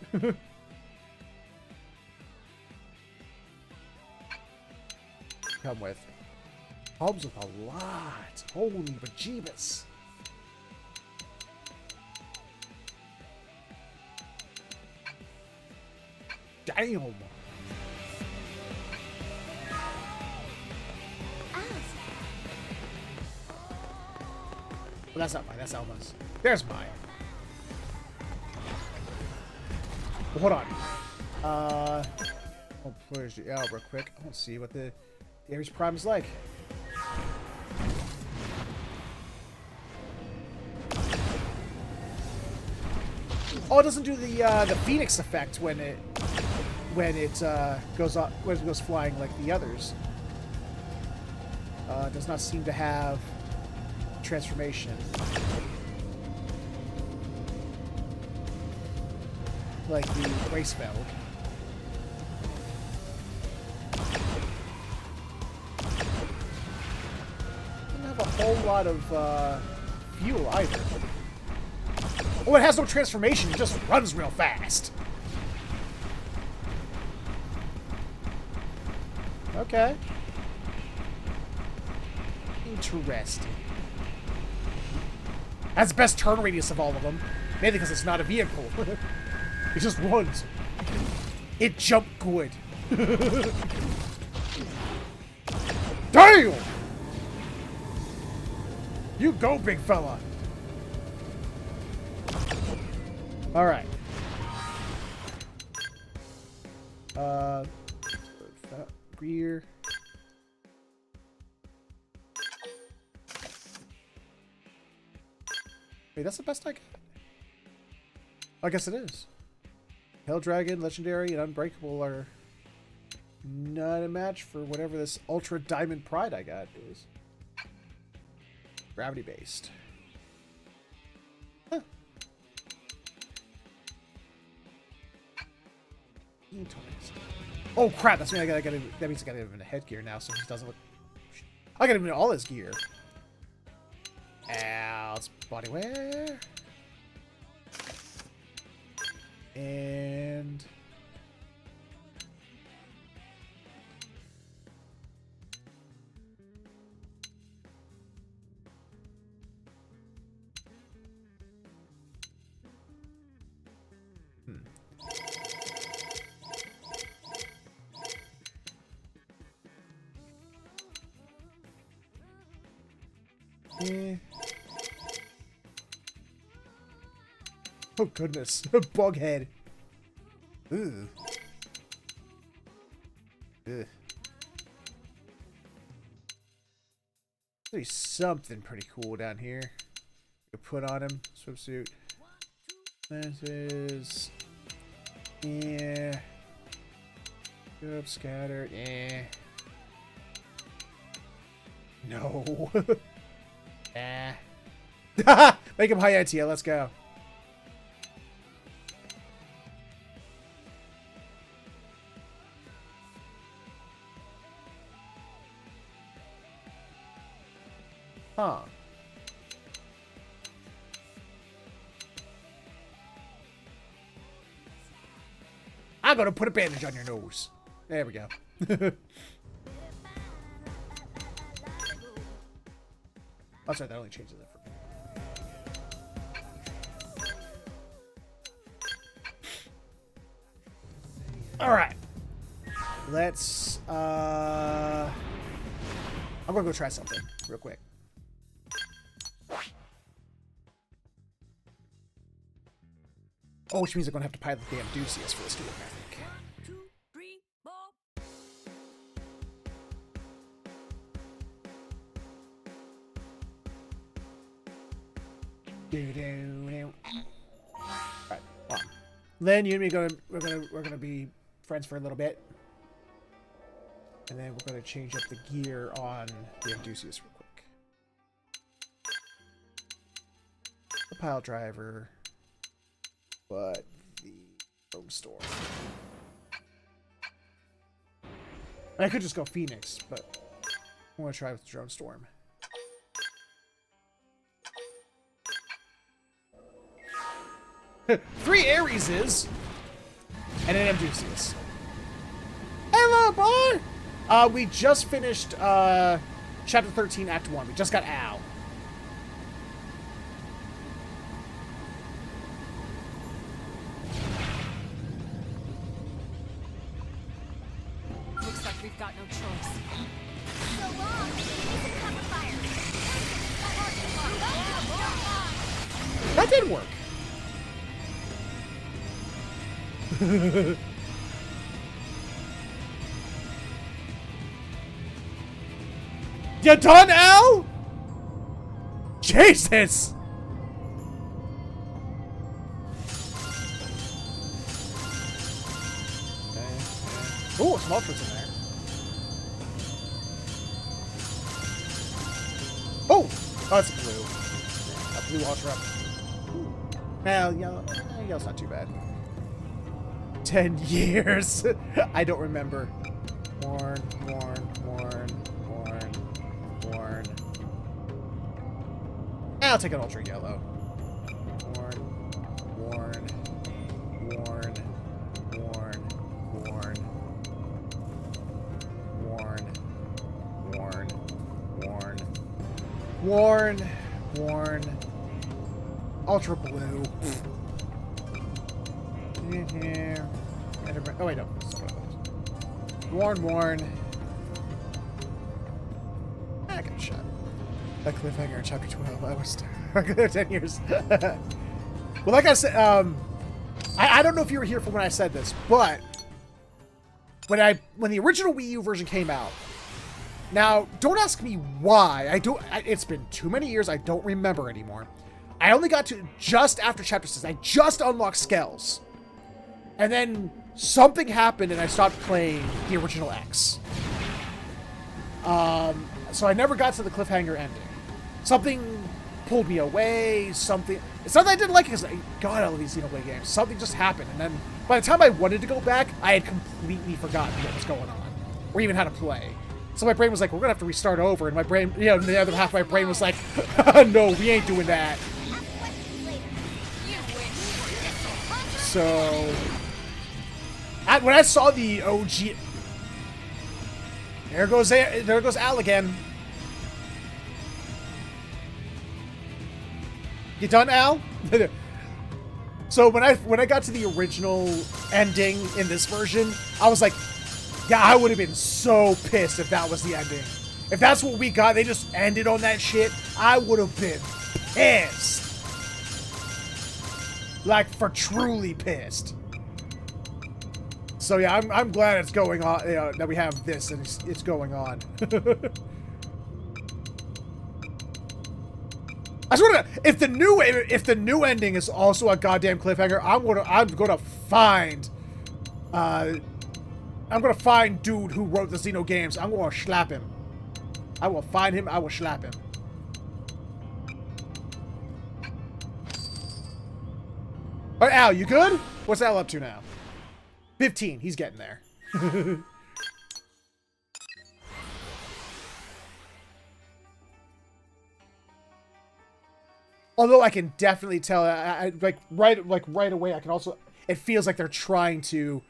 Come with. Comes with a lot. Holy bejeebus. Damn. Well, that's not mine. That's Elma's. There's mine. Well, hold on. I'll push it out real quick. I want to see what the Ares Prime is like. Oh, it doesn't do the Phoenix effect when it goes flying like the others. It does not seem to have transformation like the Grace Spell. Doesn't have a whole lot of fuel either. Oh, it has no transformation, it just runs real fast. Okay. Interesting. That's the best turn radius of all of them. Mainly because it's not a vehicle. It just runs. It jumped good. Damn! You go, big fella. Alright. Greer. Wait, that's the best I got? I guess it is. Hell Dragon, Legendary, and Unbreakable are not a match for whatever this Ultra Diamond Pride I got is. Gravity based. Huh. Oh crap! That means I got him in a headgear now, so he doesn't look. I got him in all his gear. It's body wear. And Oh goodness, bughead. Ooh. Ugh. There's something pretty cool down here. You put on him swimsuit. This is, yeah. Go up, scatter, yeah. No. Ah. Make him high ITL, let's go. Huh. I'm gonna put a bandage on your nose. There we go. That's right, that only changes it for me. Alright. Let's I'm gonna go try something real quick. Oh, which means I'm gonna have to pilot the damn Deuceus for this game, I think. 1, 2, 3, 4. Alright, well. Then you and me we're gonna be friends for a little bit. And then we're gonna change up the gear on the Deuceus real quick. The pile driver. But the drone storm. I could just go Phoenix, but I want to try with the drone storm. Three Areses and an Amdusius. Hello, boy! We just finished Chapter 13, Act 1. We just got Al. Looks like we've got no choice. So long. We need some cover fire. That did work. You done, Al? Jesus! Oh, some ultras in there. Oh! Oh, that's a blue. A blue ultra. Well, yellow's not too bad. 10 years. I don't remember. Warn. I'll take an ultra yellow. Warn. Ultra blue. Oh wait, no. Warn. I got a shot. That cliffhanger in chapter 12. I was there 10 years. Well, like I said, I don't know if you were here for when I said this, but when the original Wii U version came out. Now, don't ask me why. It's been too many years. I don't remember anymore. I only got to just after chapter 6. I just unlocked Skells. And then something happened and I stopped playing the original X. So I never got to the cliffhanger ending. Something pulled me away, It's not that I didn't like it, because God, I love these Xenoblade games. Something just happened, and then by the time I wanted to go back, I had completely forgotten what was going on, or even how to play. So my brain was like, we're gonna have to restart over, and my brain, the other half of my brain was like, no, we ain't doing that. So, when I saw the OG, there goes Al again. You done, Al? So when I got to the original ending in this version, I was like, yeah, I would have been so pissed if that was the ending. If that's what we got, they just ended on that shit, I would have been pissed. Like, for truly pissed. So yeah, I'm glad it's going on, that we have this and it's going on. I swear to God, if the new ending is also a goddamn cliffhanger, I'm gonna find dude who wrote the Xeno games. I'm gonna slap him. I will find him. I will slap him. All right, Al, you good? What's Al up to now? 15. He's getting there. Although I can definitely tell, right away, I can also. It feels like they're trying to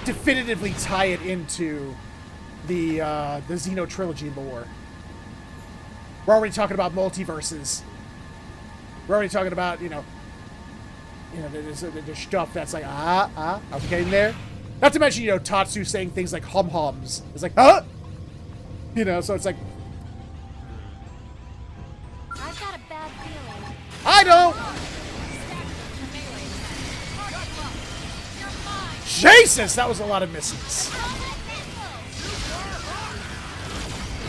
definitively tie it into the Xeno trilogy lore. We're already talking about multiverses. We're already talking about there's stuff that's like I'm getting there. Not to mention Tatsu saying things like hums. It's like so it's like. I've got a bad feeling. I don't! Jesus! That was a lot of misses.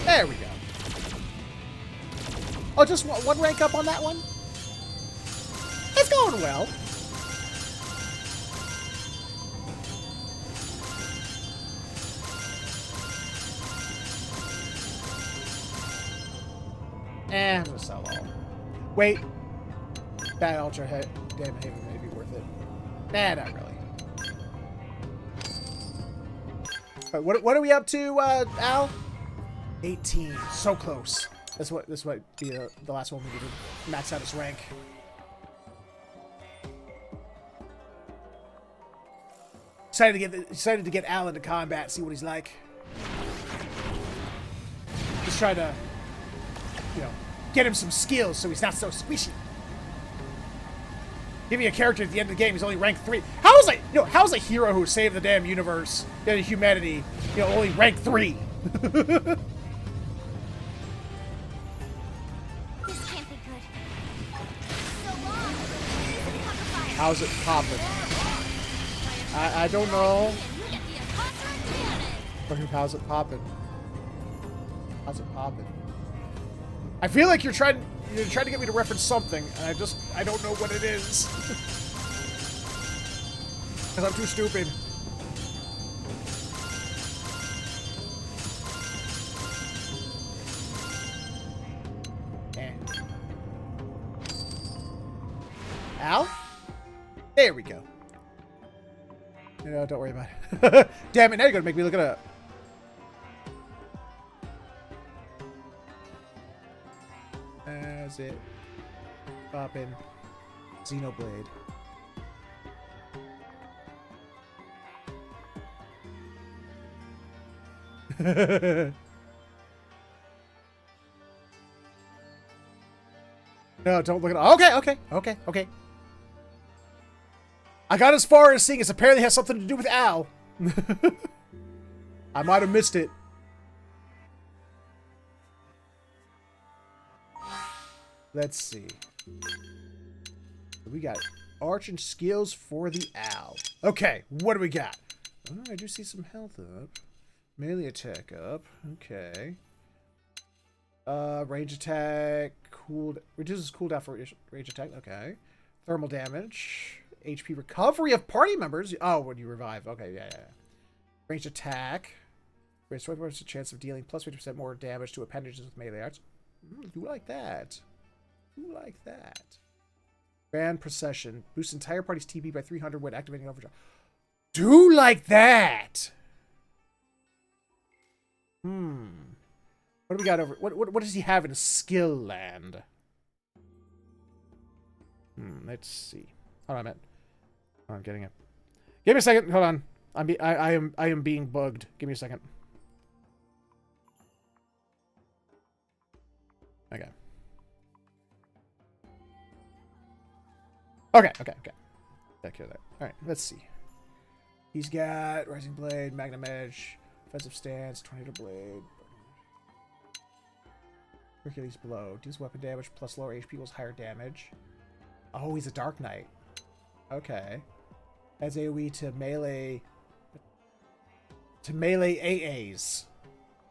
There we go. Oh, just one rank up on that one? It's going well. I'm gonna sell all. Wait. That Ultra Damn Haven may be worth it. Nah, not really. What are we up to, Al? 18. So close. This might be the last one we need to max out his rank. Excited to get Al into combat, see what he's like. Just try to, get him some skills so he's not so squishy. Give me a character at the end of the game, he's only rank 3. How's a hero who saved the damn universe, humanity, only rank 3? This can't be good. So long. How's it poppin'? I don't know. How's it poppin'? How's it poppin'? I feel like you're trying to get me to reference something, and I don't know what it is. Because I'm too stupid. Al? There we go. No, don't worry about it. Damn it, now you're gonna make me look it up. As it poppin' Xenoblade. No, don't look at it. Okay. I got as far as seeing it apparently has something to do with Al. I might have missed it. Let's see. We got arch and skills for the Al. Okay, what do we got? Oh, I do see some health up. Melee attack up. Okay. Range attack. Reduces cooldown for range attack. Okay. Thermal damage. HP recovery of party members. Oh, when you revive. Okay, yeah. Range attack. Raise 20% chance of dealing plus 50% more damage to appendages with melee arts. Do like that. Who like that? Grand Procession. Boosts entire party's TP by 300 when activating overdrive. Do like that! What do we got over? What does he have in skill land? Let's see. Hold on a minute. Oh, I'm getting it. Give me a second. Hold on. I am being bugged. Give me a second. Okay. Okay. Take care of that. Alright, let's see. He's got Rising Blade, Magnum Edge, Offensive Stance, Tornado Blade, Hercules Blow. Deals weapon damage plus lower HP equals higher damage. Oh, he's a Dark Knight. Okay. As AoE to melee... To melee AAs.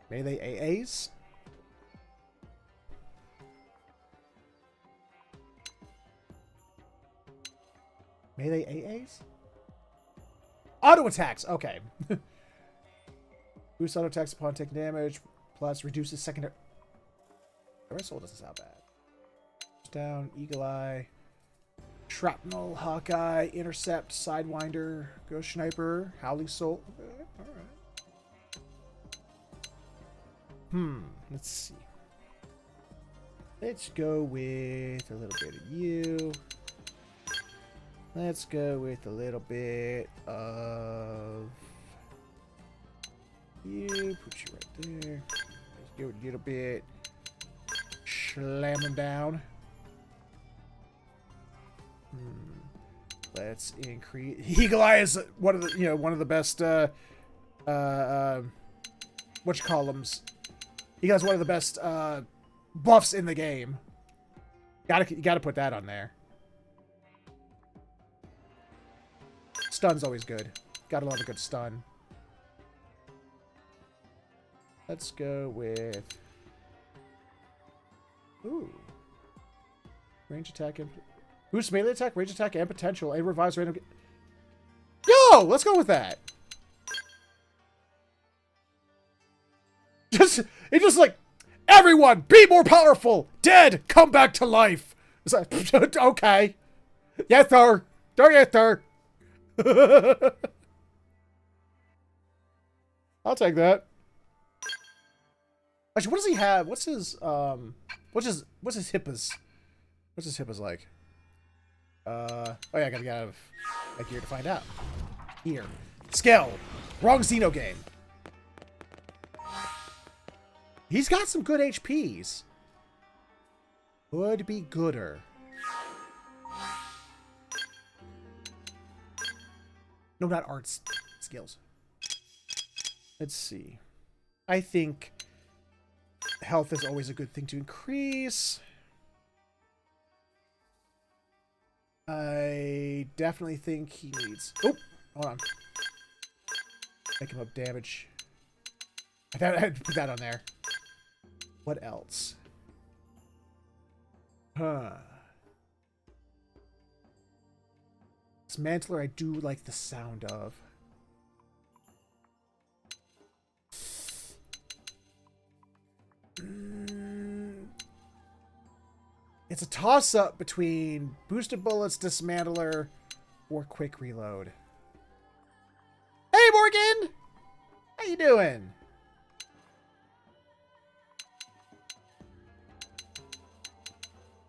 Melee AAs? Melee AAs? Auto attacks! Okay. Boost auto attacks upon taking damage, plus reduces secondary... The rest doesn't sound bad. Down, Eagle Eye, Shrapnel, Hawkeye, Intercept, Sidewinder, Ghost Sniper, Howling Soul. Okay, alright. Let's see. Let's go with a little bit of you. Let's go with a little bit of you. Put you right there. Let's go with a little bit. Slam him down. Let's increase. Eagle Eye is one of the one of the best. Whatchamacallums. Eagle Eye is one of the best buffs in the game. You gotta put that on there. Stun's always good. Gotta love a good stun. Let's go with... Ooh. Range attack and... Boost melee attack, range attack, and potential, and revives random... Yo! Let's go with that! It's just like... Everyone, be more powerful! Dead, come back to life! It's like, okay. Yes, sir. Yes, sir. I'll take that. Actually, what does he have? What's his hippas? What's his hippas like? Oh yeah, I gotta get out of my gear to find out. Here. Skill. Wrong Xeno game. He's got some good HPs. Would be gooder. No, not arts. Skills. Let's see. I think health is always a good thing to increase. I definitely think he needs... Oh! Hold on. Make him up damage. I thought I had to put that on there. What else? Huh. Dismantler I do like the sound of. It's a toss-up between boosted bullets, dismantler, or quick reload. Hey, Morgan! How you doing?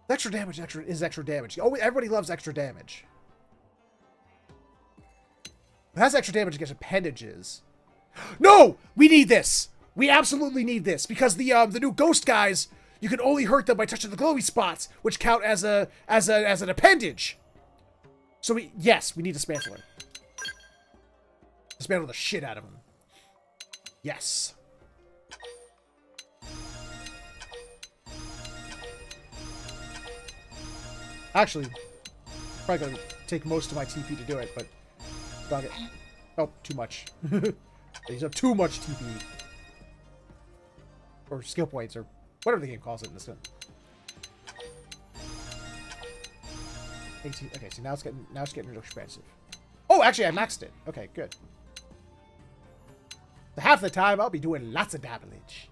Extra damage is extra damage. Oh, everybody loves extra damage. It has extra damage against appendages. No! We need this! We absolutely need this, because the new ghost guys, you can only hurt them by touching the glowy spots, which count as an appendage. So we need Dismantler. Dismantle the shit out of him. Yes. Actually, probably gonna take most of my TP to do it, but fuck it. Oh, too much. These have too much TP. Or skill points, or whatever the game calls it in this one. 18. Okay, so now it's getting real expensive. Oh, actually, I maxed it. Okay, good. So half the time, I'll be doing lots of damage.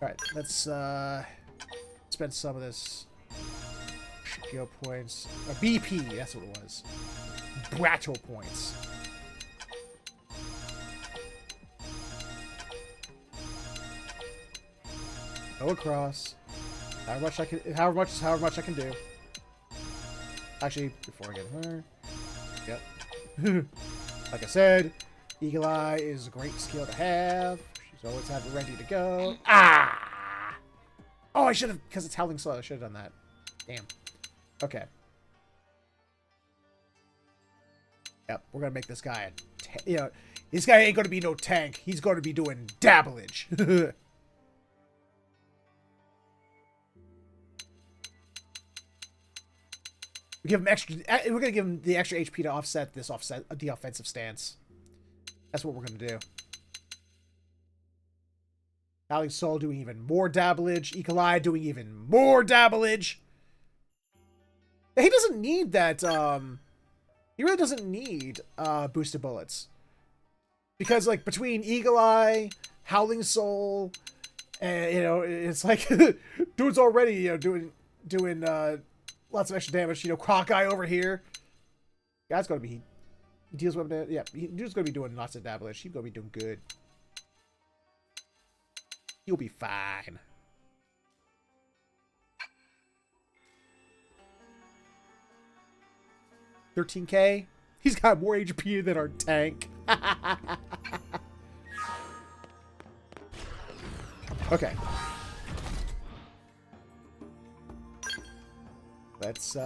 Alright, let's spend some of this skill points. BP, that's what it was. Brattle points. Go across. However much I can do. Actually, before I get her. Yep. Like I said, Eagle Eye is a great skill to have. She's always have it ready to go. Ah! Oh, I should have, because it's Howling Soul, I should have done that. Damn. Okay. Yep, we're gonna make this guy this guy ain't gonna be no tank. He's gonna be doing dabblage. We give him extra. We're gonna give him the extra HP to offset the offensive stance. That's what we're gonna do. Howling Soul doing even more damage. Eagle Eye doing even more damage. He doesn't need that. He really doesn't need boosted bullets, because like between Eagle Eye, Howling Soul, and it's like dude's already doing lots of extra damage. Croc Eye over here. Guy's gonna be he deals with yeah. Dude's gonna be doing lots of damage. He's gonna be doing good. You'll be fine. $13K. He's got more HP than our tank. Okay. Let's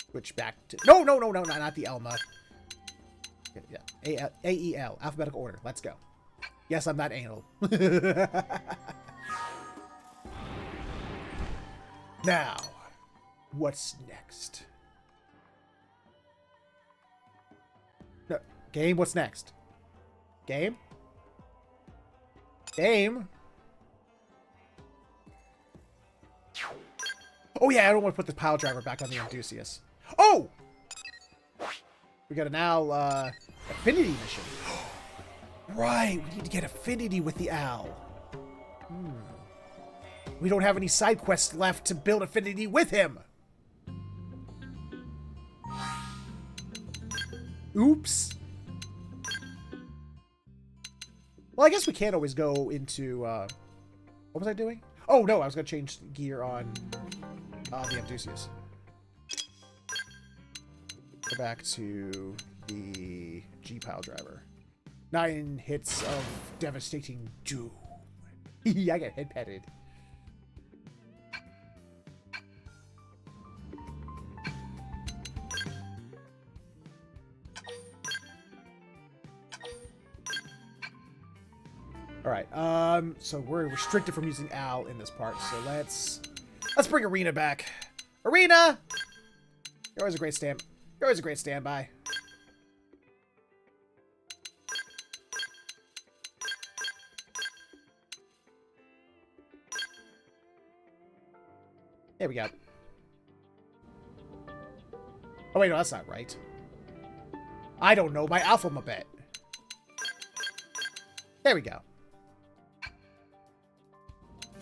switch back to no, not the Elma. Yeah, AEL, alphabetical order. Let's go. Yes, I'm not anal. Now, what's next? No, game, what's next? Game? Game? Oh yeah, I don't want to put the pile driver back on the Odysseus. Oh! We got an Owl affinity mission. Right, we need to get affinity with the Owl. We don't have any side quests left to build affinity with him. Oops. Well, I guess we can't always go into... what was I doing? Oh, no, I was going to change gear on the Odysseus. Go back to the G-Pile driver. 9 hits of devastating doom. I get head-petted. Alright, so we're restricted from using Al in this part, so let's bring Arena back. Arena! You're always a great standby. There we go. Oh wait, no, that's not right. I don't know my alphabet. There we go.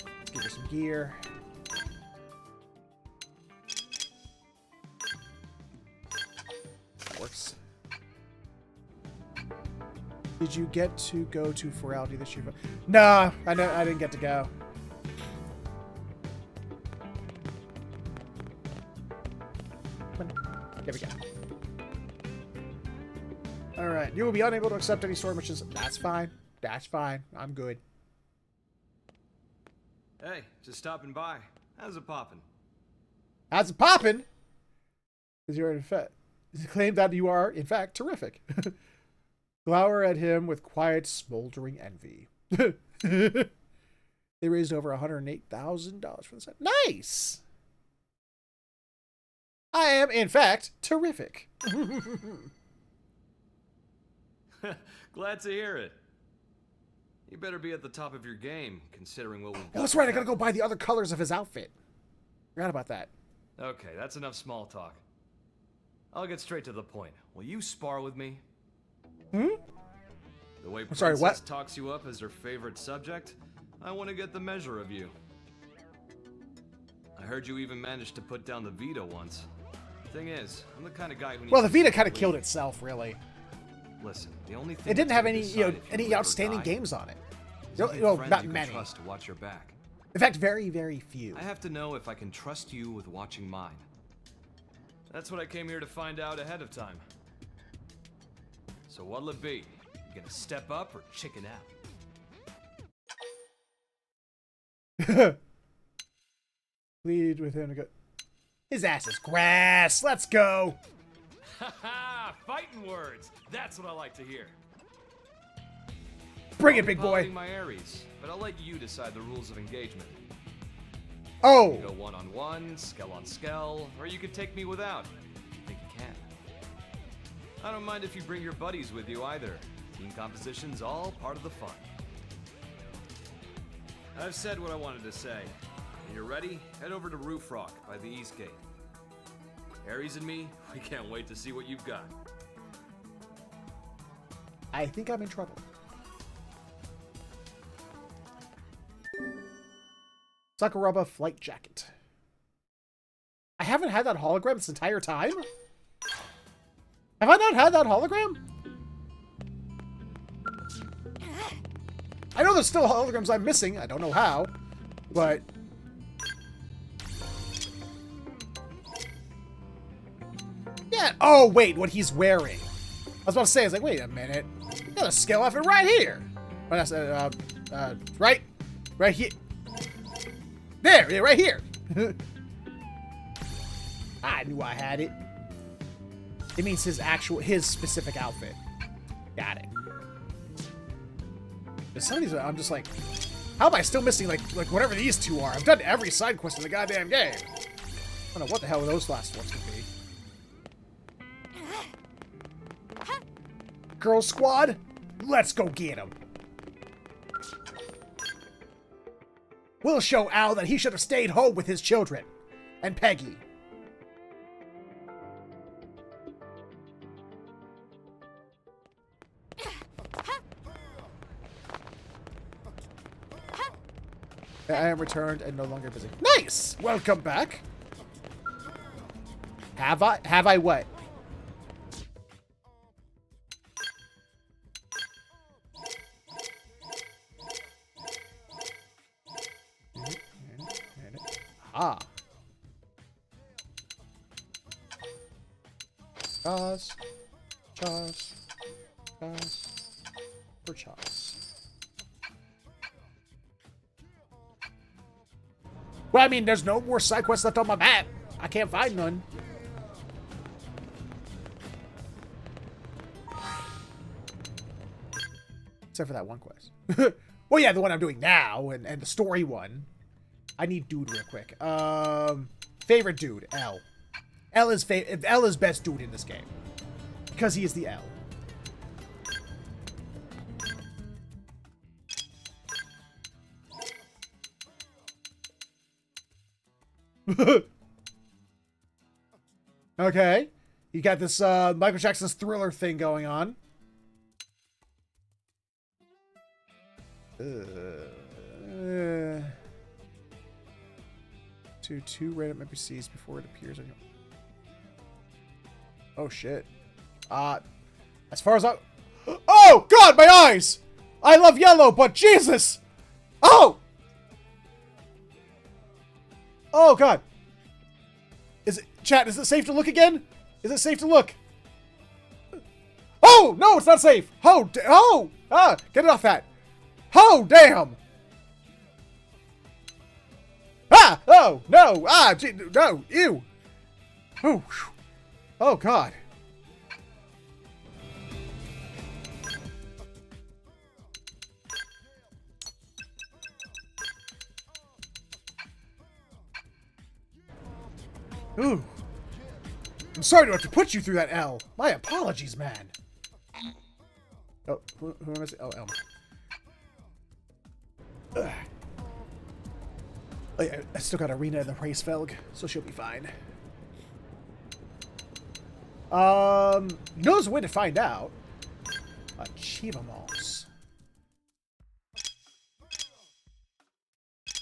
Let's give her some gear. That works. Did you get to go to Forality this year? Nah, I didn't get to go. There we go. Alright, you will be unable to accept any story missions. That's fine. That's fine. I'm good. Hey, just stopping by. How's it poppin'? How's it poppin'? Because you're in fact... claim that you are, in fact, terrific. Glower at him with quiet, smoldering envy. They raised over $108,000 for this. Nice! I am, in fact, terrific. Glad to hear it. You better be at the top of your game, considering what we've got. Oh, that's right, I gotta go buy the other colors of his outfit. Forgot about that. Okay, that's enough small talk. I'll get straight to the point. Will you spar with me? Hmm? The way sorry, Princess what? talks you up as her favorite subject, I want to get the measure of you. I heard you even managed to put down the Vita once. Thing is, I'm the kind of guy who needs. Well, the Vita kind of killed itself, really. Listen, the only thing it didn't have any, any outstanding games on it. No, not many. Trust to watch your back. In fact, very, very few. I have to know if I can trust you with watching mine. That's what I came here to find out ahead of time. So what'll it be? You gonna step up or chicken out? Lead with him to go. His ass is grass. Let's go. Haha, fighting words. That's what I like to hear. Bring it, big boy. My Ares, but I'll let you decide the rules of engagement. Oh! You go one-on-one, skell on skell, or you could take me without. If you think you can. I don't mind if you bring your buddies with you either. Team composition's all part of the fun. I've said what I wanted to say. When you're ready, head over to Roof Rock by the East Gate. Ares and me, we can't wait to see what you've got. I think I'm in trouble. Sakuraba flight jacket. I haven't had that hologram this entire time? Have I not had that hologram? I know there's still holograms I'm missing. I don't know how, but... Yeah. Oh, wait, what he's wearing. I was about to say, I was like, wait a minute. You got a scale outfit right here. But I said, right here. There, yeah, right here. I knew I had it. It means his specific outfit. Got it. But some of these, I'm just like, how am I still missing, like whatever these two are? I've done every side quest in the goddamn game. I don't know what the hell those last ones could be. Girl squad, let's go get him. We'll show Al that he should have stayed home with his children. And Peggy. I am returned and no longer busy. Nice! Welcome back. Have I what? Ah. Chas. For Chas. Well, I mean, there's no more side quests left on my map. I can't find none. Except for that one quest. Well, yeah, the one I'm doing now and the story one. I need dude real quick. Favorite dude, L. L is best dude in this game. Because he is the L. Okay. You got this Michael Jackson's Thriller thing going on. To 2 random NPCs before it appears on your... Oh shit. As far as I... Oh god, my eyes! I love yellow, but Jesus! Oh! Oh god. Is it... Chat, is it safe to look again? Is it safe to look? Oh! No, it's not safe! Oh! Oh! Ah! Get it off that! Oh, damn! Ah! Oh, no! Ah! Gee, no! Ew! Oh! Oh, God. Ooh. I'm sorry to have to put you through that, L. My apologies, man. Oh, who am I saying? Oh, Elma. Ugh. Oh, yeah, I still got Arena in the Racefelg, so she'll be fine. Knows a way to find out. Achievements.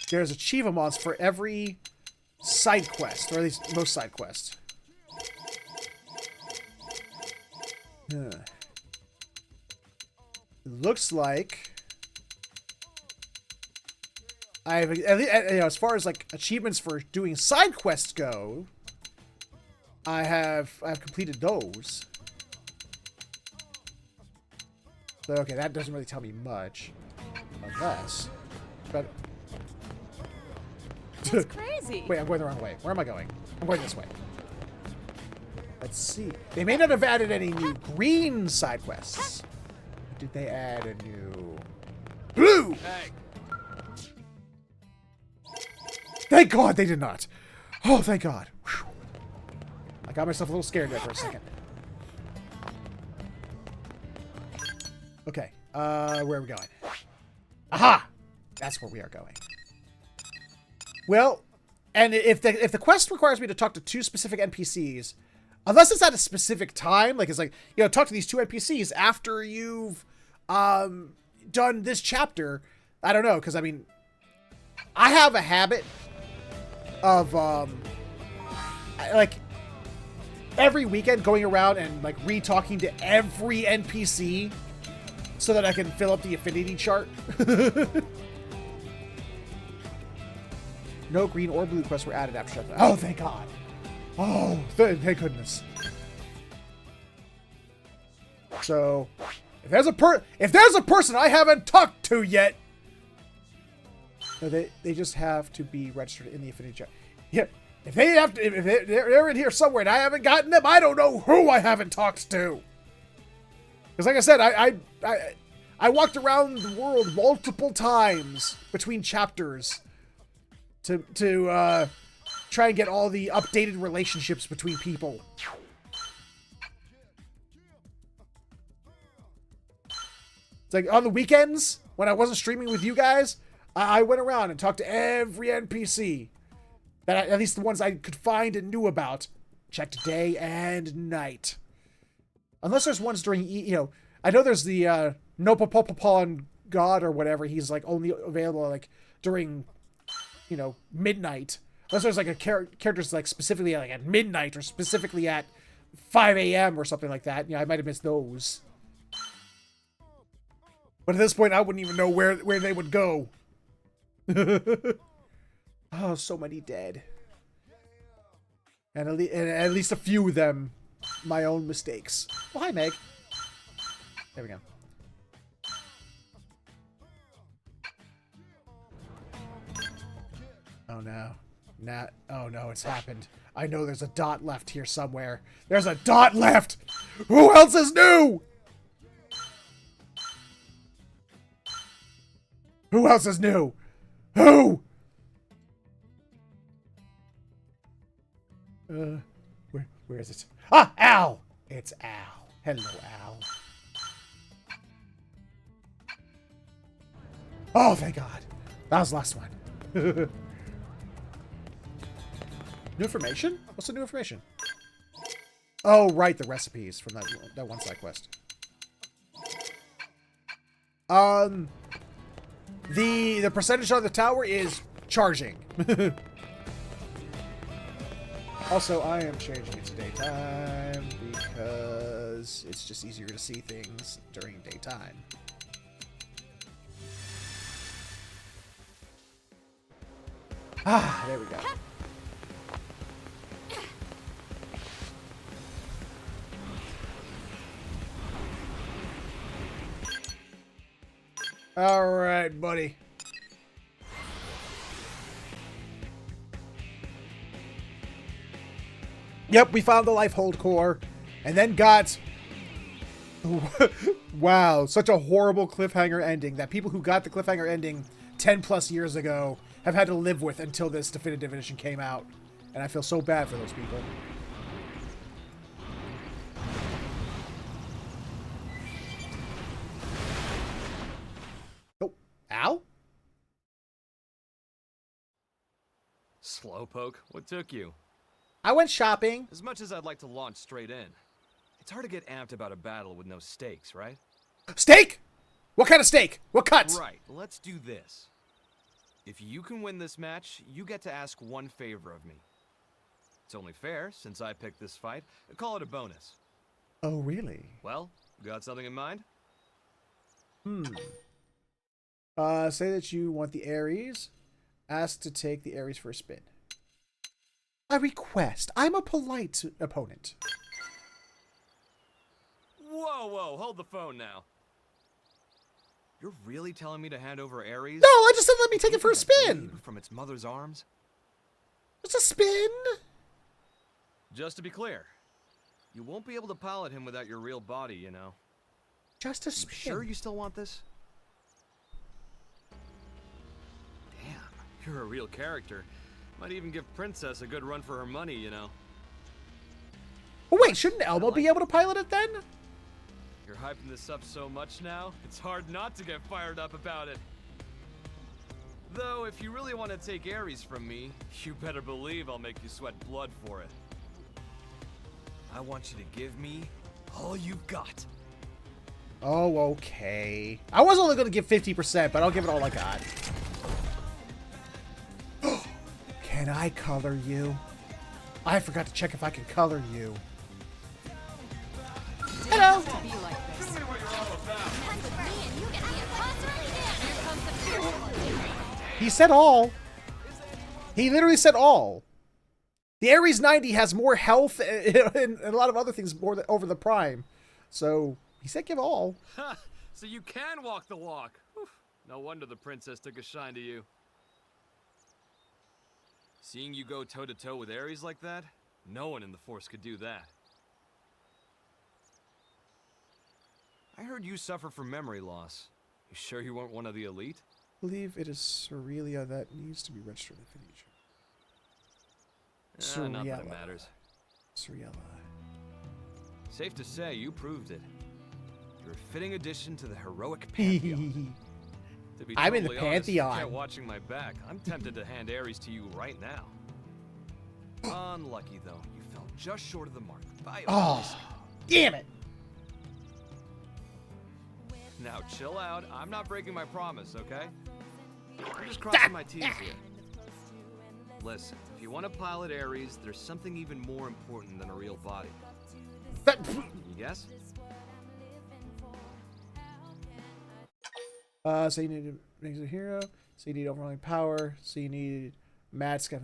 There's achievements for every side quest, or at least most side quests. It looks like I've, you know, as far as like achievements for doing side quests go, I've completed those. So, okay, that doesn't really tell me much, unless. But that's crazy. Wait, I'm going the wrong way. Where am I going? I'm going this way. Let's see. They may not have added any new green side quests. Did they add a new blue? Hey. Thank God they did not. Oh, thank God. Whew. I got myself a little scared there for a second. Okay, where are we going? Aha! That's where we are going. Well, and if the quest requires me to talk to 2 specific NPCs, unless it's at a specific time, like it's like, you know, talk to these 2 NPCs after you've done this chapter, I don't know, because I mean, I have a habit of like every weekend going around and like re-talking to every NPC so that I can fill up the affinity chart. No green or blue quests were added after shutdown. Oh, thank God. Oh, thank goodness. So, if there's a person I haven't talked to yet, no, they just have to be registered in the affinity chart. Yeah, if they're in here somewhere and I haven't gotten them, I don't know who I haven't talked to. Because like I said, I walked around the world multiple times between chapters to try and get all the updated relationships between people. It's like on the weekends when I wasn't streaming with you guys, I went around and talked to every NPC that at least the ones I could find and knew about. Checked day and night. Unless there's ones during, you know, I know there's the Nopapopapon God or whatever. He's like only available like during, you know, midnight. Unless there's like a character's like specifically like at midnight or specifically at 5 a.m. or something like that. You know, I might have missed those. But at this point, I wouldn't even know where they would go. Oh, so many dead. And at least a few of them, my own mistakes. Well, hi, Meg. There we go. Oh, no. Oh, no, it's happened. I know there's a dot left here somewhere. There's a dot left! Who else is new? Who else is new? Who? Where is it? Ah, Al! It's Al. Hello, Al. Oh, thank God. That was the last one. New information? What's the new information? Oh, right, the recipes from that one side quest. The percentage on the tower is charging. Also, I am changing it to daytime because it's just easier to see things during daytime. Ah, there we go. All right, buddy. Yep, we found the life hold core, and then got... Wow, such a horrible cliffhanger ending that people who got the cliffhanger ending 10 plus years ago have had to live with until this definitive edition came out. And I feel so bad for those people. Oh, Al? Slowpoke, what took you? I went shopping. As much as I'd like to launch straight in, it's hard to get amped about a battle with no stakes, right? Steak? What kind of steak? What cut? Right, let's do this. If you can win this match, you get to ask one favor of me. It's only fair, since I picked this fight. Call it a bonus. Oh, really? Well, got something in mind? Say that you want the Ares. Ask to take the Ares for a spin. I request. I'm a polite opponent. Whoa, hold the phone now. You're really telling me to hand over Ares? No, I just said let me take it for a spin. From its mother's arms? It's a spin. Just to be clear, you won't be able to pilot him without your real body, you know. Just a spin. You sure you still want this? Damn, you're a real character. Might even give Princess a good run for her money, you know. Oh wait, shouldn't Elmo be able to pilot it then? You're hyping this up so much now, it's hard not to get fired up about it. Though, if you really want to take Ares from me, you better believe I'll make you sweat blood for it. I want you to give me all you've got. Oh, okay. I was only going to give 50%, but I'll give it all I got. Can I color you? I forgot to check if I can color you. Hello! He said all. He literally said all. The Ares 90 has more health and a lot of other things over the Prime. So, he said give all. So you can walk the walk. Whew. No wonder the princess took a shine to you. Seeing you go toe-to-toe with Ares like that, no one in the Force could do that. I heard you suffer from memory loss. You sure you weren't one of the elite? I believe it is Cerelia that needs to be registered in Cerelia. Not that it matters. Cerelia. Safe to say, you proved it. You're a fitting addition to the heroic pantheon. To be I'm in the totally honest, pantheon. I kept watching my back. I'm tempted to hand Ares to you right now. Unlucky though, you fell just short of the mark. By a whisker. Damn it! Now chill out. I'm not breaking my promise, okay? I'm just crossing my T's here. Listen, if you want to pilot Ares, there's something even more important than a real body. You guess? So you need to make a hero. So you need overwhelming power. So you need mad sky.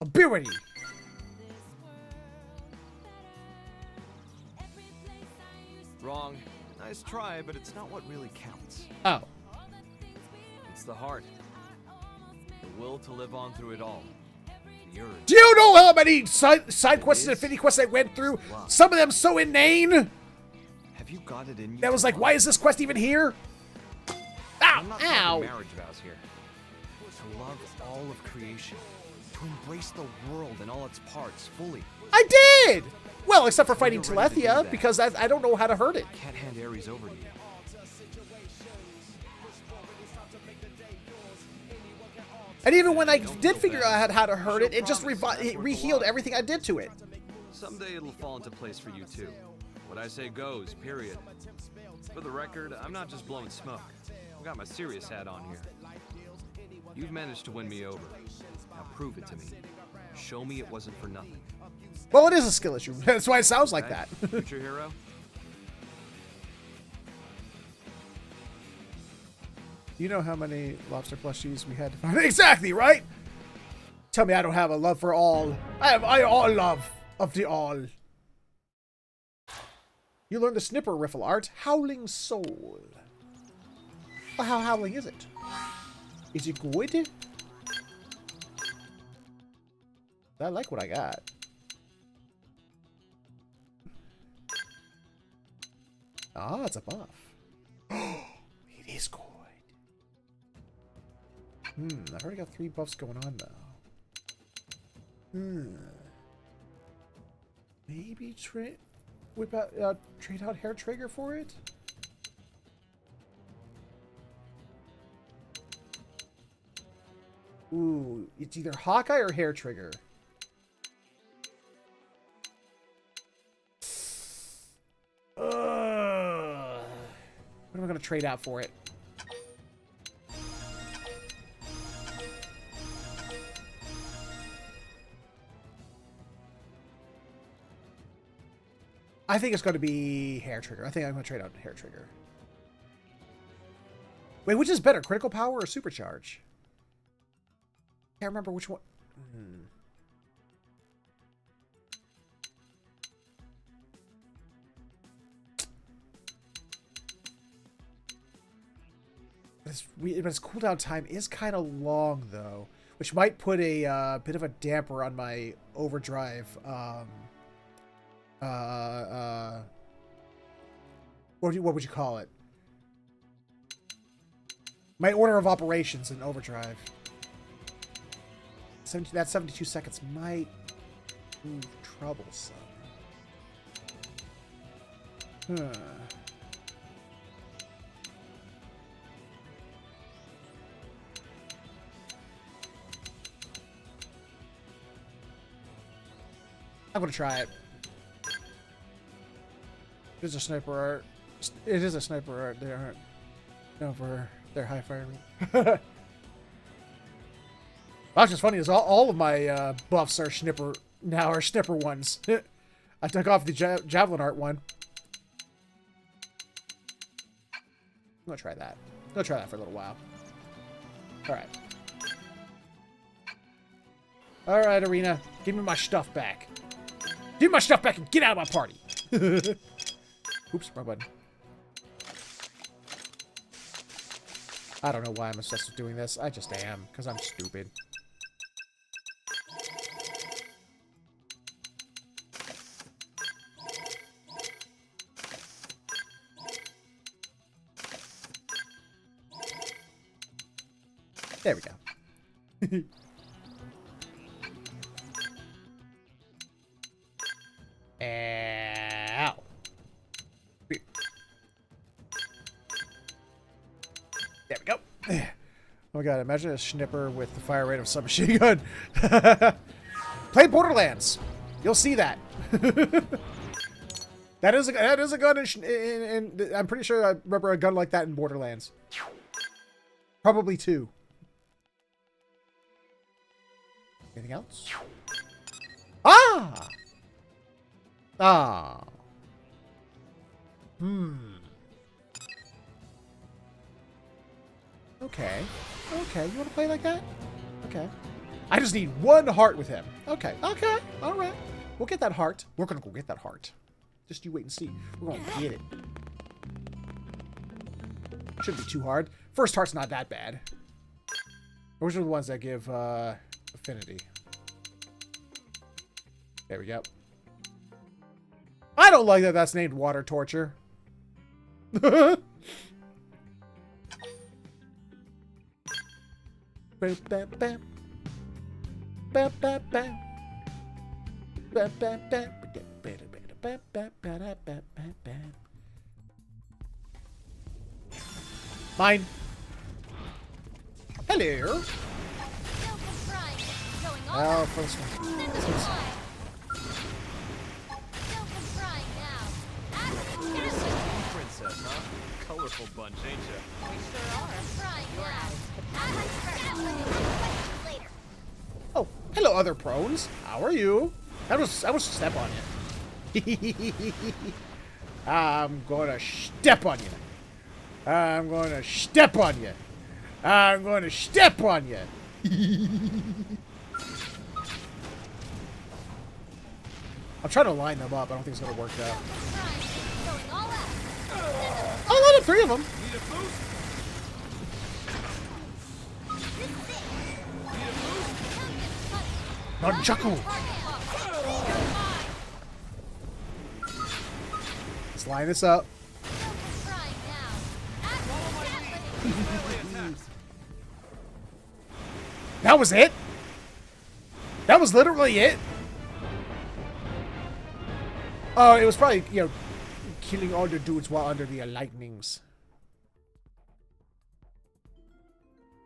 Ability. Wrong. Nice try, but it's not what really counts. Oh. It's the heart. The will to live on through it all. The urge. Do you know how many side quests and affinity quests I went through? Some of them so inane. Have you got it in you? That was like, why is this quest even here? Ow! I'm not Ow! talking marriage vows here. To love all of creation. To embrace the world in all its parts fully. I did! Well, except for fighting Telethia, because I don't know how to hurt it. Can't hand Ares over to you. And even when I did figure out how to hurt it, it just re-healed everything I did to it. Someday it'll fall into place for you too. What I say goes, period. For the record, I'm not just blowing smoke. I've got my serious hat on here. You've managed to win me over. Now prove it to me. Show me it wasn't for nothing. Well, it is a skill issue. That's why it sounds like that. Future hero? You know how many lobster plushies we had to find? Exactly, right? Tell me I don't have a love for all. I have all love of the all. You learned the snipper riffle art, Howling Soul. Well, how howling is it? Is it good? I like what I got. Ah, it's a buff. It is good. I've already got 3 buffs going on now. Maybe trade out Hair Trigger for it? Ooh, it's either Hawkeye or Hair Trigger. What am I going to trade out for it? I think it's going to be Hair Trigger. I think I'm going to trade out Hair Trigger. Wait, which is better, Critical Power or Supercharge? Can't remember which one. Its cooldown time is kind of long, though, which might put a bit of a damper on my overdrive. What would you call it? My order of operations in overdrive. That 72 seconds might prove troublesome. Huh. I'm gonna try it. It is a sniper art. It is a sniper art. They aren't known for their high firing. What's just funny is all of my buffs are snipper ones. I took off the javelin art one. I'm gonna try that. I'm gonna try that for a little while. Alright. Alright, Arena. Give me my stuff back. Give me my stuff back and get out of my party. Oops, wrong button. I don't know why I'm obsessed with doing this. I just am, because I'm stupid. There we go. Ow. There we go. Oh my god, imagine a snipper with the fire rate of a submachine gun. Play Borderlands. You'll see that. That is a gun in I'm pretty sure I remember a gun like that in Borderlands. Probably 2. Anything else? Ah! Ah. Okay. Okay, you want to play like that? Okay. I just need 1 heart with him. Okay. Okay. All right. We'll get that heart. We're going to go get that heart. Just you wait and see. We're going to get it. Shouldn't be too hard. First heart's not that bad. Those are the ones that give affinity. There we go. I don't like that that's named water torture. Mine. Hello. Oh, first one. Princess, huh? Colorful bunch, ain't ya? We sure are. Oh, hello, other prones. How are you? I was step on you. I'm gonna step on you. I'm gonna step on you. I'm gonna step on you. I'm trying to line them up. I don't think it's gonna work though. Oh, line up 3 of them. Nunchaku. Let's line this up. That was it? That was literally it? Oh, it was probably, you know, killing all the dudes while under the lightnings.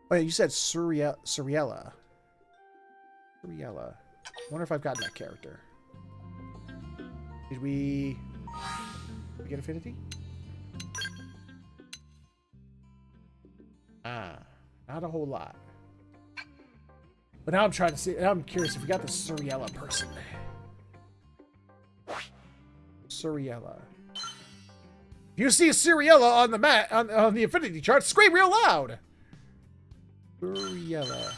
Oh yeah, you said Suriella. Suriella. Wonder if I've gotten that character. Did we get affinity? Ah, not a whole lot. But now I'm trying to see. Now I'm curious if we got the Suriella person. Suriella. If you see a Suriella on the mat on the affinity chart, scream real loud. Suriella.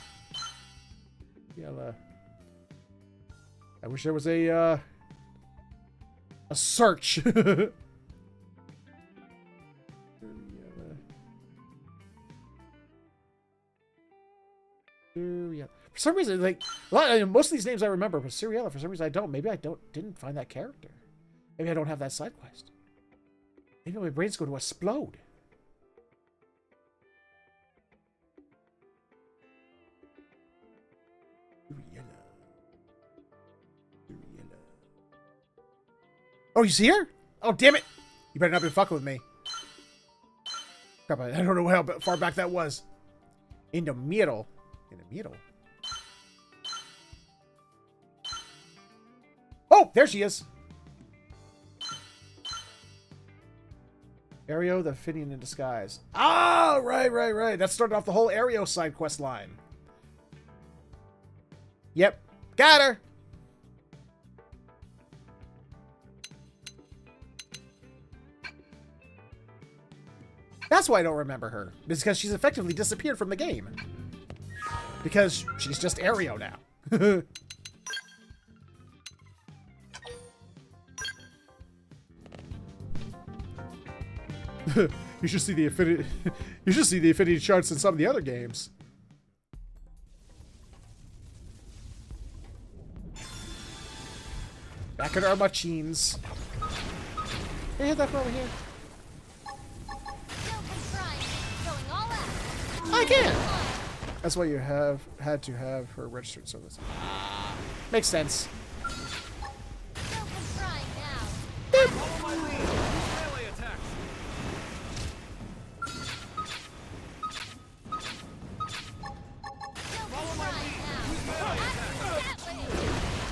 Suriella. I wish there was a search. Suriella. Suriella. For some reason, like most of these names I remember, but Suriella, for some reason I don't. Maybe I didn't find that character. Maybe I don't have that side quest. Maybe my brain's going to explode. Oh, you see her? Oh, damn it. You better not be fucking with me. Crap, I don't know how far back that was. In the middle. In the middle. Oh, there she is. Aereo, the Amphibian in disguise. Ah, right. That started off the whole Aereo side quest line. Yep. Got her. That's why I don't remember her. It's because she's effectively disappeared from the game. Because she's just Aereo now. You should see the affinity. You should see the affinity charts in some of the other games. Back at our machines. Hey, hit that from over here. I can. That's why you had to have her registered service. Makes sense.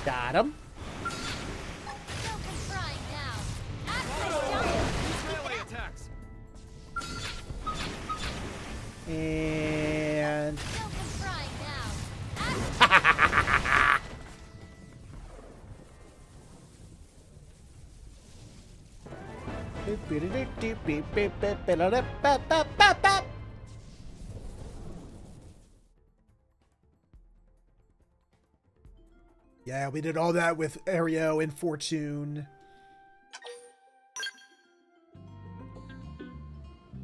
Got him. And yeah, we did all that with Aereo and Fortune.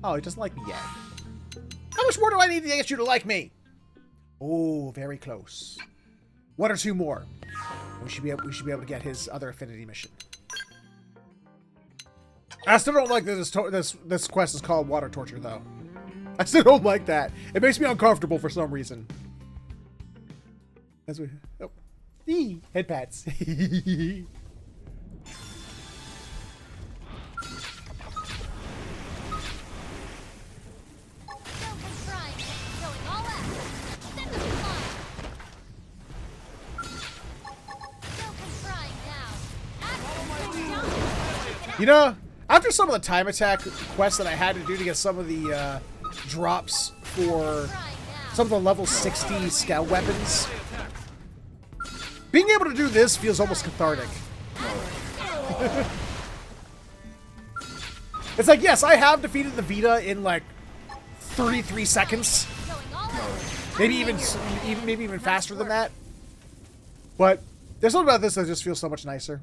Oh, he doesn't like me yet. How much more do I need to get you to like me? Oh, very close. One or two more. We should be able to get his other affinity mission. I still don't like that this quest is called Water Torture, though. I still don't like that. It makes me uncomfortable for some reason. As we... Oh. Eee, head pats. You know, after some of the time attack quests that I had to do to get some of the drops for some of the level 60 scout weapons, being able to do this feels almost cathartic. It's like, yes, I have defeated the Vita in like 33 seconds. Maybe even faster than that. But there's something about this that just feels so much nicer.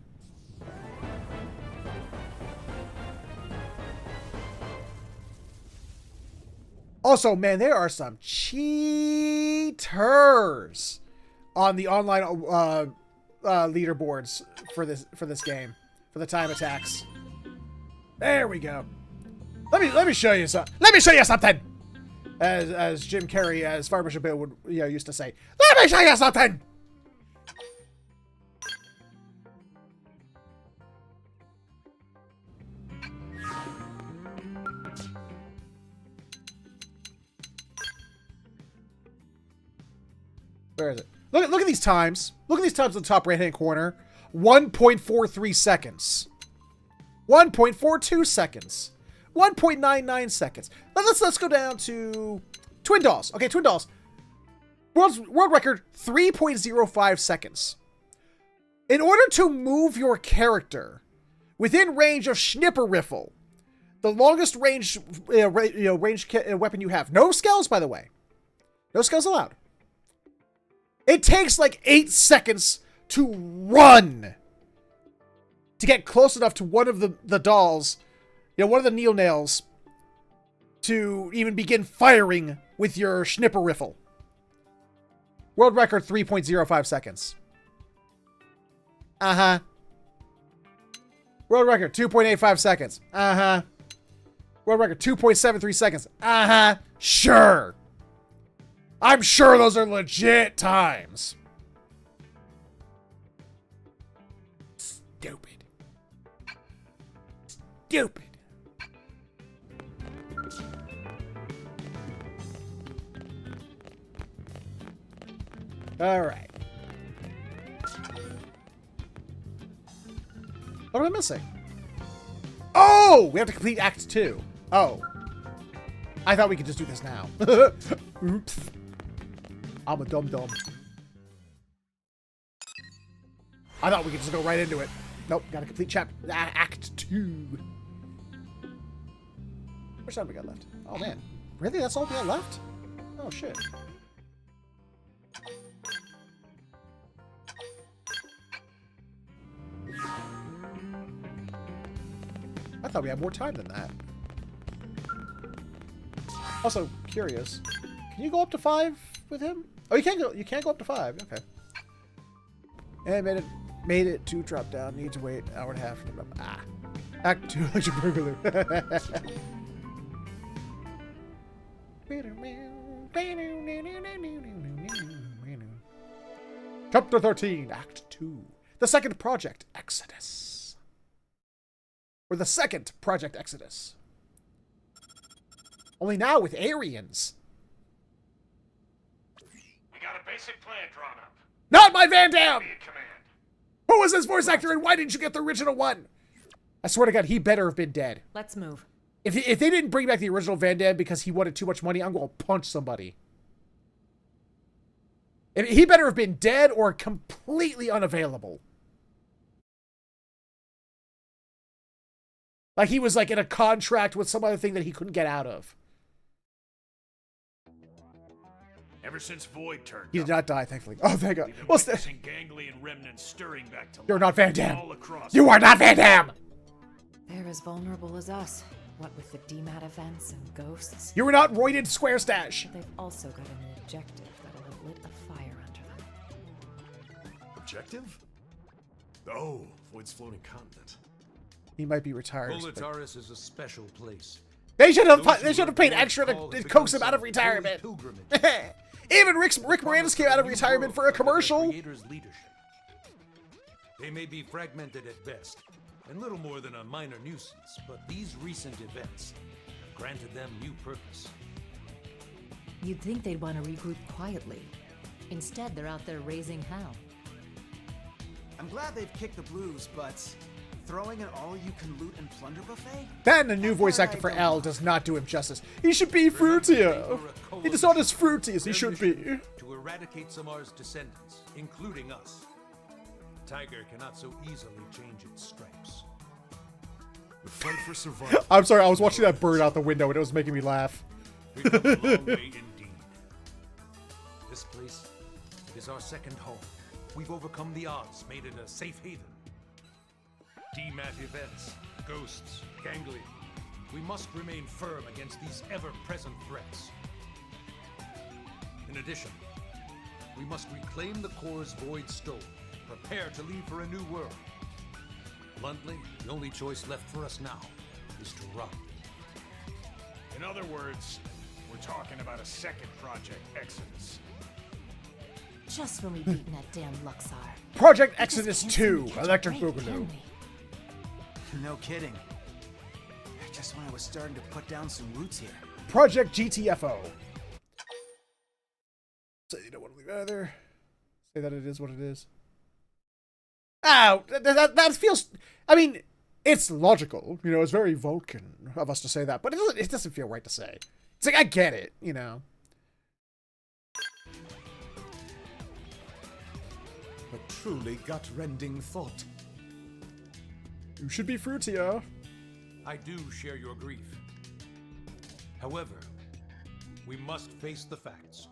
Also, man, there are some cheaters on the online leaderboards for this game, for the time attacks. There we go. Let me show you something. Let me show you something. As Jim Carrey, as Farmer Bill would used to say. Let me show you something. Where is it? Look at these times. Look at these times in the top right-hand corner. 1.43 seconds. 1.42 seconds. 1.99 seconds. Let's go down to Twin Dolls. Okay, Twin Dolls. World record, 3.05 seconds. In order to move your character within range of Schnipperiffle, the longest range weapon you have. No scales, by the way. No scales allowed. It takes like 8 seconds to run to get close enough to one of the dolls, one of the Neo Nails, to even begin firing with your Schnipperiffle. World record 3.05 seconds. Uh-huh. World record 2.85 seconds. Uh-huh. World record 2.73 seconds. Uh-huh. Sure. I'm sure those are legit times. Stupid. stupid. All right. What am I missing? Oh, we have to complete Act 2. Oh. I thought we could just do this now. Oops. I'm a dum-dum. I thought we could just go right into it. Nope, gotta complete Act 2. How much time we got left? Oh man. Really? That's all we got left? Oh shit. I thought we had more time than that. Also, curious. Can you go up to 5 with him? Oh, you can't go. You can't go up to 5. Okay. And made it to drop down. Need to wait an hour and a half. Ah. Act 2 electric burglar. Chapter 13, Act 2. The second Project Exodus. Or the second Project Exodus. Only now with Aryans. We got a basic plan drawn up. Not my Van Damme! Who was this voice actor and why didn't you get the original one? I swear to God, he better have been dead. Let's move. If they didn't bring back the original Van Damme because he wanted too much money, I'm going to punch somebody. He better have been dead or completely unavailable. Like he was like in a contract with some other thing that he couldn't get out of. Ever since VoD turned He did not die, thankfully. Oh, thank God. We've been What's witnessing ganglion remnants stirring back to You're life not Van Damme. all across You are not Van Damme! They're as vulnerable as us. What with the DMAT events and ghosts. You were not roided Square Stash. They've also got an objective that'll have lit a fire under them. Objective? Oh, Void's floating continent. He might be retired. Boletaris is a special place. They should have paid extra to coax him out of retirement. Even Rick Moranis came out of retirement for a commercial. They may be fragmented at best, and little more than a minor nuisance, but these recent events have granted them new purpose. You'd think they'd want to regroup quietly. Instead, they're out there raising hell. I'm glad they've kicked the blues, but throwing an all-you-can-loot and plunder buffet? Then the new voice actor for L does not do him justice. He should be fruitier. He is not as fruity as he should be. To eradicate Samar's descendants, including us. Tiger cannot so easily change its stripes. The fight for survival. I'm sorry, I was watching that bird out the window and it was making me laugh. We've come a long way indeed. This place is our second home. We've overcome the odds, made it a safe haven. DMAT events, ghosts, ganglion. We must remain firm against these ever-present threats. In addition, we must reclaim the cores Void stole. Prepare to leave for a new world. Bluntly, the only choice left for us now is to run. In other words, we're talking about a second Project Exodus. Just when we've beaten that damn Luxar. Project Exodus 2, Electric Boogaloo. No kidding. Just when I was starting to put down some roots here. Project GTFO. So you don't want to leave either. Say that it is what it is. Oh, that feels... I mean, it's logical. You know, it's very Vulcan of us to say that. But it doesn't feel right to say. It's like, I get it, you know. A truly gut-rending thought. You should be fruitier. I do share your grief. However, we must face the facts.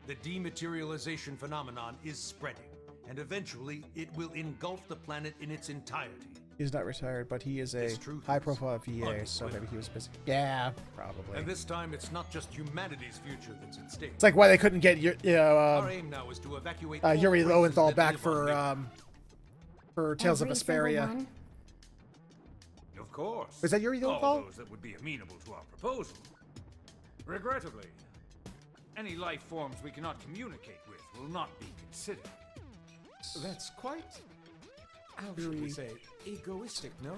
The dematerialization phenomenon is spreading, and eventually it will engulf the planet in its entirety. He's not retired, but he is a high-profile VA, so maybe he was busy. Yeah, probably. And this time, it's not just humanity's future that's at stake. It's like why they couldn't get Our aim now is to evacuate Yuri all Lowenthal races that back live for Tales of Vesperia. Of course. Is that Yuri All Lowenthal? those that would be amenable to our proposal. Regrettably, any life forms we cannot communicate with will not be considered. That's quite, how should we say, egoistic, no?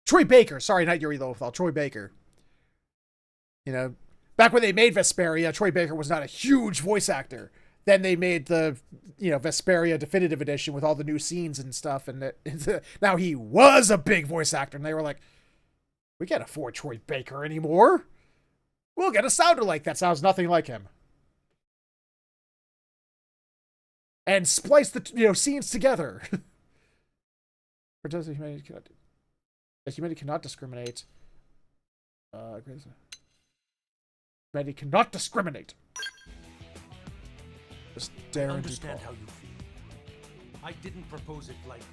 Troy Baker. Sorry, not Yuri Lowenthal. Troy Baker. You know, back when they made Vesperia, Troy Baker was not a huge voice actor. Then they made the, you know, Vesperia Definitive Edition with all the new scenes and stuff. And now he was a big voice actor. And they were like, we can't afford Troy Baker anymore. We'll get a sounder like that sounds nothing like him. And splice the, you know, scenes together. Or does humanity cannot? Humanity cannot discriminate. Humanity cannot discriminate. Just dare I and understand do how you feel. I didn't propose it lightly.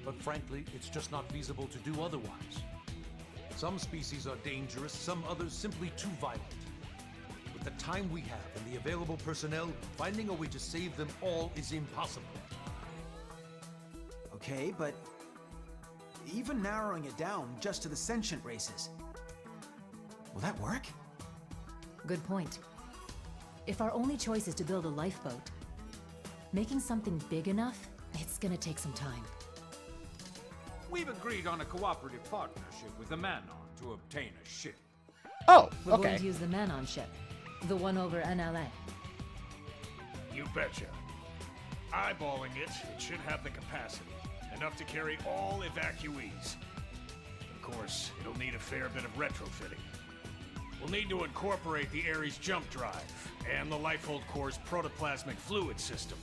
But frankly, it's just not feasible to do otherwise. Some species are dangerous, some others simply too violent. With the time we have and the available personnel, finding a way to save them all is impossible. Okay, but even narrowing it down just to the sentient races, will that work? Good point. If our only choice is to build a lifeboat, making something big enough, it's gonna take some time. We've agreed on a cooperative partnership with the Manon to obtain a ship. Oh, We're going to use the Manon ship, the one over NLA. You betcha. Eyeballing it, it should have the capacity. Enough to carry all evacuees. Of course, it'll need a fair bit of retrofitting. We'll need to incorporate the Ares jump drive and the Lifehold Core's protoplasmic fluid system.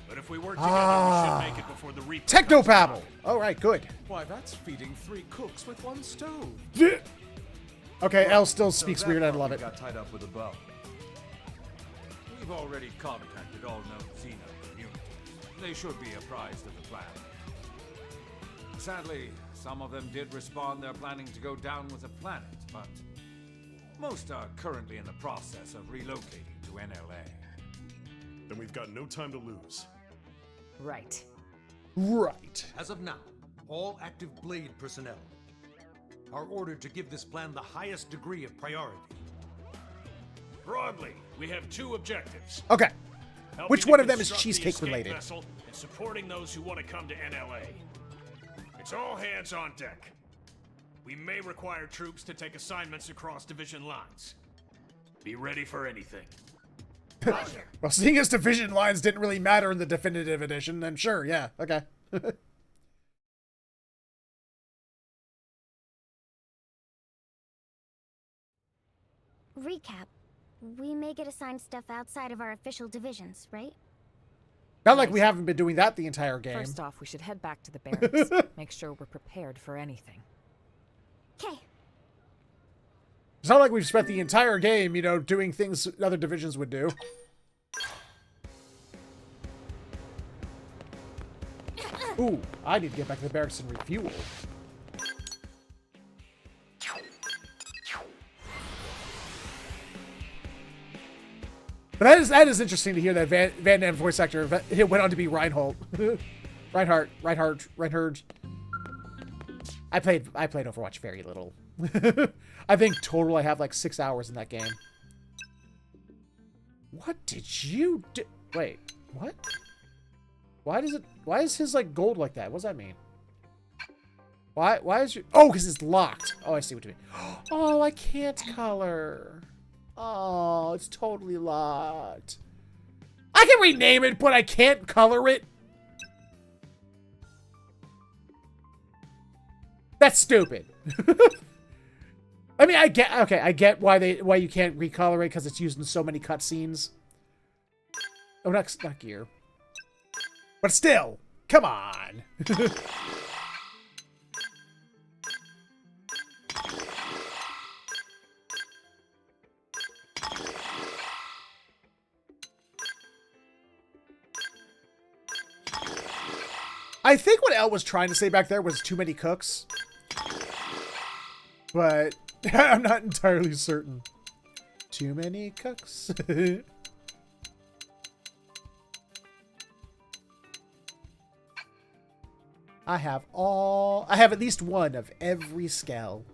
But if we work together, we should make it before the Reaper. Technobabble! Alright, good. Why, that's feeding 3 cooks with 1 stove. Okay, Elle still speaks weird. I love it. Got tied up with a bow. We've already contacted all known Xeno communities. They should be apprised of the plan. Sadly, some of them did respond they're planning to go down with the planet, but most are currently in the process of relocating to NLA. Then we've got no time to lose. Right. Right. As of now, all active Blade personnel are ordered to give this plan the highest degree of priority. Broadly, we have 2 objectives. Okay. Helping Which to one of them is construct the cheesecake escape related? vessel and supporting those who want to come to NLA. It's all hands on deck. We may require troops to take assignments across division lines. Be ready for anything. Well, seeing as division lines didn't really matter in the definitive edition, then sure, yeah, okay. Recap. We may get assigned stuff outside of our official divisions, right? Not like we haven't been doing that the entire game. First off, we should head back to the barracks. Make sure we're prepared for anything. Okay. It's not like we've spent the entire game, you know, doing things other divisions would do. Ooh, I need to get back to the barracks and refuel. But that is interesting to hear that Van Damme voice actor went on to be Reinhold. Reinhardt. I played Overwatch very little. I think total I have like 6 hours in that game. What did you do? Wait, what? Why is his like gold like that? What does that mean? Why is your, oh, because it's locked. Oh, I see what you mean. Oh, I can't color. Oh, it's totally locked. I can rename it, but I can't color it. That's stupid. I mean, I get why you can't recolor it because it's used in so many cutscenes. Oh, not gear. But still, come on. I think what Elle was trying to say back there was too many cooks. But I'm not entirely certain. Too many cooks. I have at least one of every scale.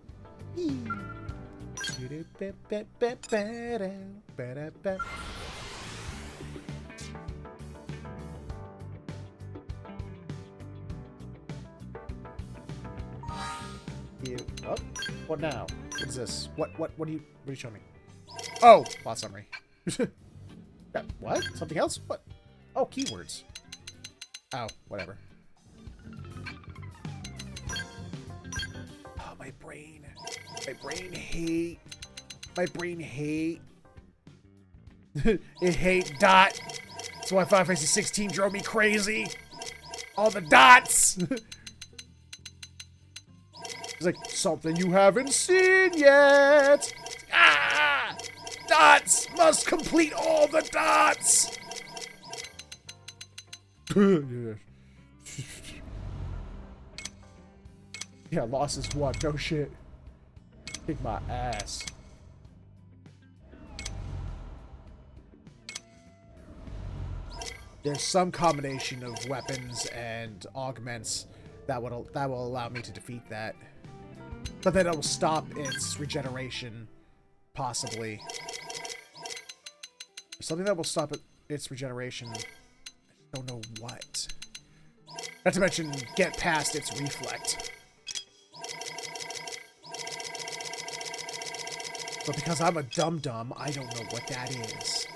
you. Oh, what now? What is this? What are you showing me? Oh, plot summary. What? Something else? What? Oh, keywords. Oh, whatever. Oh, my brain. My brain hate. My brain hate. It hate dot. That's why Final Fantasy 16 drove me crazy. All the dots. It's like, something you haven't seen yet. Ah! Dots must complete all the dots. Yeah, loss is what? No shit. Kick my ass. There's some combination of weapons and augments that will allow me to defeat that. But then it will stop its regeneration, possibly. Something that will stop its regeneration. I don't know what. Not to mention, get past its reflect. But because I'm a dum-dum, I don't know what that is.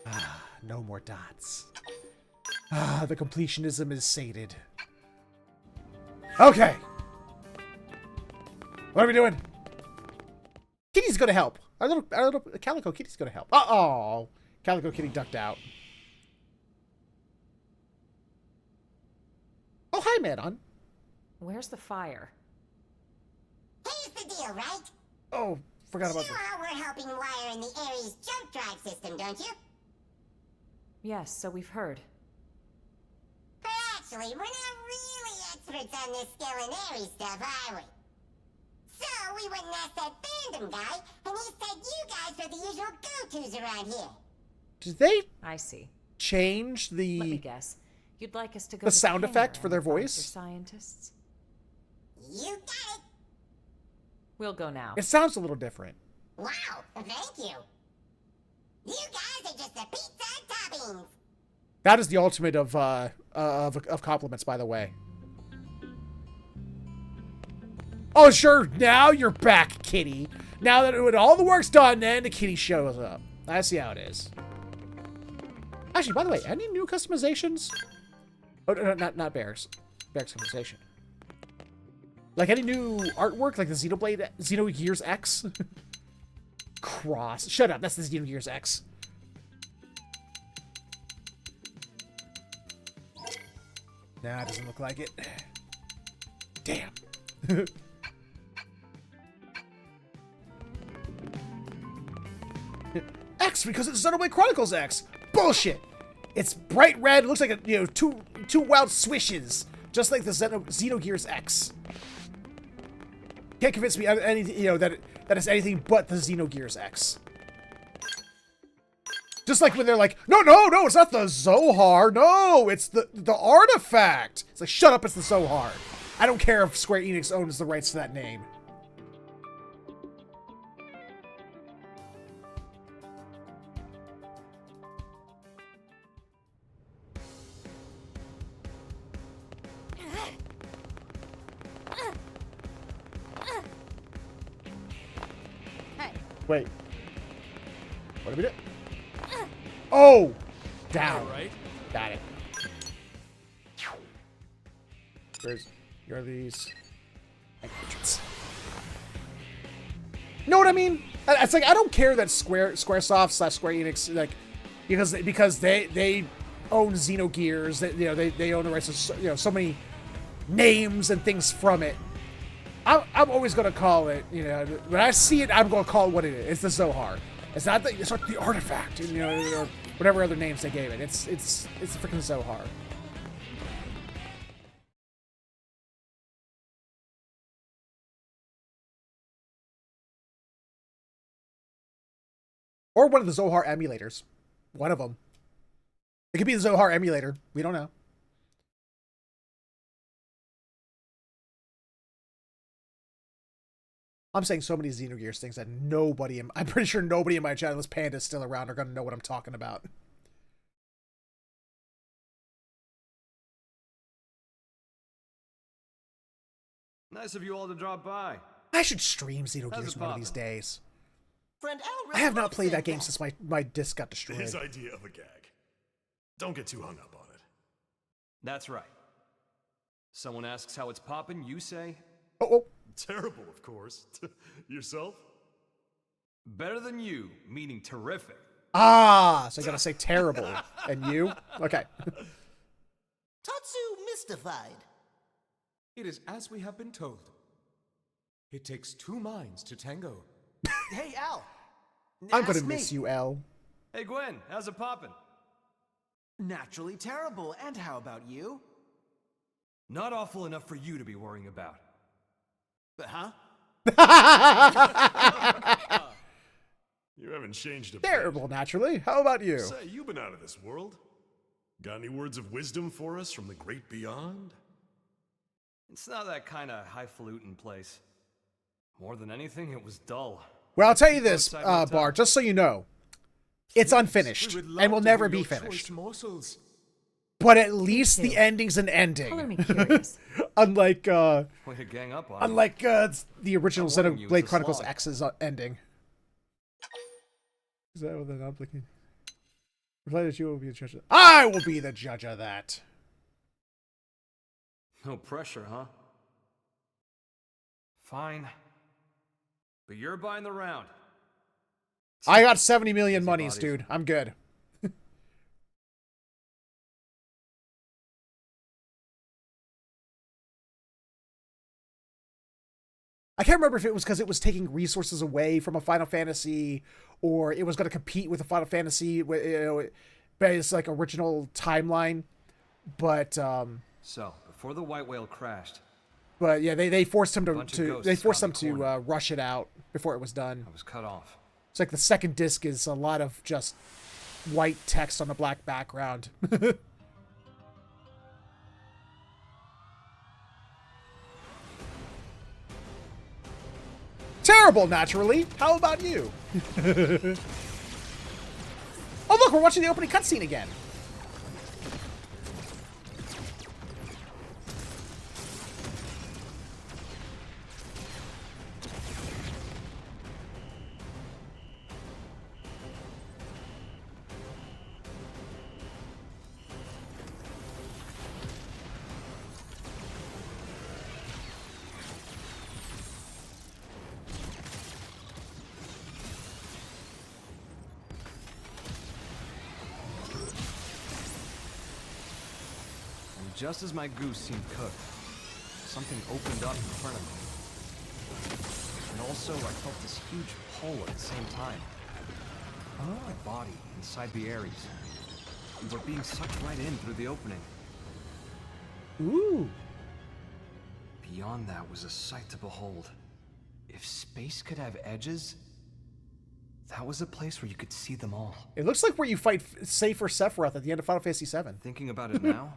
Ah, no more dots. Ah, the completionism is sated. Okay! What are we doing? Kitty's gonna help. Our little Calico Kitty's gonna help. Uh-oh! Calico Kitty ducked out. Oh, hi, Manon. Where's the fire? Here's the deal, right? Oh, forgot about You know how we're helping wire in the Ares jump drive system, don't you? Yes, so we've heard. But actually, we're not really experts on this skill and Ares stuff, are we? So we went and asked that fandom guy, and he said you guys are the usual go-tos around here. Did they I see. change the... Let me guess. You'd like us to go the to sound hangar effect for their and find voice? your scientists? You got it. We'll go now. It sounds a little different. Wow, thank you. You guys are just the pizza toppings. That is the ultimate of compliments, by the way. Oh, sure. Now you're back, Kitty. Now that when all the work's done, then the Kitty shows up. I see how it is. Actually, by the way, any new customizations? Oh, no, not Bear's. Bear's customization. Like any new artwork, like the Xenoblade, Xenogears X? Cross. Shut up. That's the Xenogears X. Nah, it doesn't look like it. Damn. X because it's Xenoblade Chronicles X. Bullshit. It's bright red. It looks like a, two wild swishes, just like the Xenogears X. Can't convince me that it's anything but the Xenogears X. Just like when they're like, no, it's not the Zohar. No, it's the artifact. It's like, shut up, it's the Zohar. I don't care if Square Enix owns the rights to that name. Wait. What did we do? Oh! Down. Right. Got it. Here are these. Engagements. Know what I mean? It's like, I don't care that Squaresoft / Square Enix, like, because they own Xenogears, they own the rights to so many names and things from it. I'm always gonna call it, when I see it, I'm gonna call it what it is. It's the Zohar. It's not the artifact, or whatever other names they gave it. It's the freaking Zohar. Or one of the Zohar emulators. One of them. It could be the Zohar emulator. We don't know. I'm saying so many Xenogears things that I'm pretty sure nobody in my channel, unless Panda's still around, are going to know what I'm talking about. Nice of you all to drop by. I should stream Xenogears How's it one of these poppin'? days. Friend Al I really have not loves played that it. game since my disc got destroyed. His idea of a gag. Don't get too hung up on it. That's right. Someone asks how it's poppin', you say, Oh. Terrible, of course. Yourself? better than you, meaning terrific. Ah, so I gotta say terrible. And you? Okay. Tatsu mystified. It is as we have been told. It takes two minds to tango. Hey, Al. I'm gonna ask me. miss you, L. Hey Gwen, how's it poppin'? Naturally terrible. And how about you? Not awful enough for you to be worrying about. Huh? You haven't changed a bit. Terrible, naturally. How about you? Say, you've been out of this world. Got any words of wisdom for us from the great beyond? It's not that kind of highfalutin place. More than anything, it was dull. Well, I'll tell you this, Bart, just so you know. It's unfinished and will never be finished. But at least the ending's an ending. Color me curious. Unlike, Way to gang up on unlike the original I'm warning you, Xenoblade it's a Chronicles slog. X's ending. Is that what they're not looking? Reply that you will be the judge of I will be the judge of that. No pressure, huh? Fine. But you're buying the round. I got 70 million Easy monies, bodies. dude. I'm good. I can't remember if it was because it was taking resources away from a Final Fantasy, or it was going to compete with a Final Fantasy, you know, but it's like original timeline. But So, before the white whale crashed, yeah, they forced him Bunch of to ghosts they forced got him in the to corner. rush it out before it was done. I was cut off. It's like the second disc is a lot of just white text on a black background. Terrible, naturally. How about you? Oh, look, we're watching the opening cutscene again. And just as my goose seemed cooked, something opened up in front of me. And also, I felt this huge pull at the same time. My body inside the Ares. We were being sucked right in through the opening. Ooh. Beyond that was a sight to behold. If space could have edges, that was a place where you could see them all. It looks like where you fight Safer Sephiroth at the end of Final Fantasy VII. Thinking about it now,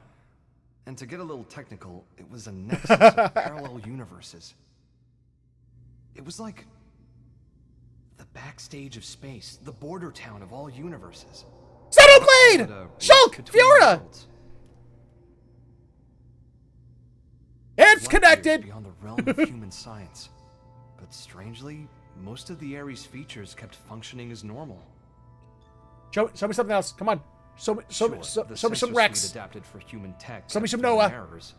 and to get a little technical, it was a nexus of parallel universes. It was like the backstage of space, the border town of all universes. Xenoblade! Shulk! Fiora! It's Light connected! years beyond the realm of human science. But strangely, most of the Ares features kept functioning as normal. Show me something else. Come on. Show me some sensor Rex. suite adapted for human tech. Show me kept some throwing Noah. errors.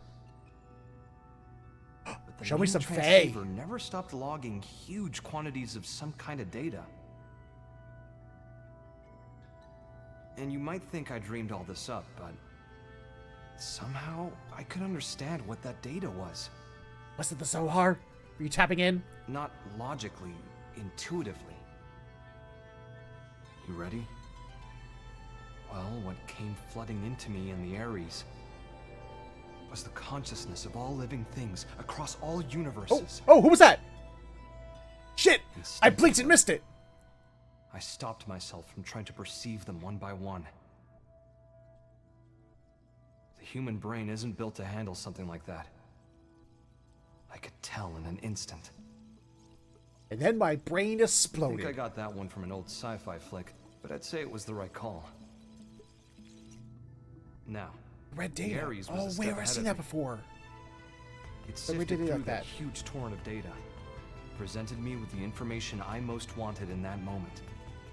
But the Show me main some Faye. transceiver never stopped logging huge quantities of some kind of data. And you might think I dreamed all this up, but somehow I could understand what that data was. Was it the Zohar? Were you tapping in? Not logically, intuitively. You ready? Well, what came flooding into me in the Ares was the consciousness of all living things across all universes. Oh, who was that? Shit! I blinked and missed it! I stopped myself from trying to perceive them one by one. The human brain isn't built to handle something like that. I could tell in an instant. And then my brain I exploded. think I got that one from an old sci-fi flick, but I'd say it was the right call. Now, Red the data. Ares was Oh, a step where have I ahead seen of that me. before? It So we sifted did it through like that. huge torrent of data, presented me with the information I most wanted in that moment.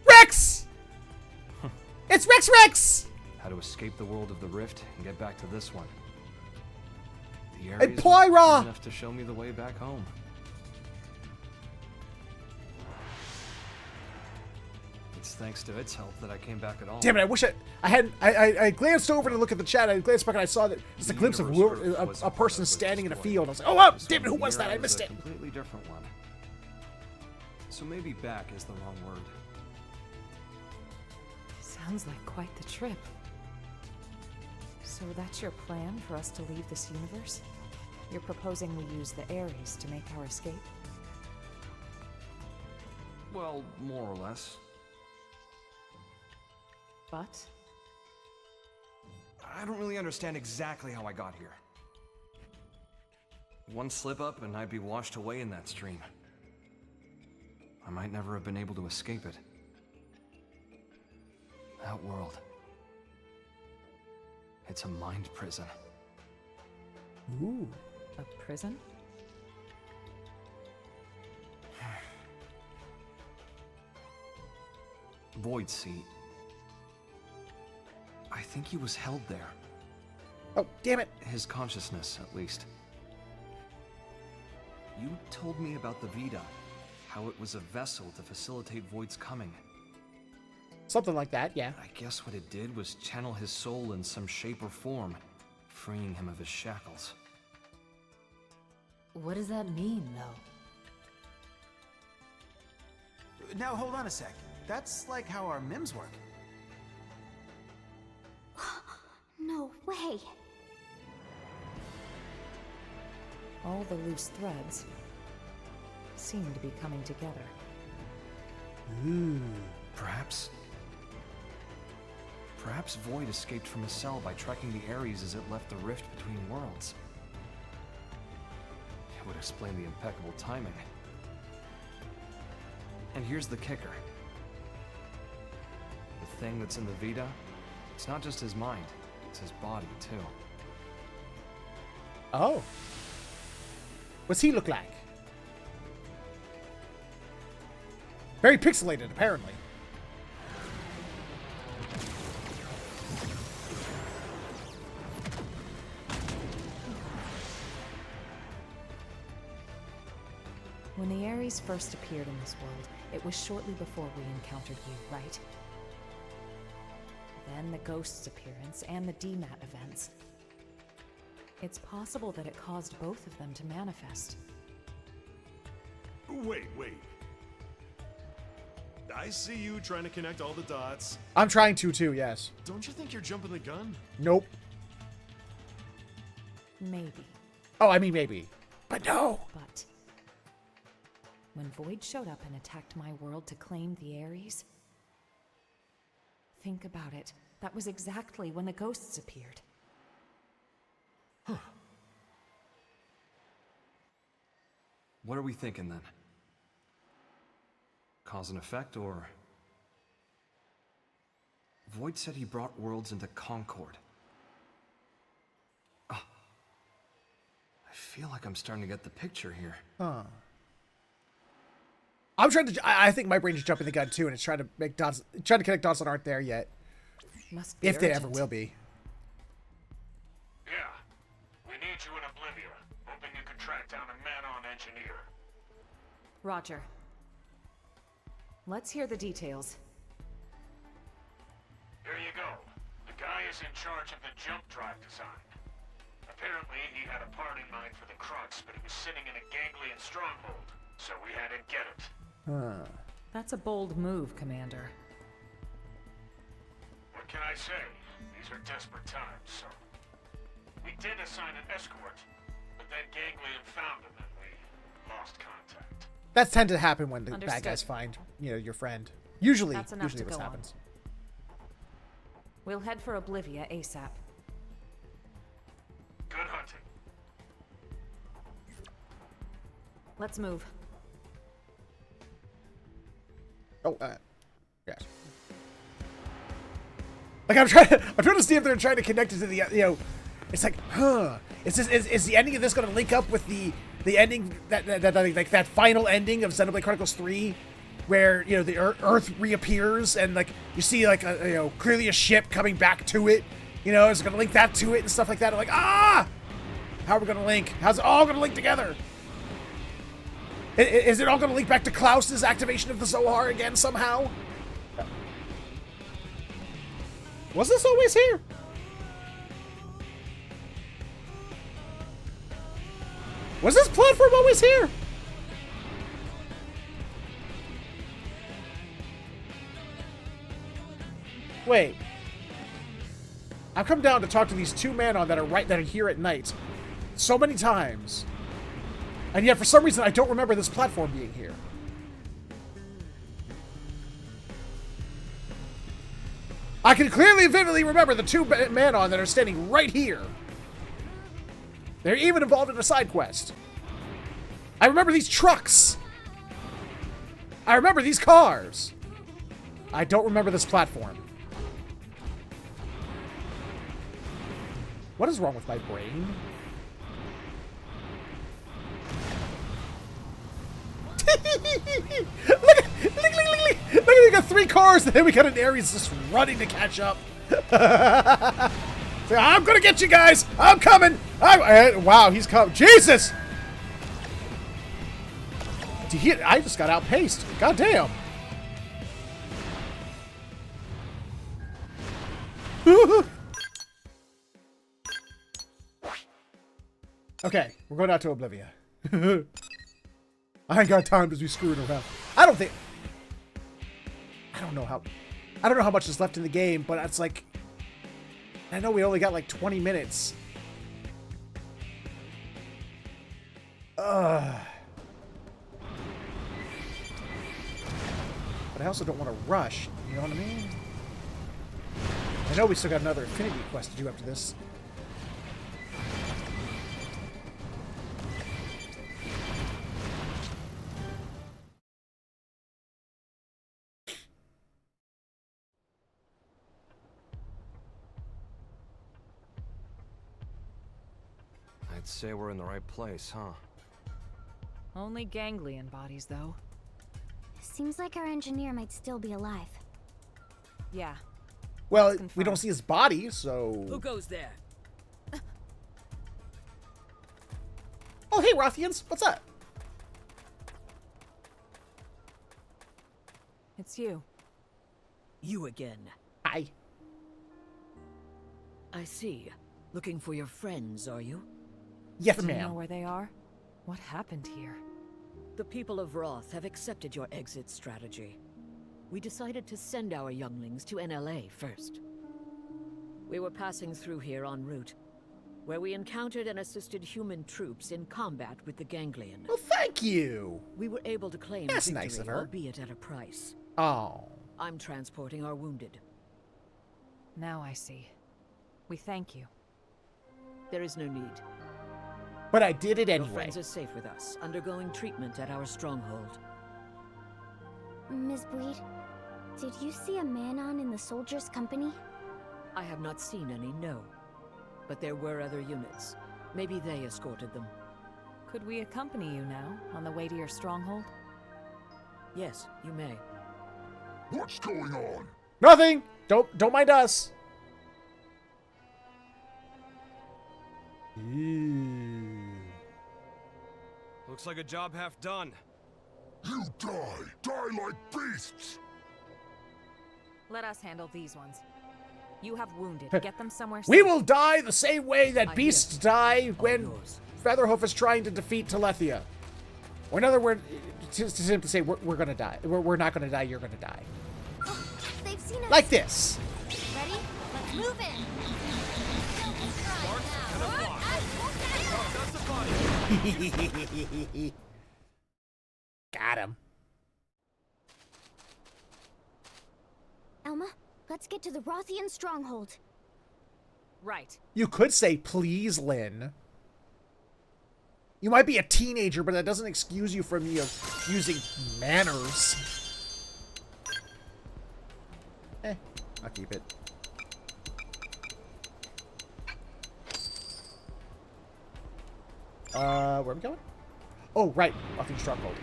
Rex! It's Rex! How to escape the world of the Rift and get back to this one. The Hey, Ares was Pyra! good enough to show me the way back home. It's thanks to its help that I came back at all. Damn it! I wish I glanced over to look at the chat. I glanced back and I saw that it's a glimpse of a person standing in a field. I was like, oh, damn it! Who was that? I missed it. A completely different one. So maybe back is the wrong word. Sounds like quite the trip. So that's your plan for us to leave this universe? You're proposing we use the Ares to make our escape? Well, more or less. But? I don't really understand exactly how I got here. One slip up and I'd be washed away in that stream. I might never have been able to escape it. That world. It's a mind prison. Ooh. A prison? Void Seat. I think he was held there. Oh, damn it. His consciousness, at least. You told me about the Vita, how it was a vessel to facilitate Void's coming. Something like that, yeah. I guess what it did was channel his soul in some shape or form, freeing him of his shackles. What does that mean, though? Now, hold on a sec. That's like how our MIMs work. No way. All the loose threads seem to be coming together. Ooh. Perhaps Void escaped from his cell by tracking the Ares as it left the rift between worlds. It would explain the impeccable timing. And here's the kicker. The thing that's in the Vita, it's not just his mind, it's his body, too. Oh. What's he look like? Very pixelated, apparently. When the Ares first appeared in this world, it was shortly before we encountered you, right? Then the Ghost's appearance and the DMAT events. It's possible that it caused both of them to manifest. Wait. I see you trying to connect all the dots. I'm trying to, too, yes. Don't you think you're jumping the gun? Nope. Maybe. Oh, I mean maybe. But no! But when Void showed up and attacked my world to claim the Ares, think about it. That was exactly when the Ghosts appeared. Huh. What are we thinking then? Cause and effect, or... Void said he brought worlds into concord. Ah. I feel like I'm starting to get the picture here. Huh. I'm trying to... I think my brain is jumping the gun, too, and it's trying to make dots... Trying to connect dots that aren't there yet. Must be if they urgent. ever will be. Yeah. We need you in Oblivia. Hoping you can track down a man-on engineer. Roger. Let's hear the details. Here you go. The guy is in charge of the jump drive design. Apparently, he had a part in mind for the Crux, but it was sitting in a ganglion stronghold, so we had him get it. Huh. That's a bold move, Commander. What can I say? These are desperate times, so... We did assign an escort, but then Ganglion found him and we lost contact. That tends to happen when the bad Understood. guys find, you know, your friend. Usually, That's enough usually to this go on. happens. We'll head for Oblivia ASAP. Good hunting. Let's move. Oh, yes. Like I'm trying to see if they're trying to connect it to the, you know, It's like, huh? Is the ending of this going to link up with the ending that final ending of Xenoblade Chronicles 3, where the Earth reappears and like you see like clearly a ship coming back to it. Is it going to link that to it and stuff like that? I'm like, how are we going to link? How's it all going to link together? Is it all going to link back to Klaus's activation of the Zohar again somehow? Was this always here? Was this platform always here? Wait. I've come down to talk to these two men that are here at night so many times. And yet for some reason I don't remember this platform being here. I can clearly and vividly remember the two Manon that are standing right here. They're even involved in a side quest. I remember these trucks. I remember these cars. I don't remember this platform. What is wrong with my brain? Look at we got 3 cars, and then we got an Ares just running to catch up. I'm gonna get you guys. I'm coming. Wow, he's coming. Jesus! I just got outpaced. God damn. Okay, we're going out to Oblivia. I ain't got time to be screwing around. I don't know how much is left in the game, but it's like, I know we only got like 20 minutes. But I also don't want to rush, you know what I mean? I know we still got another Infinity quest to do after this. I'd say we're in the right place, huh? Only ganglion bodies, though. Seems like our engineer might still be alive. Yeah. Well, we don't see his body, so... Who goes there? Oh, hey, Rothians. What's up? It's you. You again. Hi. I see. Looking for your friends, are you? Yes, Do you ma'am. know where they are? What happened here? The people of Roth have accepted your exit strategy. We decided to send our younglings to NLA first. We were passing through here en route, where we encountered and assisted human troops in combat with the ganglion. Well, thank you. We were able to claim That's victory, nice of her. albeit at a price. Oh. I'm transporting our wounded. Now I see. We thank you. There is no need. But I did it Your anyway. friends are safe with us, undergoing treatment at our stronghold. Ms. Bleed, did you see a Manon in the soldiers' company? I have not seen any, no. But there were other units. Maybe they escorted them. Could we accompany you now, on the way to your stronghold? Yes, you may. What's going on? Nothing. Don't mind us. Looks like a job half done. You die! Die like beasts! Let us handle these ones. You have wounded. Get them somewhere safe. We will die the same way that beasts die when Featherhoof is trying to defeat Telethia. Or in other words, to simply say, we're gonna die. We're not gonna die, you're gonna die. Oh, they've seen us. Like this. Ready? Let's move in. Got him. Elma, let's get to the Rothian stronghold. Right. You could say, please, Lynn. You might be a teenager, but that doesn't excuse you from using manners. I'll keep it. Where are we going? Oh, right. Nothing stronghold.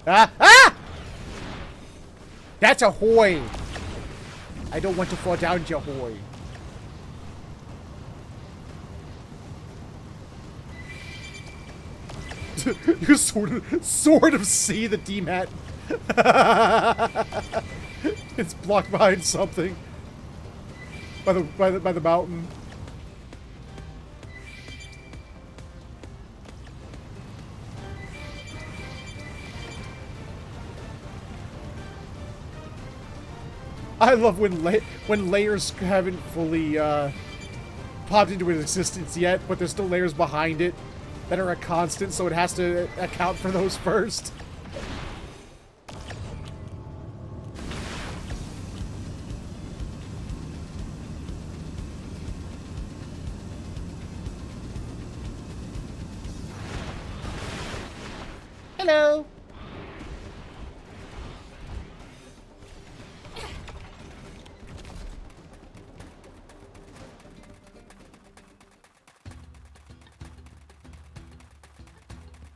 Ah! Ah! That's a hoy. I don't want to fall down, Jahoy. You sort of see the D-mat. It's blocked behind something. By the mountain. I love when layers haven't fully popped into existence yet, but there's still layers behind it that are a constant, so it has to account for those first. Hello.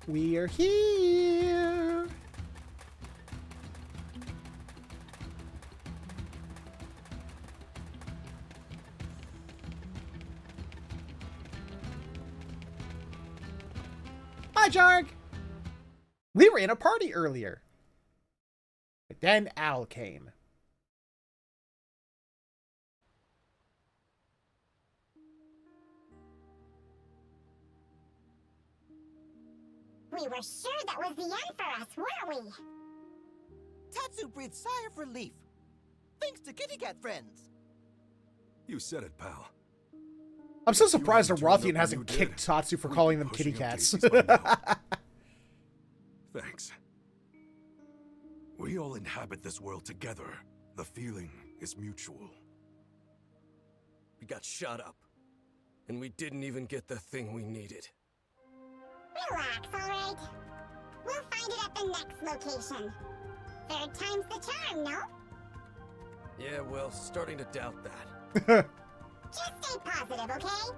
We are here. Hi, Jarg. We were in a party earlier. But then Al came. We were sure that was the end for us, weren't we? Tatsu breathed sigh of relief. Thanks to kitty cat friends. You said it, pal. I'm so surprised Rothian hasn't kicked Tatsu for calling them kitty cats. Thanks. We all inhabit this world together. The feeling is mutual. We got shot up. And we didn't even get the thing we needed. Relax, alright? We'll find it at the next location. Third time's the charm, no? Yeah, well, starting to doubt that. Just stay positive, okay?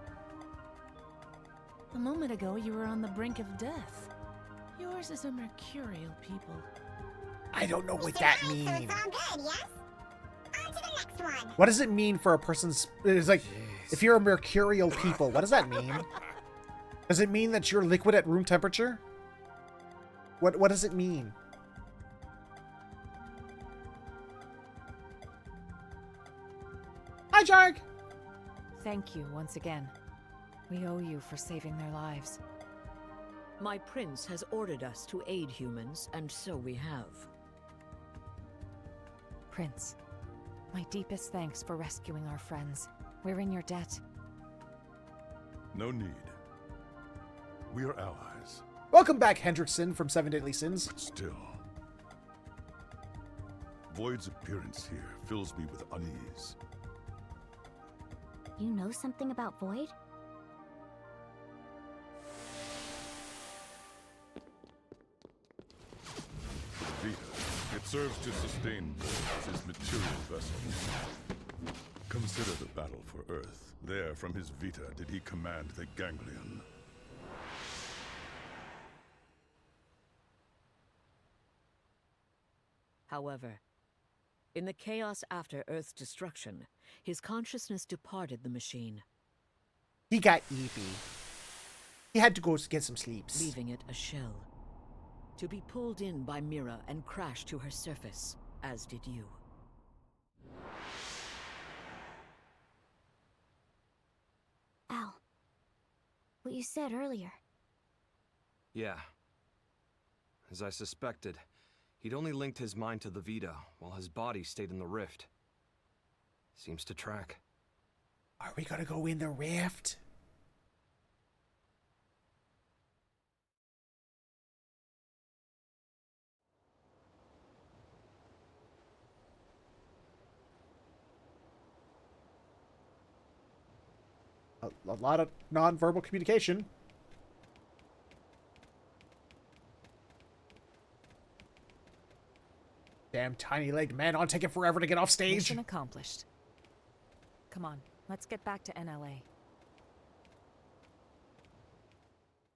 A moment ago, you were on the brink of death. Yours is a mercurial people. I don't know what that means. So it's all good, yes? On to the next one. What does it mean for a person's... It's like, if you're a mercurial people, what does that mean? Does it mean that you're liquid at room temperature? What does it mean? Hi, Jarg! Thank you once again. We owe you for saving their lives. My prince has ordered us to aid humans, and so we have. Prince, my deepest thanks for rescuing our friends. We're in your debt. No need. We are allies. Welcome back, Hendrickson from Seven Deadly Sins. But still, Void's appearance here fills me with unease. You know something about Void? Vita. It serves to sustain Void as his material vessel. Consider the battle for Earth. There, from his Vita, did he command the Ganglion. However, in the chaos after Earth's destruction, his consciousness departed the machine. He got eepy. He had to go get some sleeps. Leaving it a shell. To be pulled in by Mira and crash to her surface, as did you. Al, what you said earlier. Yeah. As I suspected, he'd only linked his mind to the Vita, while his body stayed in the rift. Seems to track. Are we gonna go in the rift? A lot of non-verbal communication. Damn tiny-legged man on taking forever to get off stage. Mission accomplished. Come on, let's get back to NLA.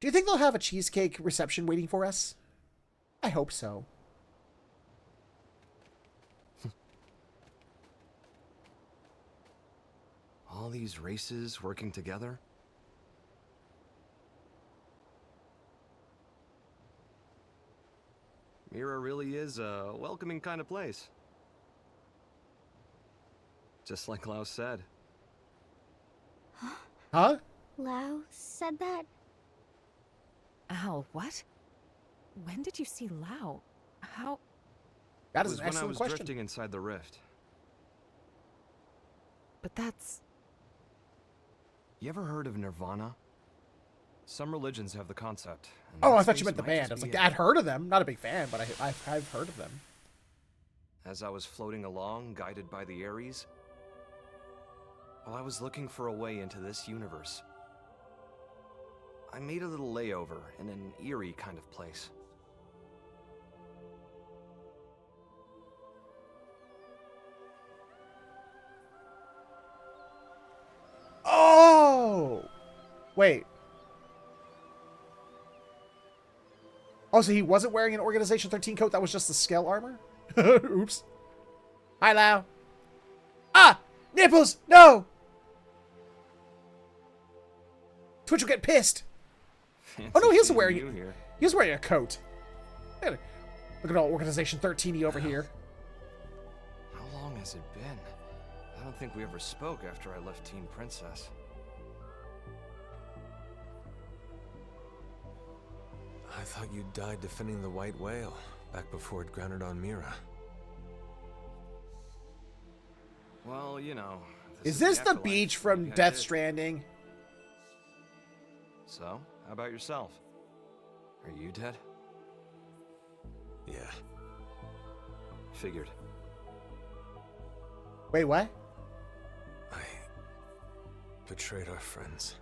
Do you think they'll have a cheesecake reception waiting for us? I hope so. All these races working together? Mira really is a welcoming kind of place. Just like Lau said. Huh? Lau said that? Al, what? When did you see Lau? How? That It is was an when I excellent was question. drifting inside the rift. But that's... You ever heard of Nirvana? Some religions have the concept. and Oh, that I thought you space meant the might band. just I was be like, it. I'd heard of them. Not a big fan, but I've heard of them. As I was floating along, guided by the Ares, while I was looking for a way into this universe, I made a little layover in an eerie kind of place. Oh! Wait. Oh, so he wasn't wearing an Organization 13 coat? That was just the scale armor? Oops. Hi, Lau. Ah! Nipples! No! Twitch will get pissed. Oh, no, he was wearing you here. He was wearing a coat. Look at all Organization 13-y over here. How long has it been? I don't think we ever spoke after I left Team Princess. I thought you died defending the White Whale, back before it grounded on Mira. Well, you know... Is this the afterlife. beach from Maybe I Death did. Stranding? So, how about yourself? Are you dead? Yeah. Figured. Wait, what? I betrayed our friends.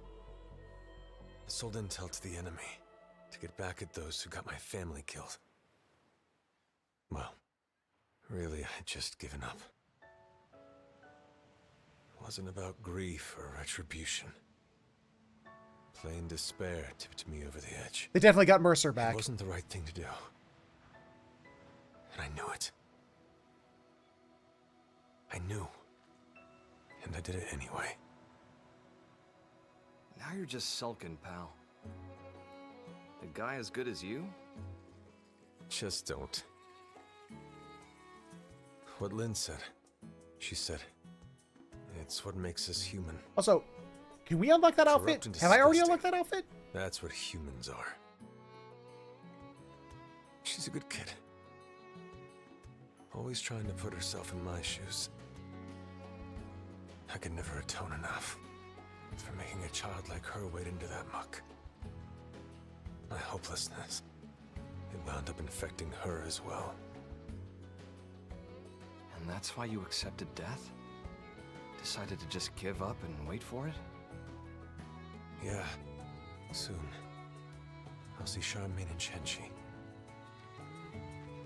Sold intel to the enemy to get back at those who got my family killed. Well, really, I had just given up. It wasn't about grief or retribution. Plain despair tipped me over the edge. They definitely got Mercer back. It wasn't the right thing to do. And I knew it. I knew. And I did it anyway. Now you're just sulking, pal. A guy as good as you? Just don't. What Lynn said. She said, it's what makes us human. Also, can we unlock that outfit? Corrupt and Have I already disgusting. unlocked that outfit? That's what humans are. She's a good kid. Always trying to put herself in my shoes. I could never atone enough for making a child like her wade into that muck. My hopelessness, it wound up infecting her as well. And that's why you accepted death? Decided to just give up and wait for it? Yeah, soon. I'll see Charmaine and Shenchi.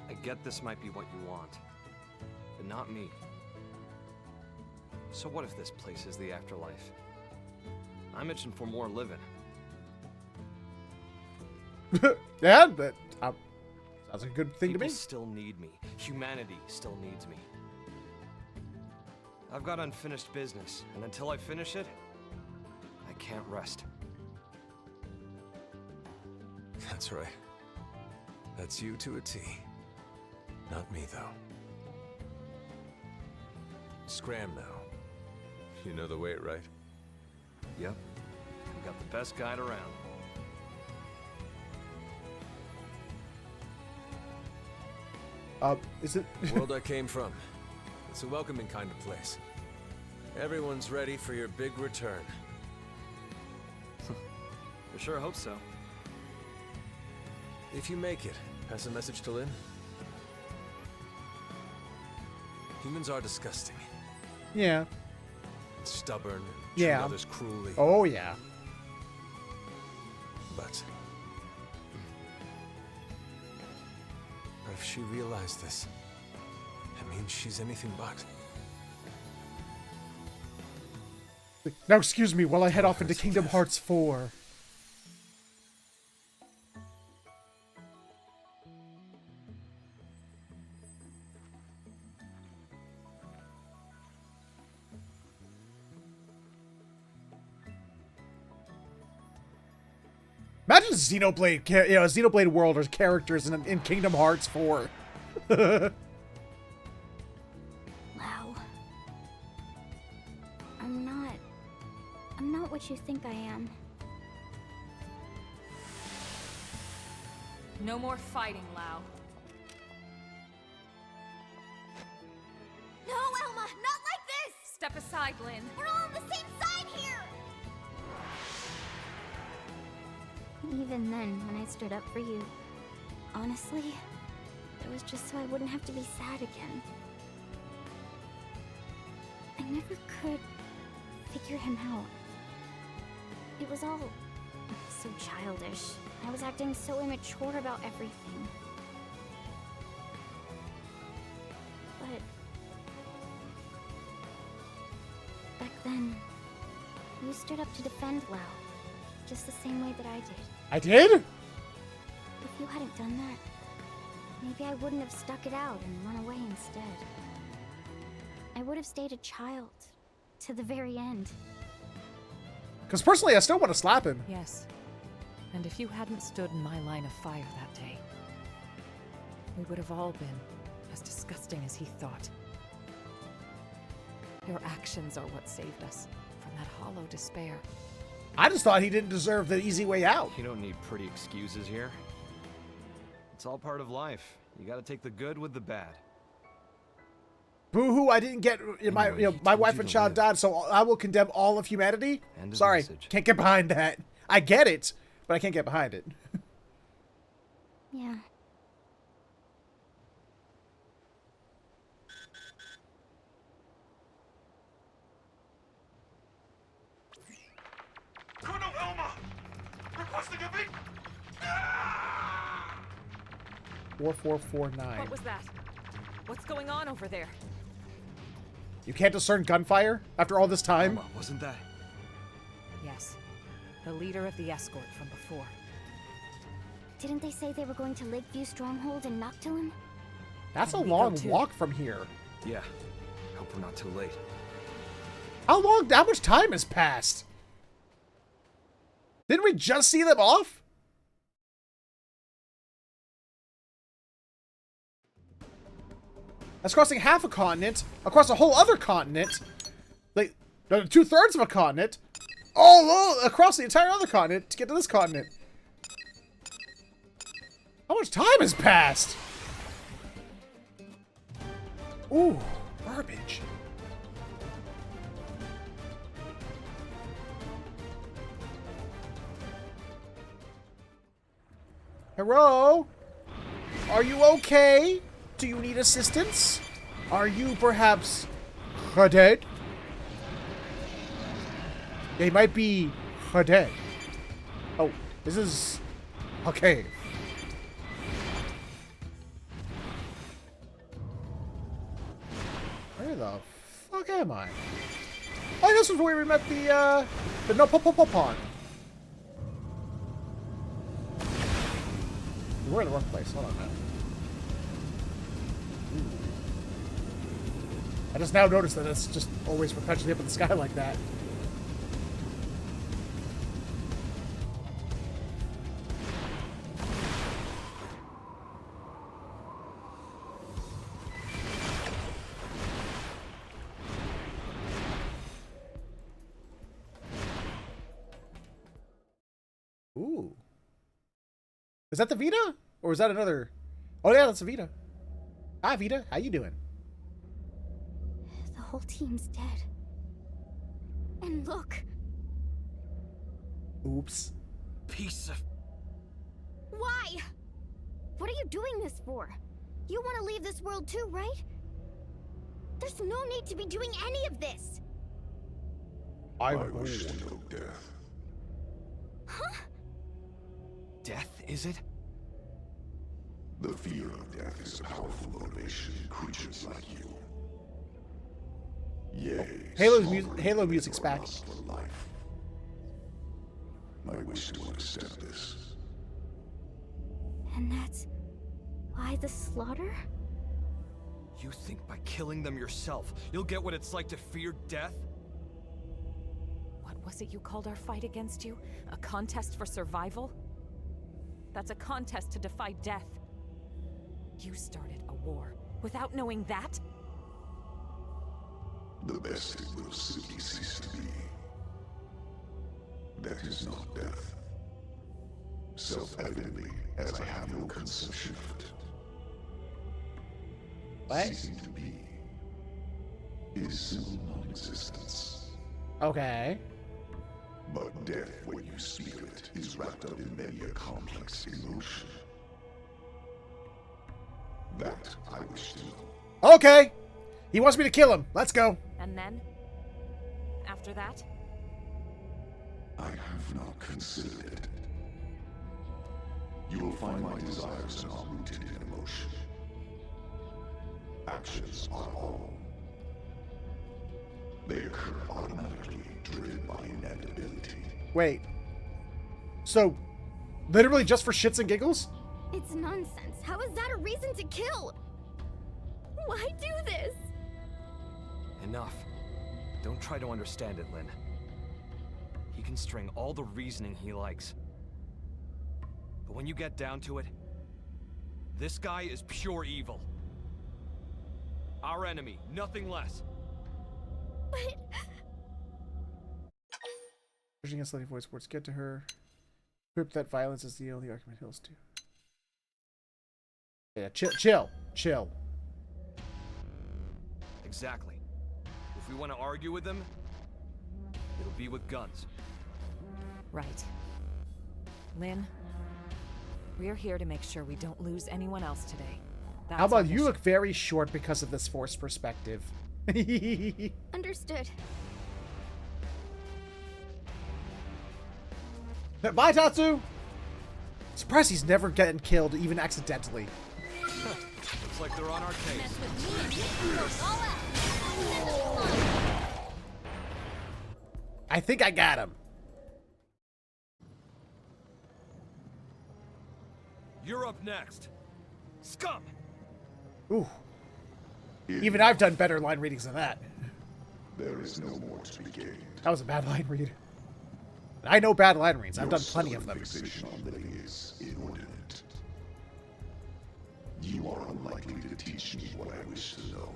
I get this might be what you want, but not me. So what if this place is the afterlife? I'm itching for more living. Yeah, that sounds like a good thing to People me. still need me. Humanity still needs me. I've got unfinished business, and until I finish it, I can't rest. That's right. That's you to a T. Not me, though. Scram now. You know the way, right? Yep. We got the best guide around. Is it? The world I came from. It's a welcoming kind of place. Everyone's ready for your big return. I sure hope so. If you make it, pass a message to Lynn. Humans are disgusting. Yeah. Stubborn. Treat Yeah. others cruelly. Oh, yeah. But if she realized this, it means she's anything but. Now, excuse me while I head off into Kingdom Hearts 4. Imagine Xenoblade, Xenoblade World or characters in Kingdom Hearts 4. Lau. I'm not what you think I am. No more fighting, Lau. No, Elma, not like this! Step aside, Lynn. We're all on the same side here! Even then, when I stood up for you, honestly, it was just so I wouldn't have to be sad again. I never could figure him out. It was all so childish. I was acting so immature about everything. But back then, you stood up to defend Lau, just the same way that I did. I did? If you hadn't done that, maybe I wouldn't have stuck it out and run away instead. I would have stayed a child to the very end. Because personally, I still want to slap him. Yes. And if you hadn't stood in my line of fire that day, we would have all been as disgusting as he thought. Your actions are what saved us from that hollow despair. I just thought he didn't deserve the easy way out. You don't need pretty excuses here. It's all part of life. You gotta take the good with the bad. Boo-hoo, I didn't get my my wife and child died, so I will condemn all of humanity. Sorry, can't get behind that. I get it, but I can't get behind it. Yeah. Colonel Elma! Requesting a beat! 4449. What was that? What's going on over there? You can't discern gunfire after all this time? Wasn't that? Yes. The leader of the escort from before. Didn't they say they were going to Lakeview Stronghold and Noctilum? That's a Can we long go too? walk from here. Yeah. Hope we're not too late. How much time has passed? Didn't we just see them off? That's crossing half a continent, across a whole other continent, like 2/3 of a continent, all across the entire other continent to get to this continent. How much time has passed? Ooh, garbage. Hello? Are you okay? Do you need assistance? Are you perhaps dead? They might be dead. Oh, this is okay. Where the fuck am I? Oh, this is where we met the no pond. We're in the wrong place. Hold on a minute. I just now noticed that it's just always perpetually up in the sky like that. Ooh. Is that the Vita? Or is that another? Oh yeah, that's the Vita. Hi Vita, how you doing? The whole team's dead. And look. Oops. Piece of... Why? What are you doing this for? You want to leave this world too, right? There's no need to be doing any of this. I wish to know death. Huh? Death, is it? The fear of death is a powerful motivation in creatures like you. Yea, Halo music's back. For life. I wish to accept this. And that's why the slaughter? You think by killing them yourself, you'll get what it's like to fear death? What was it you called our fight against you? A contest for survival? That's a contest to defy death. You started a war without knowing that? The best it will simply cease to be. That is not death. Self-evidently, as I have no conception of it. What? Ceasing to be is simple non-existence. Okay. But death, when you speak of it, is wrapped up in many a complex emotion. That I wish to know. Okay. He wants me to kill him. Let's go. And then? After that? I have not considered it. You will find my desires are not rooted in emotion. Actions are all. They occur automatically, driven by inevitability. Wait. So, literally just for shits and giggles? It's nonsense. How is that a reason to kill? Why do this? Enough. Don't try to understand it, Lynn. He can string all the reasoning he likes. But when you get down to it, this guy is pure evil. Our enemy, nothing less. But... Pushing against Lady Voice words get to her. Prove that violence is the only argument he'll do. Yeah, chill. Exactly. If we want to argue with them, it'll be with guns. Right. Lynn, we're here to make sure we don't lose anyone else today. That's How our about you mission. look very short because of this forced perspective? Understood. Bye, Tatsu! Surprised he's never getting killed, even accidentally. Looks like they're on our case. Mess with me and you goes all out. I think I got him. You're up next. Scum! Ooh. Even I've done better line readings than that. There is no more to be gained. That was a bad line read. I know bad line reads. I've done plenty of them. Fixation on living is inordinate. You are unlikely to teach me what I wish to know.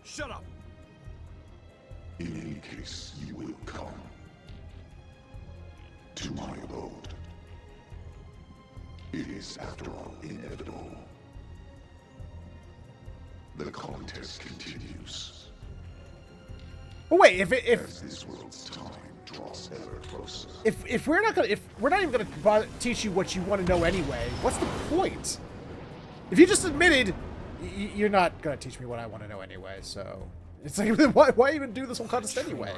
Shut up! In any case, you will come to my abode. It is, after all, inevitable. The contest continues. But wait, if As this world's time draws ever closer. if we're not even gonna bother, teach you what you want to know anyway, what's the point? If you just admitted you're not gonna teach me what I want to know anyway, so it's like why even do this whole contest anyway?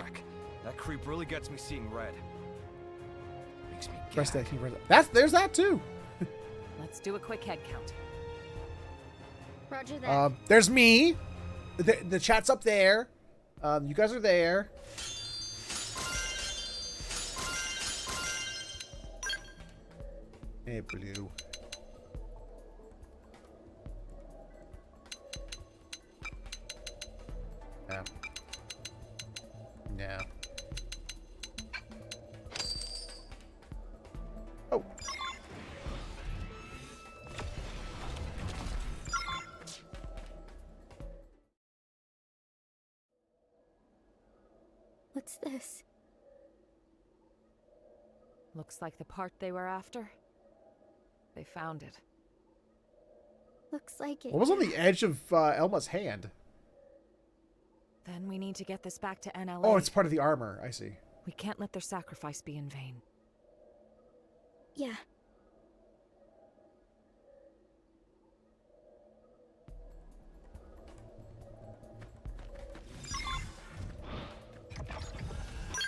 That creep really gets me seeing red. Makes me Press that key. There's that too. Let's do a quick head count. Roger that. There's me. The chat's up there. You guys are there. Hey, Blue. No. No. Oh. What's this? Looks like the part they were after. They found it. Looks like it. What was on the edge of Elma's hand? Then we need to get this back to NLA. Oh, it's part of the armor. I see. We can't let their sacrifice be in vain. Yeah.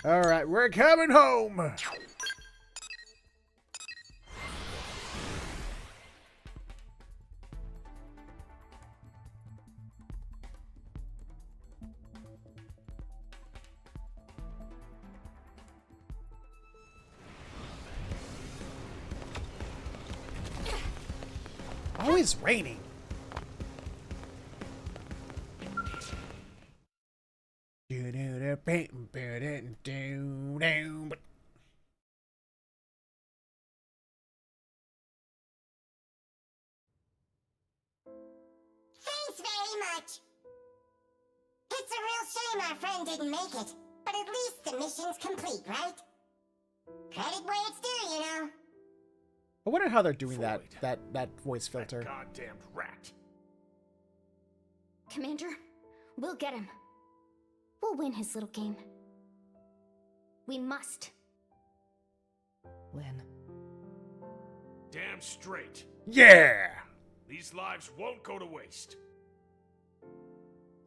All right, we're coming home. Always raining. very much. It's a real shame our friend didn't make it, but at least the mission's complete, right? Credit where it's due, you know. I wonder how they're doing that voice filter. Goddamn rat. Commander, we'll get him. We'll win his little game. We must. Lynn. Damn straight. Yeah! These lives won't go to waste.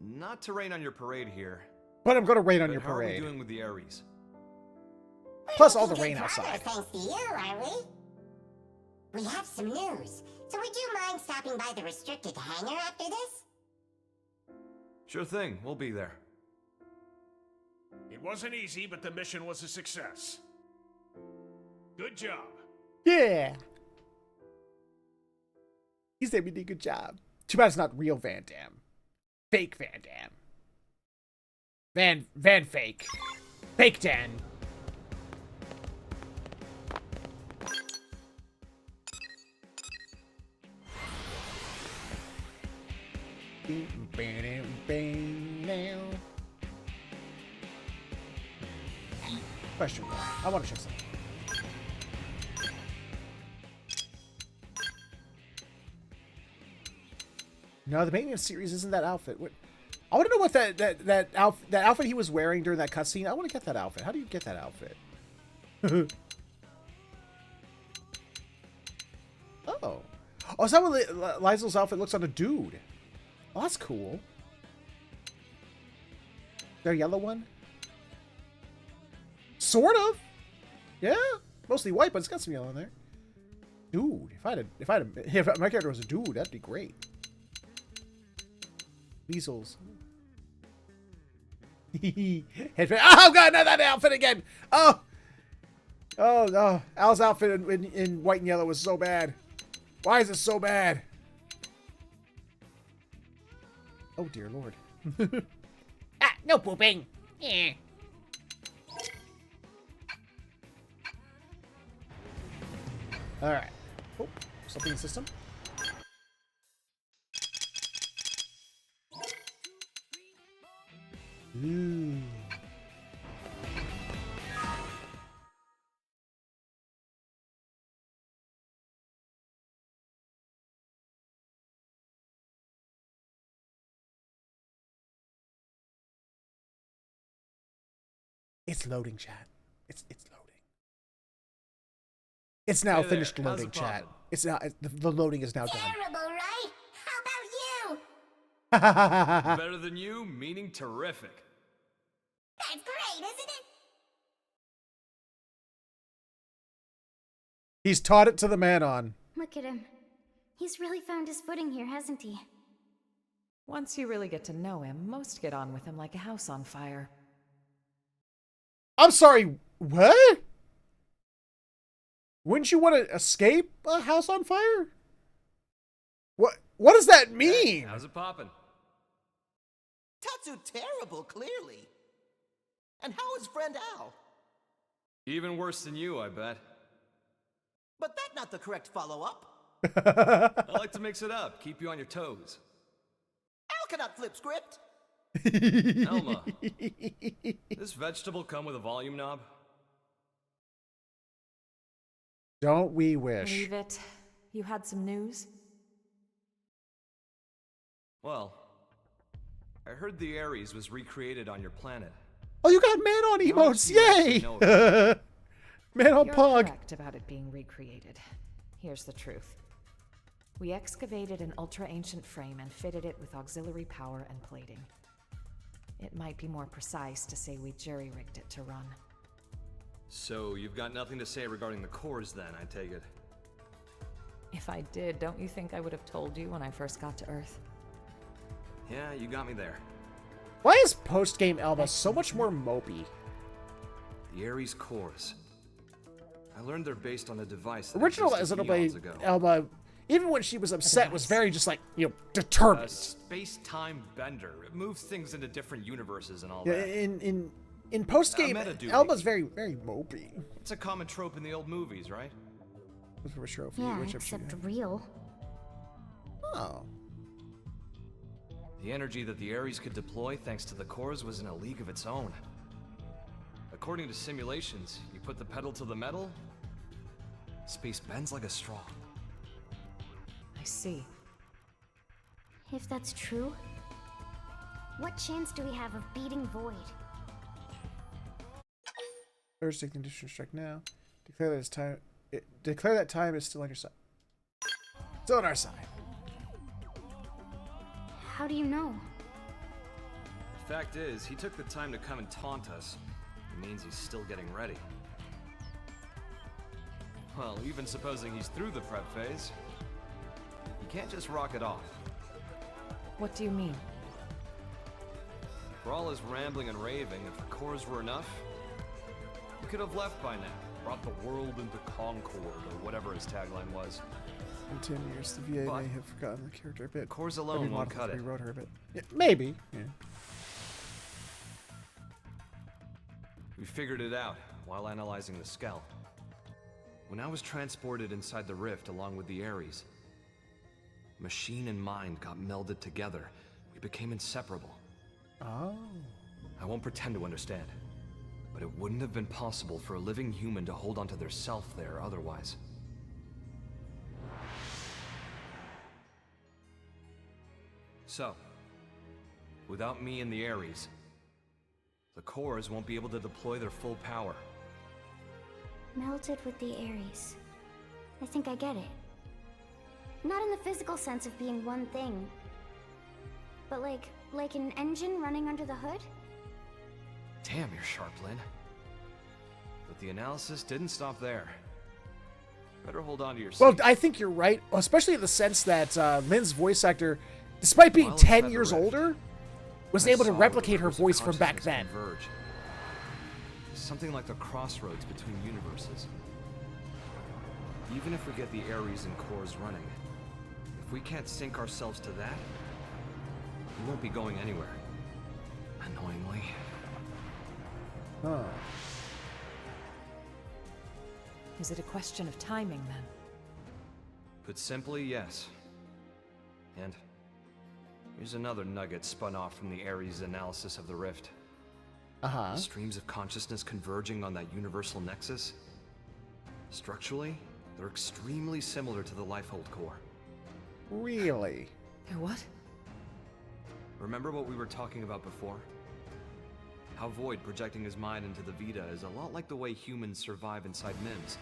Not to rain on your parade here. But I'm gonna rain on but your how are we parade. doing with the Ares? Plus all the rain outside. Thanks to you, are we? We have some news. So would you mind stopping by the restricted hangar after this? Sure thing, we'll be there. It wasn't easy, but the mission was a success. Good job. Yeah! He said we did a good job. Too bad it's not real Van Damme. Fake Van Damme. Van Fake. Fake Dan. Question mark. I want to check something. No, the maintenance series isn't that outfit. What? I want to know what that outfit he was wearing during that cutscene. I want to get that outfit. How do you get that outfit? Oh, is that what Lysel's outfit looks on a dude? Oh, that's cool. Their yellow one? Sort of. Yeah, mostly white, but it's got some yellow in there. Dude, if my character was a dude, that'd be great. Weasels. Oh god, not that outfit again. Oh no, Al's outfit in white and yellow was so bad. Why is it so bad? Oh dear lord. No pooping. Yeah. All right. Oh, something in the system. Ooh. It's loading, chat. It's loading. It's now finished loading, chat. It's now the loading is now done. Terrible, right? How about you? Better than you, meaning terrific. That's great, isn't it? He's taught it to the man on. Look at him. He's really found his footing here, hasn't he? Once you really get to know him, most get on with him like a house on fire. I'm sorry, what? Wouldn't you want to escape a house on fire? What does that mean? Hey, how's it poppin'? Tatsu terrible, clearly. And how is friend Al? Even worse than you, I bet. But that's not the correct follow-up. I like to mix it up, keep you on your toes. Al cannot flip script. Elma, this vegetable come with a volume knob? Don't we wish? Leave it. You had some news? Well, I heard the Ares was recreated on your planet. Oh, you got man on emotes! Yay! Man on You're Pog. correct about it being recreated. Here's the truth. We excavated an ultra-ancient frame and fitted it with auxiliary power and plating. It might be more precise to say we jury-rigged it to run. So you've got nothing to say regarding the cores then, I take it? If I did, don't you think I would have told you when I first got to Earth? Yeah, you got me there. Why is post-game Elma so much more mopey? The Ares cores. I learned they're based on a device that Original existed eons ago. Xenoblade Elma, even when she was upset, was very just like, determined. A space-time bender. It moves things into different universes and all Yeah, that. in post-game, Elma's very, very mopey. It's a common trope in the old movies, right? Yeah, except real. Oh. The energy that the Ares could deploy thanks to the cores was in a league of its own. According to simulations, you put the pedal to the metal, space bends like a straw. I see. If that's true, what chance do we have of beating Void? Thursday condition strike now. Declare that it's time. Declare that time is still on your side. Still on our side. How do you know? The fact is, he took the time to come and taunt us. It means he's still getting ready. Well, even supposing he's through the prep phase, you can't just rock it off. What do you mean? For all his rambling and raving, if the cores were enough, he could have left by now. Brought the world into concord, or whatever his tagline was. In 10 years, the VA may have forgotten the character a bit. Cores alone won't cut it. Rewrote her a bit. Yeah, maybe. Yeah. We figured it out while analyzing the Skell. When I was transported inside the rift along with the Ares, machine and mind got melded together. We became inseparable. Oh. I won't pretend to understand, but it wouldn't have been possible for a living human to hold onto their self there otherwise. So, without me and the Ares, the cores won't be able to deploy their full power. Melted with the Ares. I think I get it. Not in the physical sense of being one thing, but like an engine running under the hood? Damn, you're sharp, Lynn. But the analysis didn't stop there. Better hold on to your seat. Well, I think you're right, especially in the sense that Lynn's voice actor, despite being 10 years older, was able to replicate her voice from back then. Converge. Something like the crossroads between universes. Even if we get the Ares and cores running, if we can't sync ourselves to that, we won't be going anywhere. Annoyingly. Huh. Is it a question of timing, then? Put simply, yes. And here's another nugget spun off from the Ares analysis of the rift. Uh-huh. The streams of consciousness converging on that universal nexus. Structurally, they're extremely similar to the Lifehold core. Really? They're what? Remember what we were talking about before? How Void projecting his mind into the Vita is a lot like the way humans survive inside MIMS.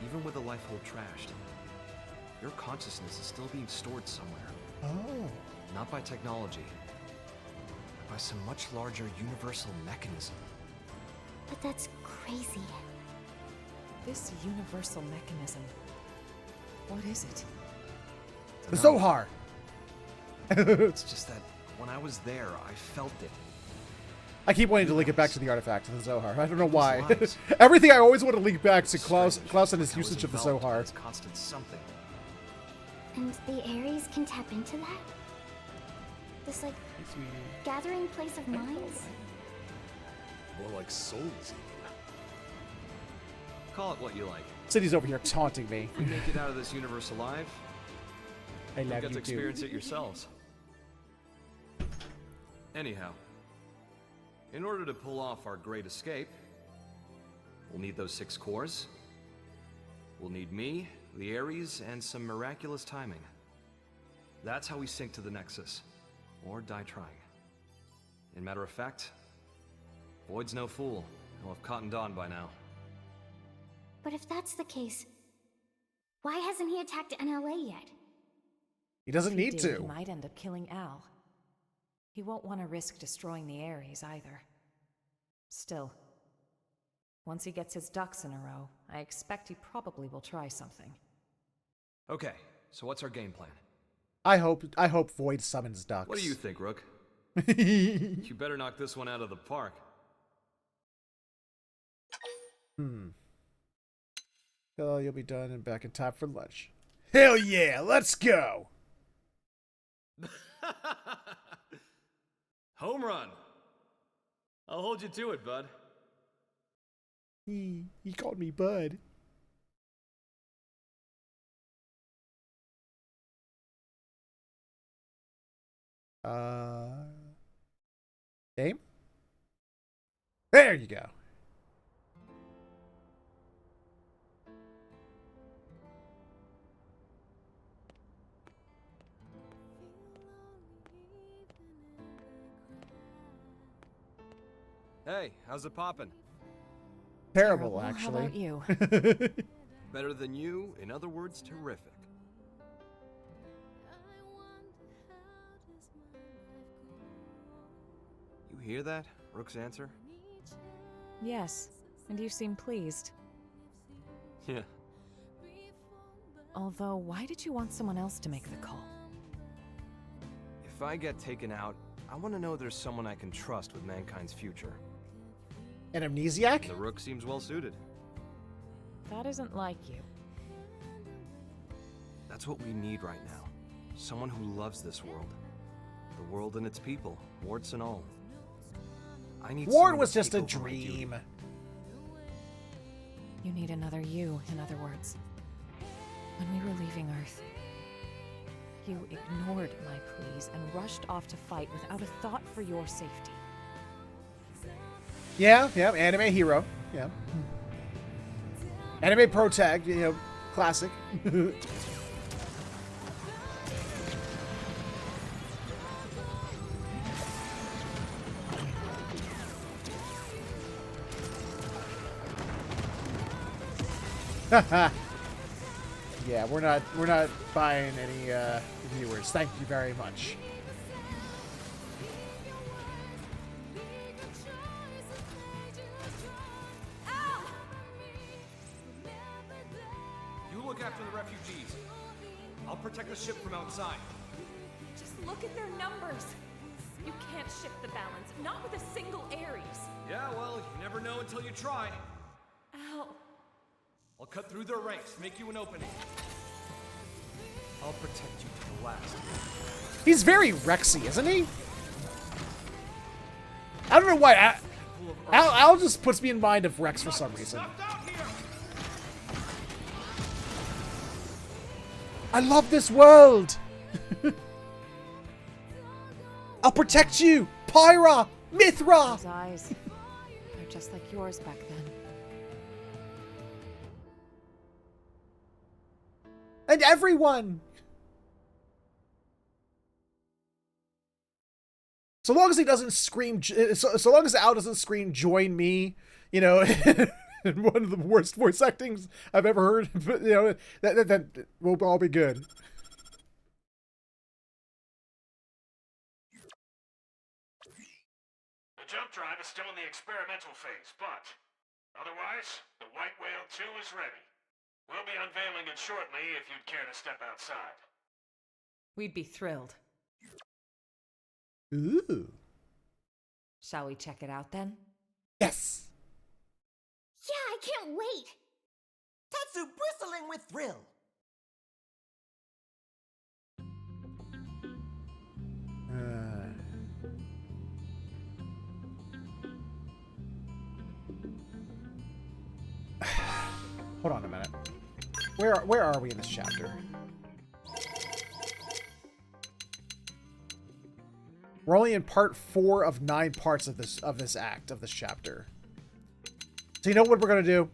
Even with the Lifehold trashed, your consciousness is still being stored somewhere. Oh. Not by technology, but by some much larger universal mechanism. But that's crazy. This universal mechanism. What is it? The Zohar. It's just that when I was there, I felt it. I keep wanting to link it back to the artifact, to the Zohar. I don't know why. Everything I always want to link back to Klaus and his usage of the Zohar. Constant something. And the Ares can tap into that? This, like, gathering place of minds? More like souls, even. Call it what you like. City's over here taunting me. If you make it out of this universe alive, I you'll love get you to experience too. it yourselves. Anyhow, in order to pull off our great escape, we'll need those 6 cores. We'll need me, the Ares, and some miraculous timing. That's how we sync to the Nexus, or die trying. In matter of fact, Void's no fool. He'll have cottoned on by now. But if that's the case, why hasn't he attacked NLA yet? He doesn't If he need did, to. He might end up killing Al. He won't want to risk destroying the Ares either. Still, once he gets his ducks in a row, I expect he probably will try something. Okay, so what's our game plan? I hope Void summons ducks. What do you think, Rook? You better knock this one out of the park. Oh, you'll be done and back in time for lunch. Hell yeah, let's go! Home run! I'll hold you to it, bud. He called me bud. Game? There you go. Hey, how's it poppin'? Terrible, How actually. about you? Better than you, in other words, terrific. You hear that? Rook's answer? Yes, and you seem pleased. Yeah. Although, why did you want someone else to make the call? If I get taken out, I want to know there's someone I can trust with mankind's future. An amnesiac? The Rook seems well suited. That isn't like you. That's what we need right now. Someone who loves this world. The world and its people, warts and all. I need Ward someone was to just a take over my duty. dream. You need another you, in other words. When we were leaving Earth, you ignored my pleas and rushed off to fight without a thought for your safety. Yeah, anime hero. Yeah. Anime pro tag, you know, classic. Yeah, we're not buying any viewers. Thank you very much. You look after the refugees. I'll protect the ship from outside. Just look at their numbers. You can't shift the balance, not with a single Ares. Yeah, well, you never know until you try. Ow. I'll cut through their ranks, make you an opening. I'll protect you to the last. He's very Rexy, isn't he? I don't know why. Al just puts me in mind of Rex for some reason. I love this world. I'll protect you, Pyra, Mithra. His eyes, they're just like yours back then. And everyone. So long as he doesn't scream, so long as Al doesn't scream, "Join me," you know, in one of the worst voice actings I've ever heard. But, you know, that we'll all be good. The jump drive is still in the experimental phase, but otherwise, the White Whale 2 is ready. We'll be unveiling it shortly if you'd care to step outside. We'd be thrilled. Ooh. Shall we check it out then? Yes. Yeah, I can't wait. Tatsu bristling with thrill. Hold on a minute. Where are we in this chapter? We're only in part 4 of 9 parts of this chapter. So you know what we're gonna do?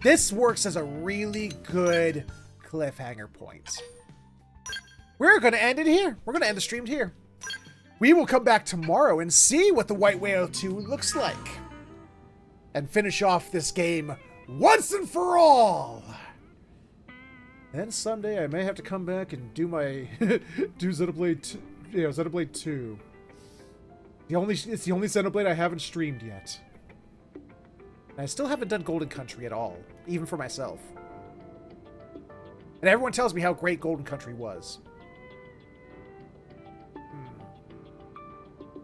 This works as a really good cliffhanger point. We're gonna end it here. We're gonna end the stream here. We will come back tomorrow and see what the White Whale 2 looks like. And finish off this game once and for all. And then someday I may have to come back and do my do Xenoblade, Xenoblade 2. It's the only Xenoblade I haven't streamed yet. And I still haven't done Golden Country at all, even for myself. And everyone tells me how great Golden Country was.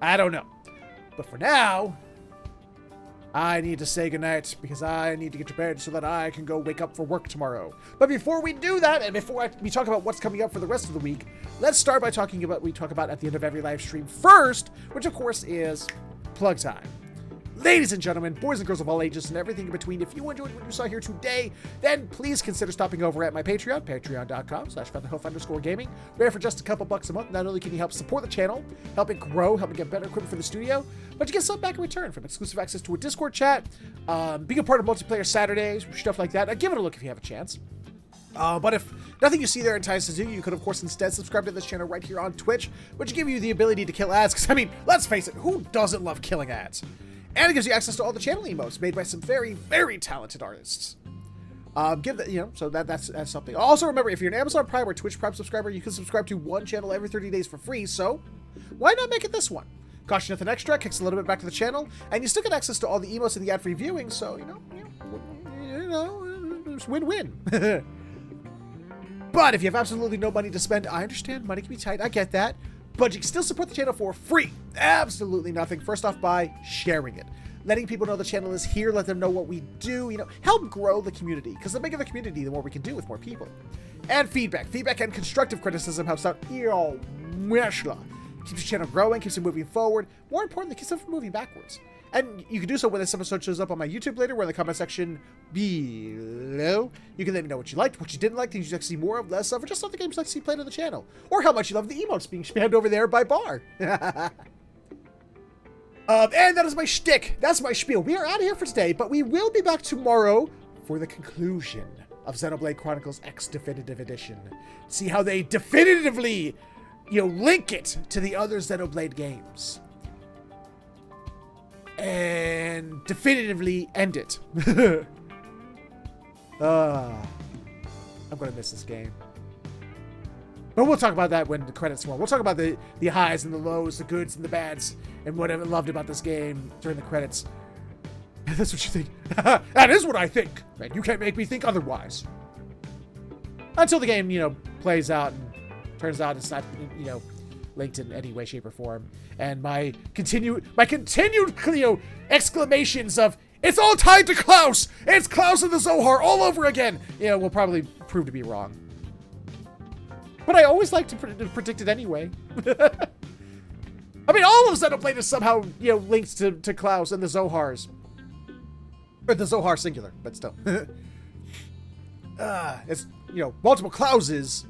I don't know. But for now, I need to say goodnight because I need to get to bed so that I can go wake up for work tomorrow. But before we do that, and before we talk about what's coming up for the rest of the week, let's start by talking about what we talk about at the end of every live stream first, which of course is plug time. Ladies and gentlemen, boys and girls of all ages and everything in between, if you enjoyed what you saw here today, then please consider stopping over at my Patreon, patreon.com/featherhoof_gaming, where for just a couple bucks a month, not only can you help support the channel, help it grow, help me get better equipment for the studio, but you get something back in return, from exclusive access to a Discord chat, being a part of multiplayer Saturdays, stuff like that. Give it a look if you have a chance. But if nothing you see there entices you, you could of course instead subscribe to this channel right here on Twitch, which give you the ability to kill ads, because I mean, let's face it, who doesn't love killing ads? And it gives you access to all the channel emotes made by some very, very talented artists. Give that, so that's something. Also remember, if you're an Amazon Prime or Twitch Prime subscriber, you can subscribe to one channel every 30 days for free, so why not make it this one? Costs you nothing extra, kicks a little bit back to the channel, and you still get access to all the emotes and the ad-free viewing, so, it's win-win. But if you have absolutely no money to spend, I understand, money can be tight, I get that. But you can still support the channel for free. Absolutely nothing. First off, by sharing it. Letting people know the channel is here, let them know what we do, help grow the community. Because the bigger the community, the more we can do with more people. And feedback. Feedback and constructive criticism helps out keeps the channel growing, keeps it moving forward. More importantly, keeps it from moving backwards. And you can do so when this episode shows up on my YouTube later, or in the comment section below. You can let me know what you liked, what you didn't like, things you'd like to see more of, less of, or just other games you'd like to see played on the channel. Or how much you love the emotes being spammed over there by Bar. And that is my shtick. That's my spiel. We are out of here for today, but we will be back tomorrow for the conclusion of Xenoblade Chronicles X Definitive Edition. See how they definitively, link it to the other Xenoblade games. And definitively end it. I'm gonna miss this game. But we'll talk about that when the credits roll. We'll talk about the highs and the lows, the goods and the bads, and what I loved about this game during the credits. That's what you think. That is what I think. And you can't make me think otherwise. Until the game, plays out and turns out it's not, linked in any way, shape, or form. And my continued, exclamations of, it's all tied to Klaus! It's Klaus and the Zohar all over again! Will probably prove to be wrong. But I always like to predict it anyway. I mean, all of Xenoblade is somehow, linked to Klaus and the Zohars. Or the Zohar singular, but still. It's, multiple Klauses.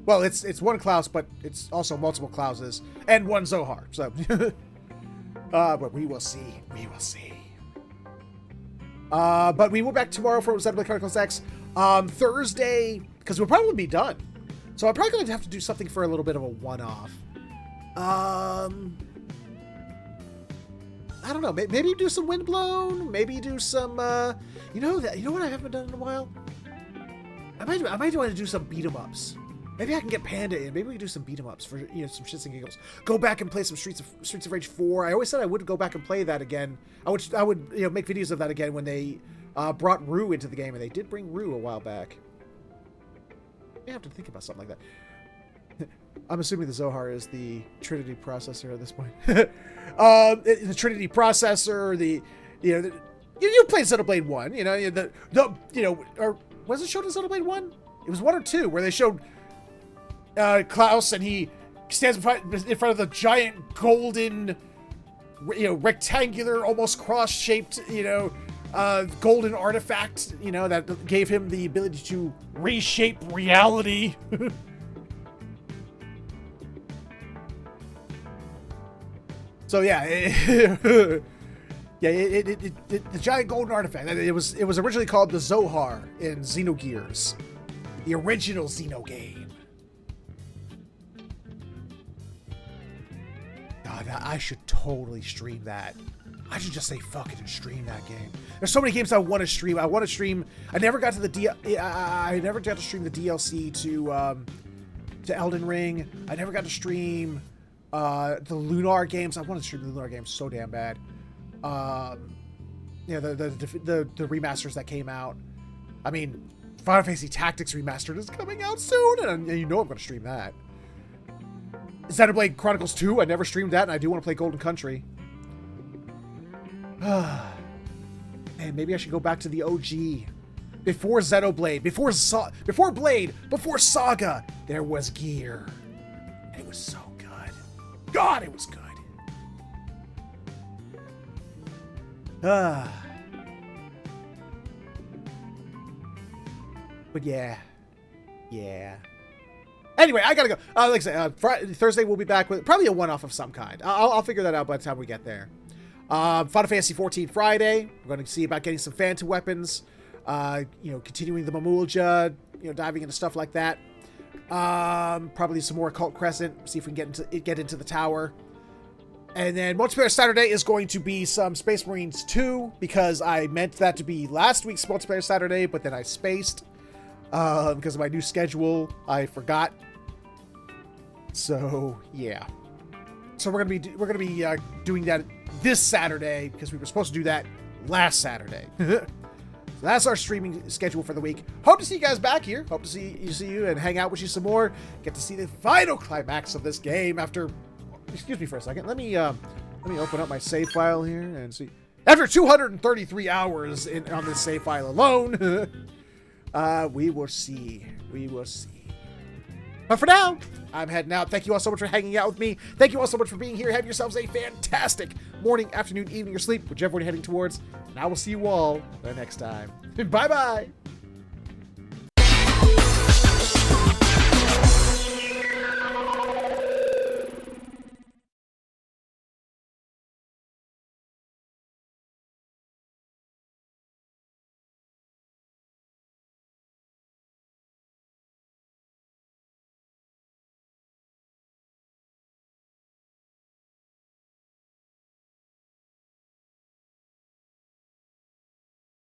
Well, it's one Klaus, but it's also multiple Klauses and one Zohar. So, but we will see. We will see. But we will be back tomorrow for Xenoblade Chronicles X. Thursday, because we'll probably be done. So I'm probably going to have to do something for a little bit of a one-off. I don't know. Maybe do some Windblown. Maybe do some. You know what I haven't done in a while. I might want to do some beat 'em ups. Maybe I can get Panda in. Maybe we can do some beat 'em ups for some shits and giggles. Go back and play some Streets of Rage 4. I always said I would go back and play that again. I would make videos of that again when they brought Rue into the game, and they did bring Rue a while back. I have to think about something like that. I'm assuming the Zohar is the Trinity processor at this point. The Trinity processor, you played Xenoblade 1, or was it shown in Xenoblade 1? It was 1 or 2 where they showed Klaus, and he stands in front of the giant golden, rectangular, almost cross-shaped, golden artifact, that gave him the ability to reshape reality. So yeah, the giant golden artifact. It was originally called the Zohar in Xenogears, the original Xeno game. God, I should totally stream that. I should just say fuck it and stream that game. There's so many games I want to stream. I never got to I never got to stream the DLC to Elden Ring. I never got to stream the Lunar games. I want to stream the Lunar games so damn bad. The remasters that came out. I mean, Final Fantasy Tactics Remastered is coming out soon, and I'm going to stream that. Xenoblade Chronicles 2, I never streamed that, and I do want to play Golden Country. Man, maybe I should go back to the OG. Before Xenoblade, before Blade, before Saga, there was Gear. And it was so good. God, it was good. But yeah. Anyway, I gotta go. Like I said, Thursday we'll be back with probably a one-off of some kind. I'll figure that out by the time we get there. Final Fantasy 14 Friday. We're going to see about getting some Phantom weapons. Continuing the Mamulja. Diving into stuff like that. Probably some more Occult Crescent. See if we can get into the tower. And then Multiplayer Saturday is going to be some Space Marines 2, because I meant that to be last week's Multiplayer Saturday, but then I spaced because of my new schedule. I forgot. So yeah. So we're gonna be doing that this Saturday, because we were supposed to do that last Saturday. So that's our streaming schedule for the week. Hope to see you guys back here. Hope to see you and hang out with you some more. Get to see the final climax of this game after. Excuse me for a second. Let me open up my save file here and see. After 233 hours on this save file alone, we will see. But for now, I'm heading out. Thank you all so much for hanging out with me. Thank you all so much for being here. Have yourselves a fantastic morning, afternoon, evening, or sleep, whichever one you're heading towards. And I will see you all the next time. Bye-bye.